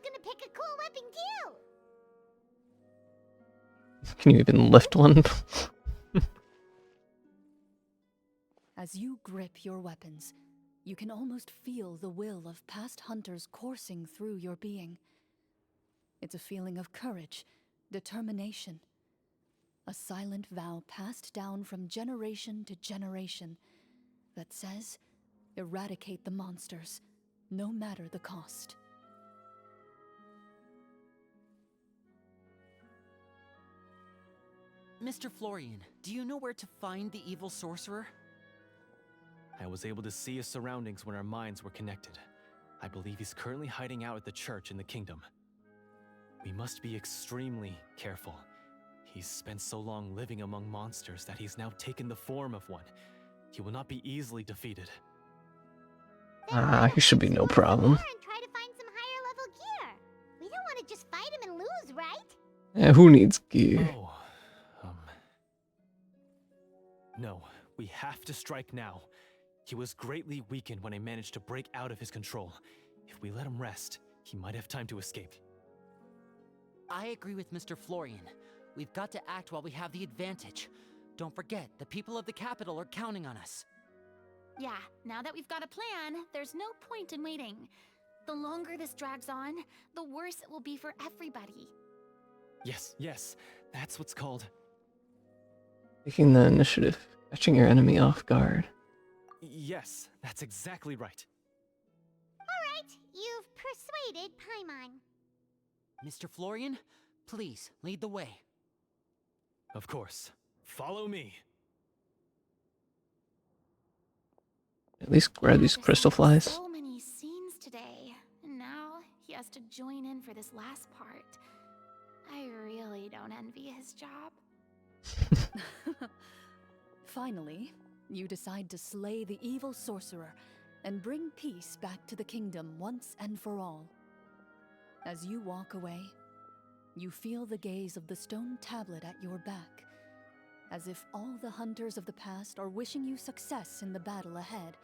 gonna pick a cool weapon too! Can you even lift one? As you grip your weapons, you can almost feel the will of past hunters coursing through your being. It's a feeling of courage, determination. A silent vow passed down from generation to generation that says, eradicate the monsters, no matter the cost. Mr. Florian, do you know where to find the evil sorcerer? I was able to see his surroundings when our minds were connected. I believe he's currently hiding out at the church in the kingdom. We must be extremely careful. He's spent so long living among monsters that he's now taken the form of one. He will not be easily defeated. He should be no problem. And try to find some higher level gear. We don't want to just fight him and lose, right? Yeah, who needs gear? Oh, no, we have to strike now. He was greatly weakened when I managed to break out of his control. If we let him rest, he might have time to escape. I agree with Mr. Florian. We've got to act while we have the advantage. Don't forget, the people of the capital are counting on us. Yeah, now that we've got a plan, there's no point in waiting. The longer this drags on, the worse it will be for everybody. Yes, that's what's called... Taking the initiative, catching your enemy off guard. Yes, that's exactly right. Alright, you've persuaded Paimon. Mr. Florian, please, lead the way. Of course. Follow me. At least grab these crystal flies. So many scenes today, and now he has to join in for this last part. I really don't envy his job. Finally, you decide to slay the evil sorcerer and bring peace back to the kingdom once and for all. As you walk away, you feel the gaze of the stone tablet at your back, as if all the hunters of the past are wishing you success in the battle ahead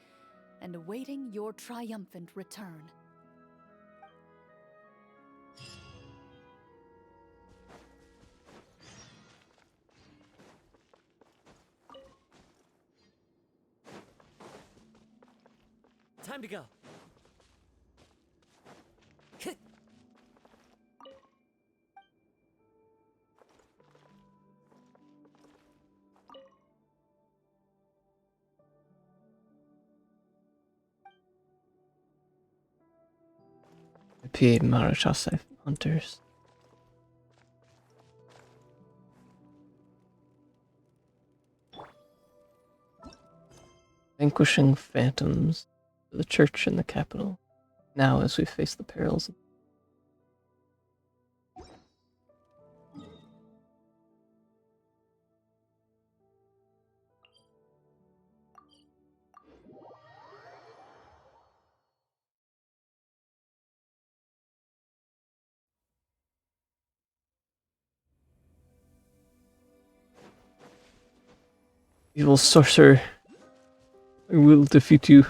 and awaiting your triumphant return. Time to go. P. Marachase hunters. Vanquishing phantoms for the church in the capital. Now as we face the perils of evil sorcerer. I will defeat you.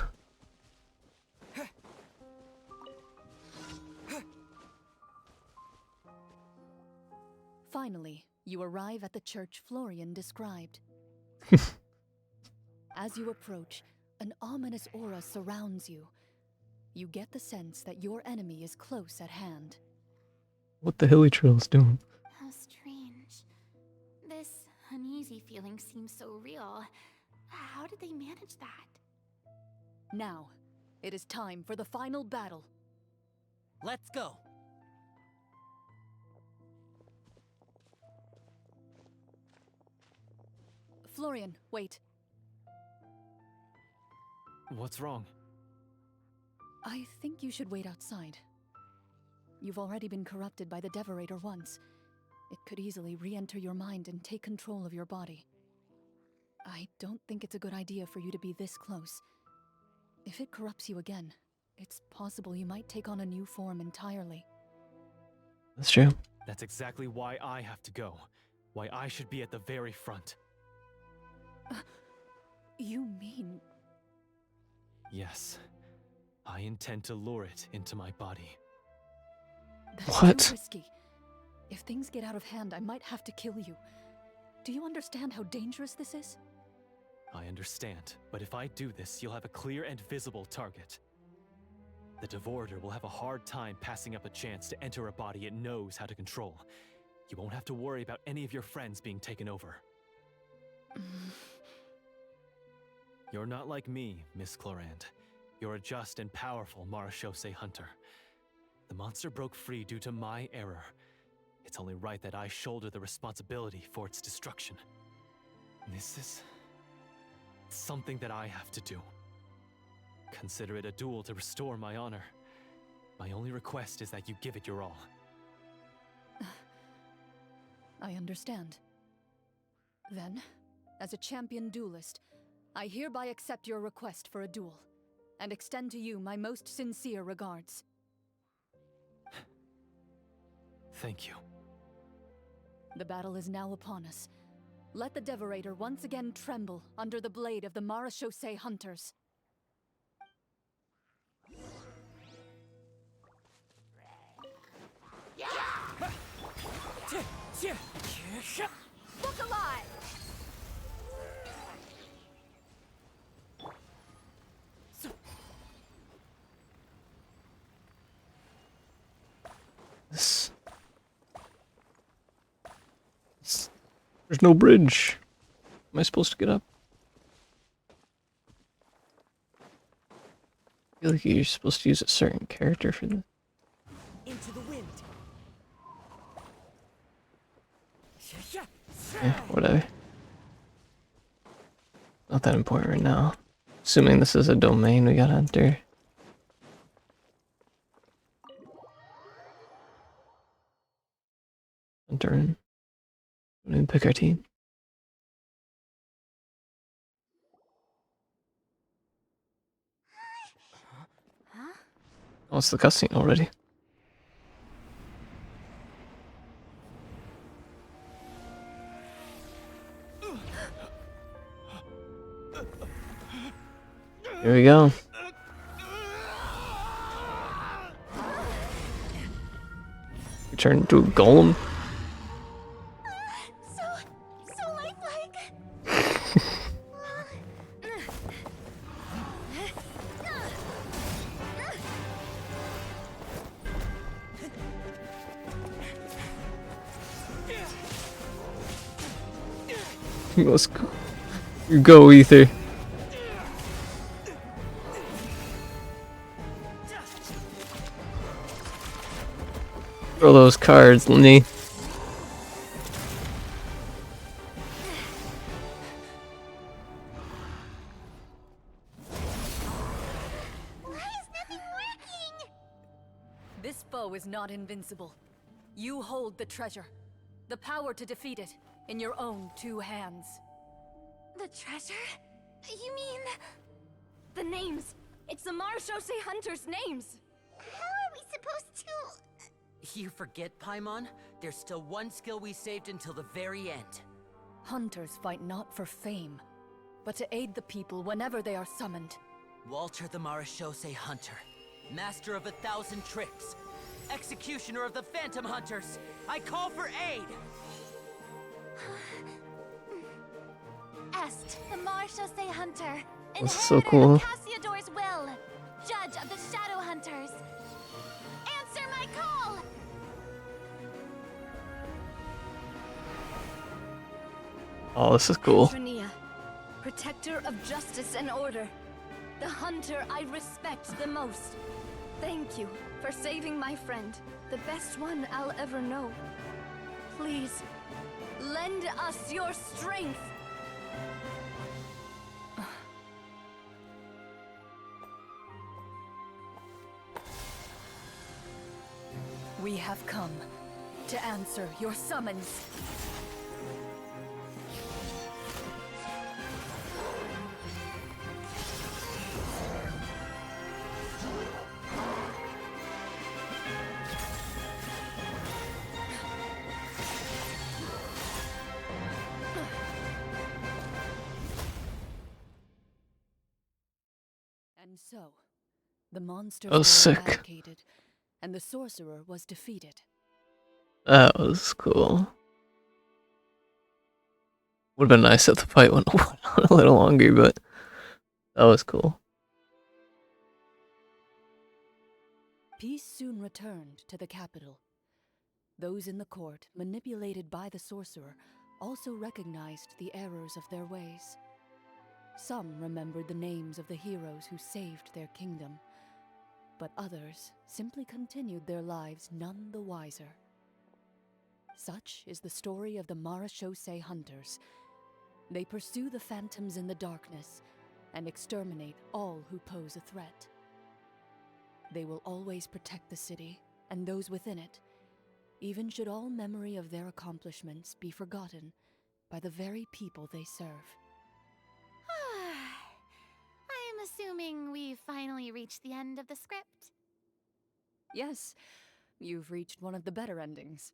Finally, you arrive at the church Florian described. As you approach, an ominous aura surrounds you. You get the sense that your enemy is close at hand. What the hilly trail's doing? How strange. This uneasy feeling seems so real. How did they manage that? Now, it is time for the final battle. Let's go. Florian, wait. What's wrong? I think you should wait outside. You've already been corrupted by the Devorator once. It could easily re-enter your mind and take control of your body. I don't think it's a good idea for you to be this close. If it corrupts you again, it's possible you might take on a new form entirely. That's true. That's exactly why I have to go. Why I should be at the very front. You mean... Yes. I intend to lure it into my body. That's What? too risky. If things get out of hand, I might have to kill you. Do you understand how dangerous this is? I understand, but if I do this, you'll have a clear and visible target. The Devorator will have a hard time passing up a chance to enter a body it knows how to control. You won't have to worry about any of your friends being taken over. You're not like me, Miss Clorinde. You're a just and powerful Marechaussee hunter. The monster broke free due to my error. It's only right that I shoulder the responsibility for its destruction. This is something that I have to do. Consider it a duel to restore my honor. My only request is that you give it your all. I understand. Then, as a champion duelist, I hereby accept your request for a duel, and extend to you my most sincere regards. Thank you. The battle is now upon us. Let the Devorator once again tremble under the blade of the Marechaussee hunters. Look alive! There's no bridge. Am I supposed to get up? I feel like you're supposed to use a certain character for this. Into the wind. Yeah, whatever. Not that important right now. Assuming this is a domain we gotta enter. Enter in. We need to pick our team. Oh, it's the cutscene already. Here we go. We turn into a golem. So lifelike. Let's go. You go, Ether. Throw those cards, Lenny. Why is nothing working? This foe is not invincible. You hold the treasure, the power to defeat it, in your own 2 hands. The treasure? You mean... The names. It's the Marechaussee hunters' names. How are we supposed to... You forget, Paimon? There's still one skill we saved until the very end. Hunters fight not for fame, but to aid the people whenever they are summoned. Walter the Marechaussee Hunter, master of 1,000 tricks, executioner of the Phantom Hunters, I call for aid! Est, the Marechaussee hunter. This is so Inheritor cool. of Cassiodor's will. Judge of the Shadow Hunters. Answer my call! Oh, this is cool. Trinia, protector of justice and order. The hunter I respect the most. Thank you for saving my friend, the best one I'll ever know. Please, lend us your strength. We have come to answer your summons. And so, the monsters Oh, were sick. eradicated, and the sorcerer was defeated. That was cool. Would have been nice if the fight went on a little longer, but that was cool. Peace soon returned to the capital. Those in the court, manipulated by the sorcerer, also recognized the errors of their ways. Some remembered the names of the heroes who saved their kingdom, but others simply continued their lives none the wiser. Such is the story of the Marachose Hunters. They pursue the phantoms in the darkness and exterminate all who pose a threat. They will always protect the city and those within it, even should all memory of their accomplishments be forgotten by the very people they serve. I'm assuming we've finally reached the end of the script. Yes, you've reached one of the better endings.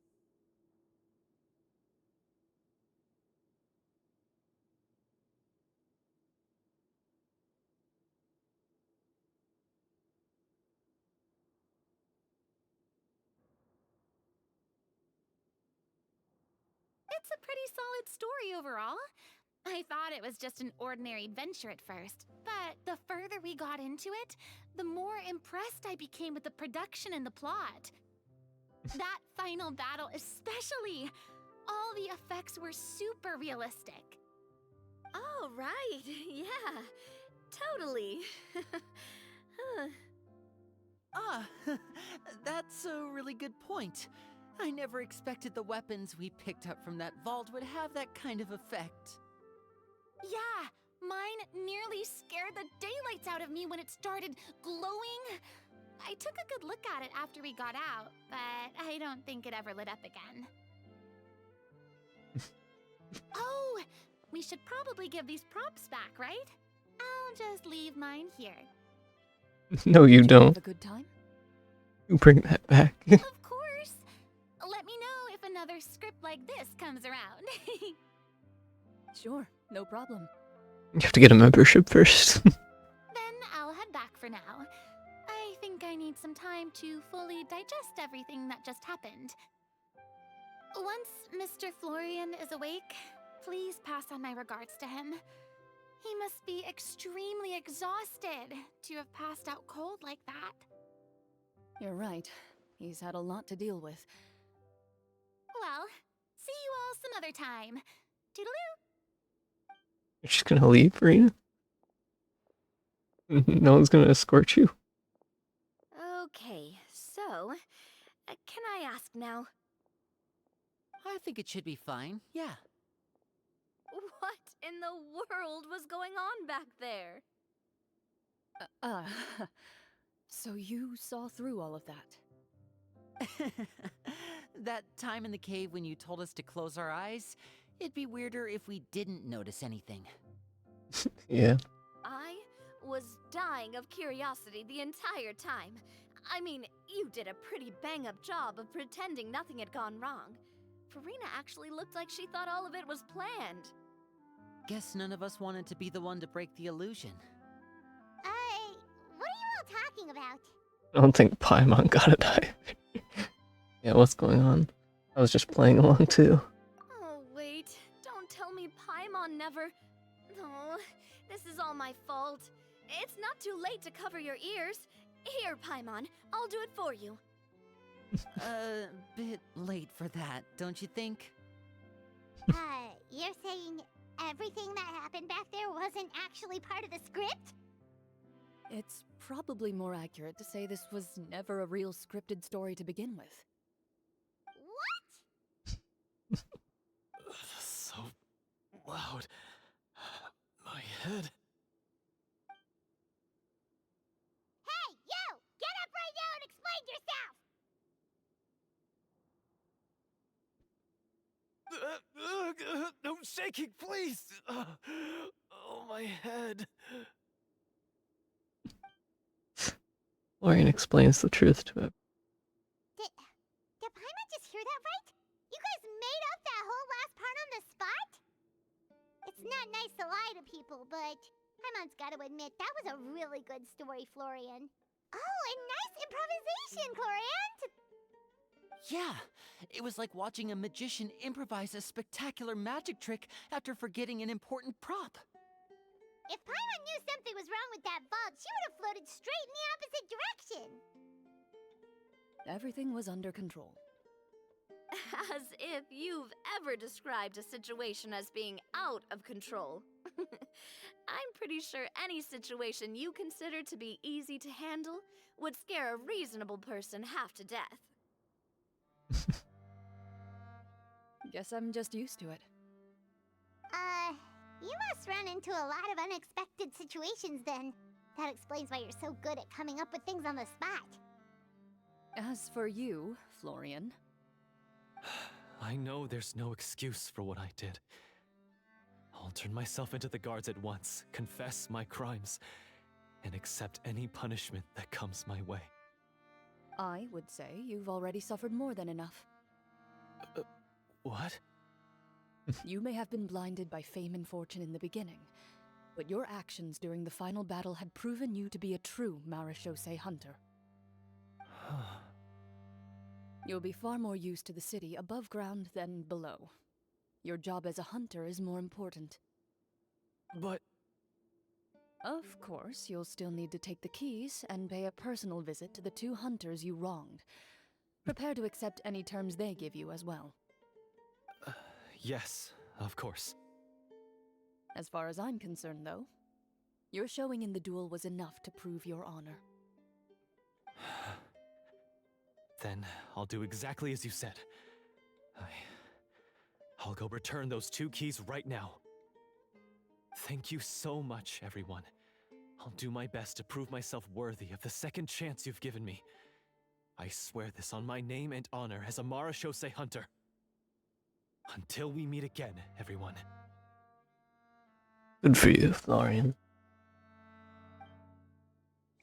It's a pretty solid story overall. I thought it was just an ordinary adventure at first, but the further we got into it, the more impressed I became with the production and the plot. That final battle especially! All the effects were super realistic. Oh, right. Yeah. Totally. Ah, that's a really good point. I never expected the weapons we picked up from that vault would have that kind of effect. Yeah, mine nearly scared the daylights out of me when it started glowing. I took a good look at it after we got out, but I don't think it ever lit up again. Oh, we should probably give these props back, right? I'll just leave mine here. No, you Did you have don't. a good time? You bring that back. Of course! Let me know if another script like this comes around. Sure, no problem. You have to get a membership first. Then I'll head back for now. I think I need some time to fully digest everything that just happened. Once Mr. Florian is awake, please pass on my regards to him. He must be extremely exhausted to have passed out cold like that. You're right. He's had a lot to deal with. Well, see you all some other time. Toodaloo! You're just gonna leave, Rena? No one's gonna escort you? Okay, so, can I ask now? I think it should be fine, yeah. What in the world was going on back there? So you saw through all of that? That time in the cave when you told us to close our eyes, it'd be weirder if we didn't notice anything. Yeah. I was dying of curiosity the entire time. I mean, you did a pretty bang-up job of pretending nothing had gone wrong. Farina actually looked like she thought all of it was planned. Guess none of us wanted to be the one to break the illusion. What are you all talking about? I don't think Paimon got it either. Yeah, what's going on? I was just playing along too. Oh, wait. Don't tell me Paimon never... Oh, this is all my fault. It's not too late to cover your ears. Here, Paimon, I'll do it for you. Bit late for that, don't you think? You're saying everything that happened back there wasn't actually part of the script? It's probably more accurate to say this was never a real scripted story to begin with. What? So loud. My head. Hey, you! Get up right now and explain yourself! No shaking, please! Oh, my head. Florian explains the truth to it. Did Paimon just hear that right? You guys made up that whole last part on the spot? It's not nice to lie to people, but Paimon's gotta admit, that was a really good story, Florian. Oh, and nice improvisation, Clorinde! Yeah, it was like watching a magician improvise a spectacular magic trick after forgetting an important prop. If Paimon knew something was wrong with that vault, she would have floated straight in the opposite direction! Everything was under control. if you've ever described a situation as being out of control. I'm pretty sure any situation you consider to be easy to handle would scare a reasonable person half to death. Guess I'm just used to it. You must run into a lot of unexpected situations then. That explains why you're so good at coming up with things on the spot. As for you, Florian, I know there's no excuse for what I did. I'll turn myself into the guards at once, confess my crimes, and accept any punishment that comes my way. I would say you've already suffered more than enough. What? You may have been blinded by fame and fortune in the beginning, but your actions during the final battle had proven you to be a true Marechaussee hunter. You'll be far more used to the city above ground than below. Your job as a hunter is more important. But... Of course, you'll still need to take the keys and pay a personal visit to the 2 hunters you wronged. Prepare to accept any terms they give you as well. Yes, of course. As far as I'm concerned, though, your showing in the duel was enough to prove your honor. Then I'll do exactly as you said. I'll go return those 2 keys right now. Thank you so much, everyone. I'll do my best to prove myself worthy of the second chance you've given me. I swear this on my name and honor as a Marechaussee hunter. Until we meet again, everyone. Good for you, Florian.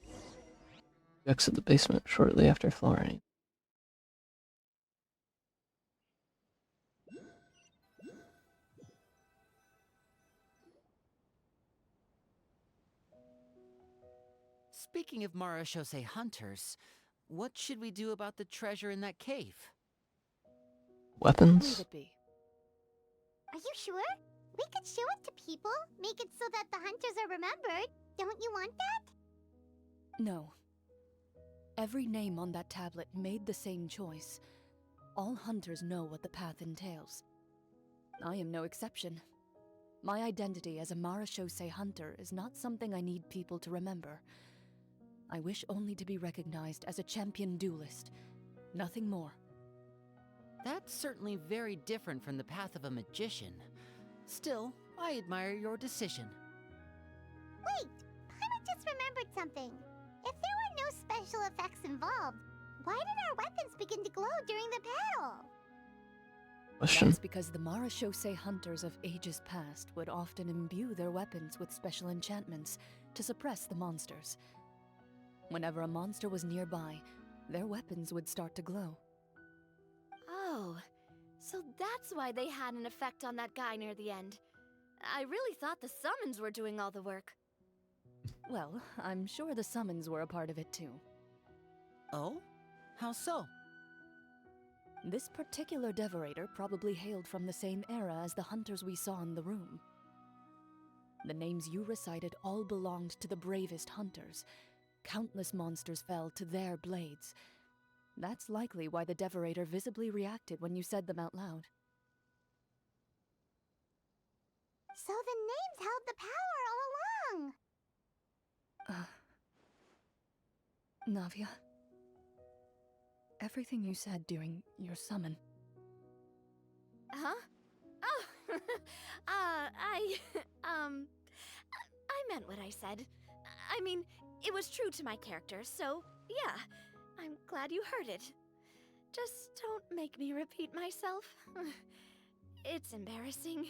You exit the basement shortly after Florian. Speaking of Marechaussee hunters, what should we do about the treasure in that cave? Leave Weapons? it be. Are you sure? We could show it to people, make it so that the hunters are remembered. Don't you want that? No. Every name on that tablet made the same choice. All hunters know what the path entails. I am no exception. My identity as a Marechaussee hunter is not something I need people to remember. I wish only to be recognized as a champion duelist. Nothing more. That's certainly very different from the path of a magician. Still, I admire your decision. Wait, Paimon just remembered something. If there were no special effects involved, why did our weapons begin to glow during the battle? Question. That's because the Marechaussee hunters of ages past would often imbue their weapons with special enchantments to suppress the monsters. Whenever a monster was nearby, their weapons would start to glow. Oh, so that's why they had an effect on that guy near the end. I really thought the summons were doing all the work. Well, I'm sure the summons were a part of it too. Oh? How so? This particular devorator probably hailed from the same era as the hunters we saw in the room. The names you recited all belonged to the bravest hunters. Countless monsters fell to their blades. That's likely why the devorator visibly reacted when you said them out loud. So the names held the power all along. Navia, everything you said during your summon. Huh? Oh, I meant what I said. I mean, it was true to my character, so yeah, I'm glad you heard it. Just don't make me repeat myself. It's embarrassing.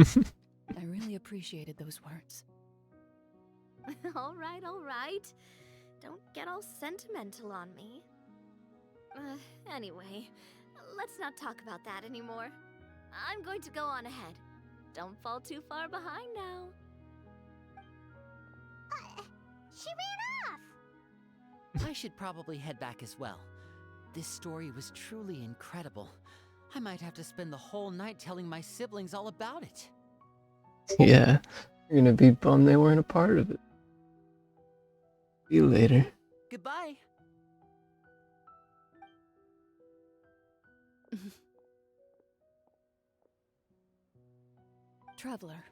I really appreciated those words. All right, all right. Don't get all sentimental on me. Anyway, let's not talk about that anymore. I'm going to go on ahead. Don't fall too far behind now. She ran off! I should probably head back as well. This story was truly incredible. I might have to spend the whole night telling my siblings all about it. Yeah, you're gonna be bummed they weren't a part of it. See you later. Goodbye. Traveler,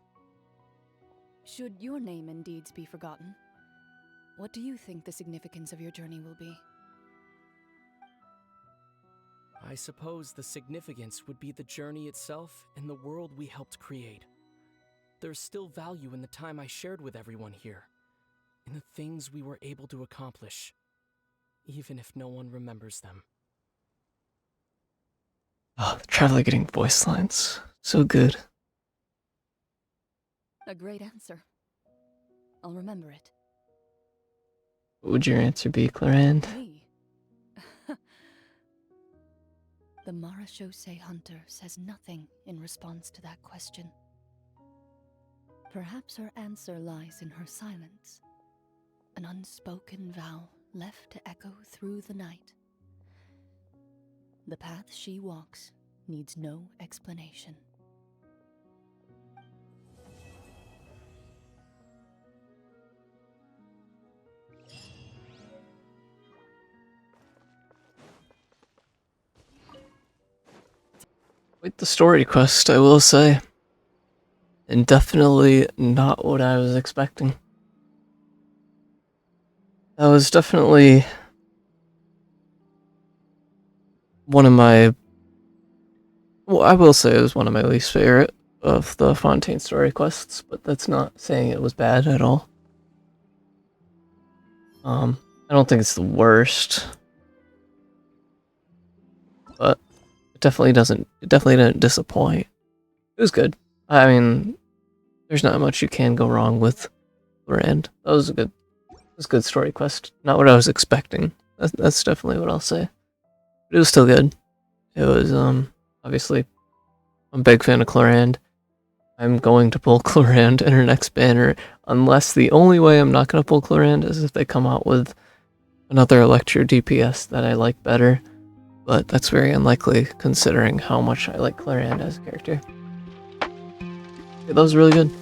should your name and deeds be forgotten, what do you think the significance of your journey will be? I suppose the significance would be the journey itself and the world we helped create. There's still value in the time I shared with everyone here, in the things we were able to accomplish, even if no one remembers them. Oh, the Traveler getting voice lines. So good. A great answer. I'll remember it. What would your answer be, Clorinde? Me? The Marachose Hunter says nothing in response to that question. Perhaps her answer lies in her silence, an unspoken vow left to echo through the night. The path she walks needs no explanation. Quite the story quest, I will say. And definitely not what I was expecting. That was definitely one of my... Well, I will say it was one of my least favorite of the Fontaine story quests, but that's not saying it was bad at all. I don't think it's the worst. But it definitely didn't disappoint. It was good. I mean, there's not much you can go wrong with Clorinde. That was a good story quest. Not what I was expecting. That's definitely what I'll say. But it was still good. It was, obviously, I'm a big fan of Clorinde. I'm going to pull Clorinde in her next banner, unless the only way I'm not going to pull Clorinde is if they come out with another Electro DPS that I like better. But that's very unlikely, considering how much I like Clorinde as a character. Yeah, that was really good.